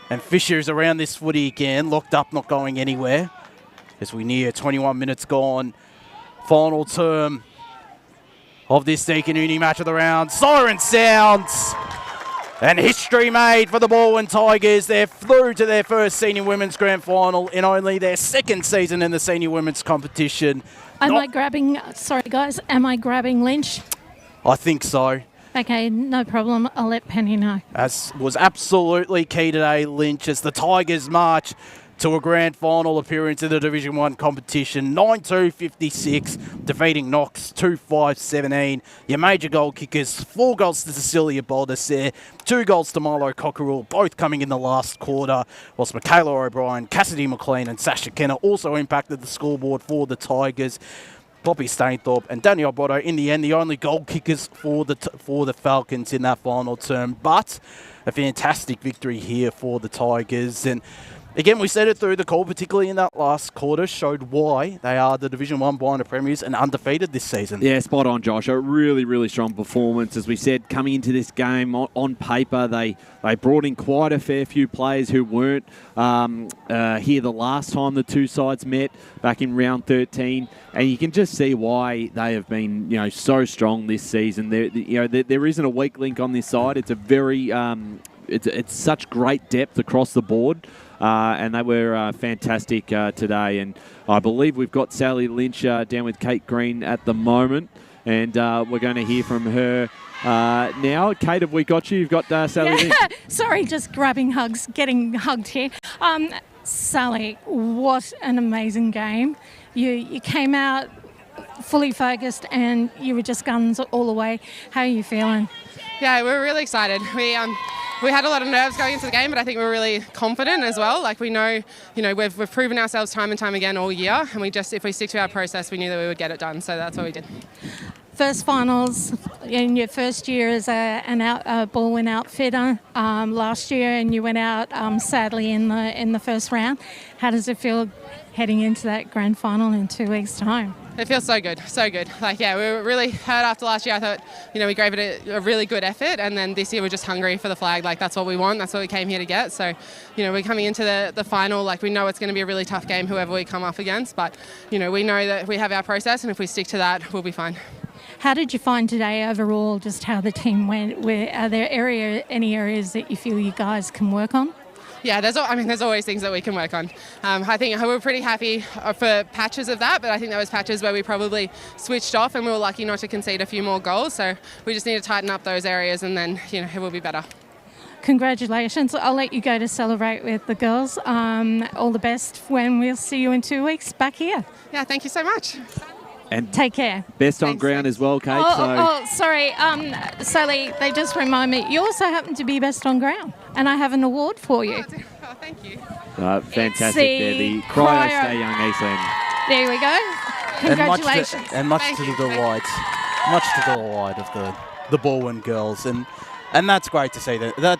And Fisher is around this footy again. Locked up, not going anywhere. As we near 21 minutes gone. Final term of this Deakin Uni match of the round. Siren sounds. And history made for the Balwyn Tigers. They're through to their first senior women's grand final in only their second season in the senior women's competition. Am I grabbing Lynch? I think so. Okay, no problem. I'll let Penny know. As was absolutely key today, Lynch, as the Tigers march to a grand final appearance in the Division 1 competition. 9-2-56, defeating Knox 2-5-17. Your major goal kickers, 4 goals to Cecilia Baldus there, 2 goals to Milo Cockerell, both coming in the last quarter, whilst Michaela O'Brien, Cassidy McLean and Sasha Kenner also impacted the scoreboard for the Tigers. Poppy Stainthorpe and Danielle Botto, in the end, the only goal kickers for the Falcons in that final term. But a fantastic victory here for the Tigers. And again, we said it through the call, particularly in that last quarter, showed why they are the Division 1 Binder Premiers and undefeated this season. Yeah, spot on, Josh. A really, really strong performance. As we said, coming into this game, on paper, they brought in quite a fair few players who weren't here the last time the two sides met back in round 13. And you can just see why they have been, so strong this season. There isn't a weak link on this side. It's a very, it's such great depth across the board. And they were fantastic today. And I believe we've got Sally Lynch down with Kate Green at the moment. And we're going to hear from her now. Kate, have we got you? You've got Sally Lynch. Sorry, just grabbing hugs, getting hugged here. Sally, what an amazing game. You came out fully focused and you were just guns all the way. How are you feeling? Yeah, we were really excited. We had a lot of nerves going into the game, but I think we were really confident as well. Like we know, we've proven ourselves time and time again all year, and if we stick to our process, we knew that we would get it done. So that's what we did. First finals in your first year as a Balwyn outfitter last year, and you went out sadly in the first round. How does it feel heading into that grand final in 2 weeks' time? It feels so good, so good. We were really hurt after last year. I thought, we gave it a really good effort, and then this year we're just hungry for the flag. That's what we want. That's what we came here to get. So, we're coming into the final. We know it's going to be a really tough game, whoever we come up against. But, we know that we have our process, and if we stick to that, we'll be fine. How did you find today overall, just how the team went? Are there any areas that you feel you guys can work on? Yeah, there's always things that we can work on. I think we were pretty happy for patches of that, but I think there was patches where we probably switched off and we were lucky not to concede a few more goals. So we just need to tighten up those areas and then, it will be better. Congratulations. I'll let you go to celebrate with the girls. All the best when we'll see you in 2 weeks back here. Yeah, thank you so much. And take care. Best on ground as well, Kate. Sorry. Sally, they just remind me, you also happen to be best on ground, and I have an award for you. Thank Thank you. Fantastic there. The Cryo Cryo Stay Young Eastland. There we go. Congratulations. And much Thank to you. the delight of the Balwyn girls, and that's great to see that.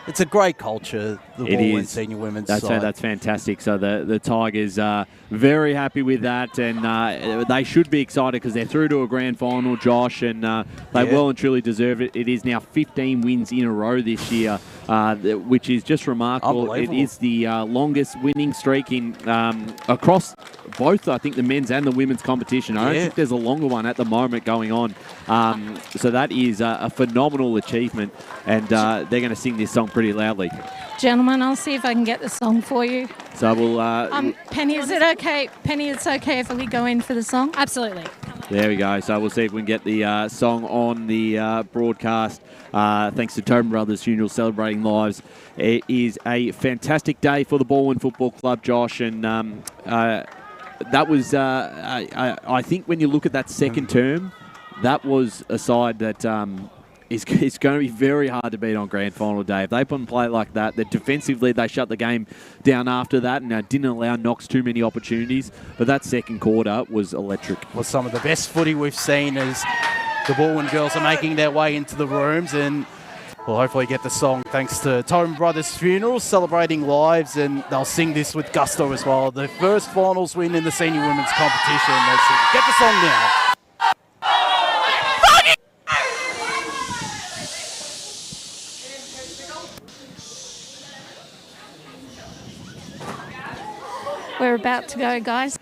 It's a great culture, the Balwyn senior women's side. That's fantastic. So the Tigers are very happy with that, and they should be excited because they're through to a grand final, Josh, and they well and truly deserve it. It is now 15 wins in a row this year, which is just remarkable. It is the longest winning streak in across both, I think, the men's and the women's competition. I don't think there's a longer one at the moment going on. So that is a phenomenal achievement, and they're going to sing this song pretty loudly. Gentlemen, I'll see if I can get the song for you. So we'll... Penny, is it okay? Penny, it's okay if we go in for the song? Absolutely. There we go. So we'll see if we can get the song on the broadcast. Thanks to Tobin Brothers Funeral Celebrating Lives. It is a fantastic day for the Balwyn Football Club, Josh, and that was, I think when you look at that second term, that was a side that is going to be very hard to beat on grand final day. If they put and play like that, defensively they shut the game down after that and didn't allow Knox too many opportunities. But that second quarter was electric. Was some of the best footy we've seen as the Balwyn girls are making their way into the rooms, and we'll hopefully get the song thanks to Tobin Brothers Funeral Celebrating Lives, and they'll sing this with gusto as well. The first finals win in the senior women's competition. They'll sing. Get the song now. We're about to go, guys.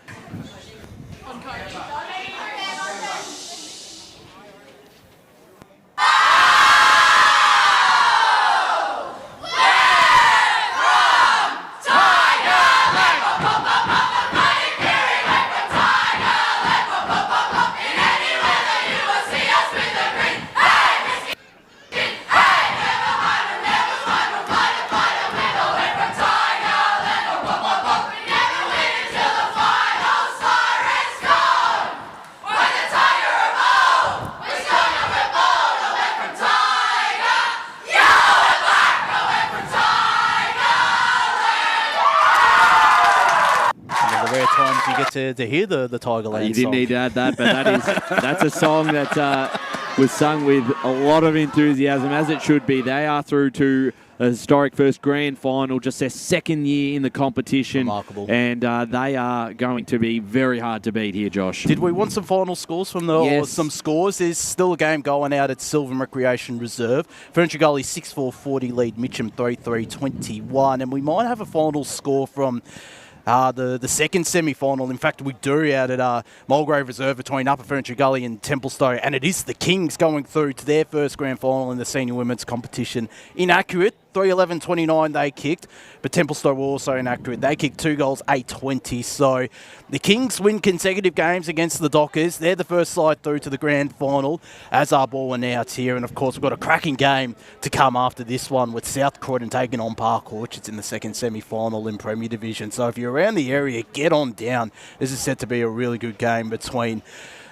To hear the Tigerland You didn't song. need to add that, but that's a song that was sung with a lot of enthusiasm, as it should be. They are through to a historic first grand final, just their second year in the competition. Remarkable. And they are going to be very hard to beat here, Josh. Did we want some final scores from or some scores? There's still a game going out at Sylvan Recreation Reserve. Ferntree Gully 6-4-40 lead Mitcham 3-3-21. And we might have a final score from the second semi-final. In fact, we do out at Mulgrave Reserve between Upper Ferntree Gully and Templestowe, and it is the Kings going through to their first grand final in the senior women's competition. Inaccurate. 3-11-29 they kicked, but Templestowe were also inaccurate. They kicked 2 goals, 8-20. So the Kings win consecutive games against the Dockers. They're the first side through to the grand final, as are Balwyn out here. And of course, we've got a cracking game to come after this one with South Croydon taking on Park Orchards in the second semi-final in Premier Division. So if you're around the area, get on down. This is set to be a really good game between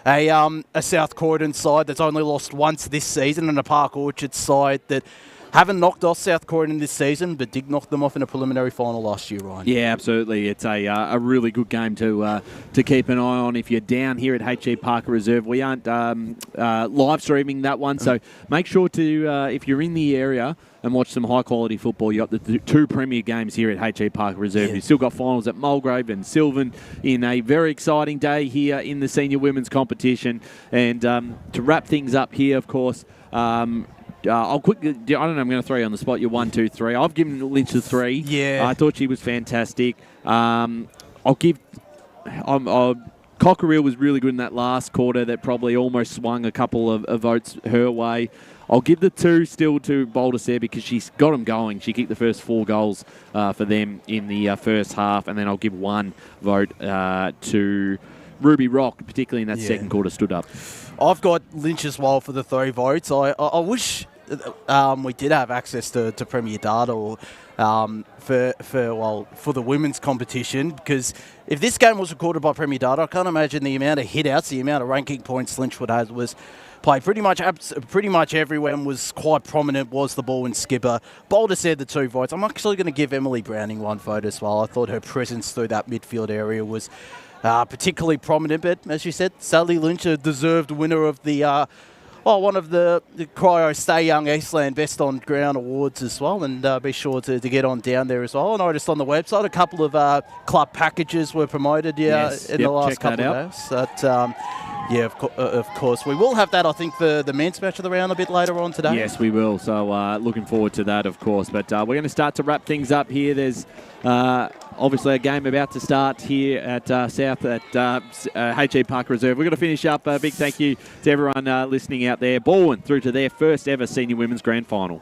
a South Croydon side that's only lost once this season and a Park Orchards side that haven't knocked off South Croydon this season, but did knock them off in a preliminary final last year, Ryan. Yeah, absolutely. It's a really good game to keep an eye on. If you're down here at H.E Parker Reserve, we aren't live streaming that one, so make sure to, if you're in the area and watch some high-quality football, you've got the 2 premier games here at H.E Parker Reserve. You've still got finals at Mulgrave and Sylvan in a very exciting day here in the senior women's competition. And to wrap things up here, of course, I'll quickly. I don't know. I'm going to throw you on the spot. You're 1, 2, 3. I've given Lynch a 3. Yeah. I thought she was fantastic. I'll give. Cockerill was really good in that last quarter. That probably almost swung a couple of votes her way. I'll give the 2 still to Baldus there because she's got them going. She kicked the first 4 goals for them in the first half, and then I'll give 1 vote to Ruby Rock, particularly in that second quarter, stood up. I've got Lynch as well for the 3 votes. I wish we did have access to Premier data for the women's competition, because if this game was recorded by Premier Data, I can't imagine the amount of hit-outs, the amount of ranking points Lynchwood had was played pretty much everywhere and was quite prominent, was the Balwyn skipper. Boulder said the 2 votes. I'm actually going to give Emily Browning 1 vote as well. I thought her presence through that midfield area was particularly prominent, but as you said, Sally Lynch, a deserved winner of the one of the Cryo Stay Young Eastland Best on Ground awards as well, and be sure to get on down there as well. I noticed on the website a couple of club packages were promoted in the last couple of days. But, of course. We will have that, I think, for the men's match of the round a bit later on today. Yes, we will. So looking forward to that, of course. But we're going to start to wrap things up here. There's obviously a game about to start here at South at H.E Parker Reserve. We're going to finish up. A big thank you to everyone listening out there. Balwyn through to their first ever senior women's grand final.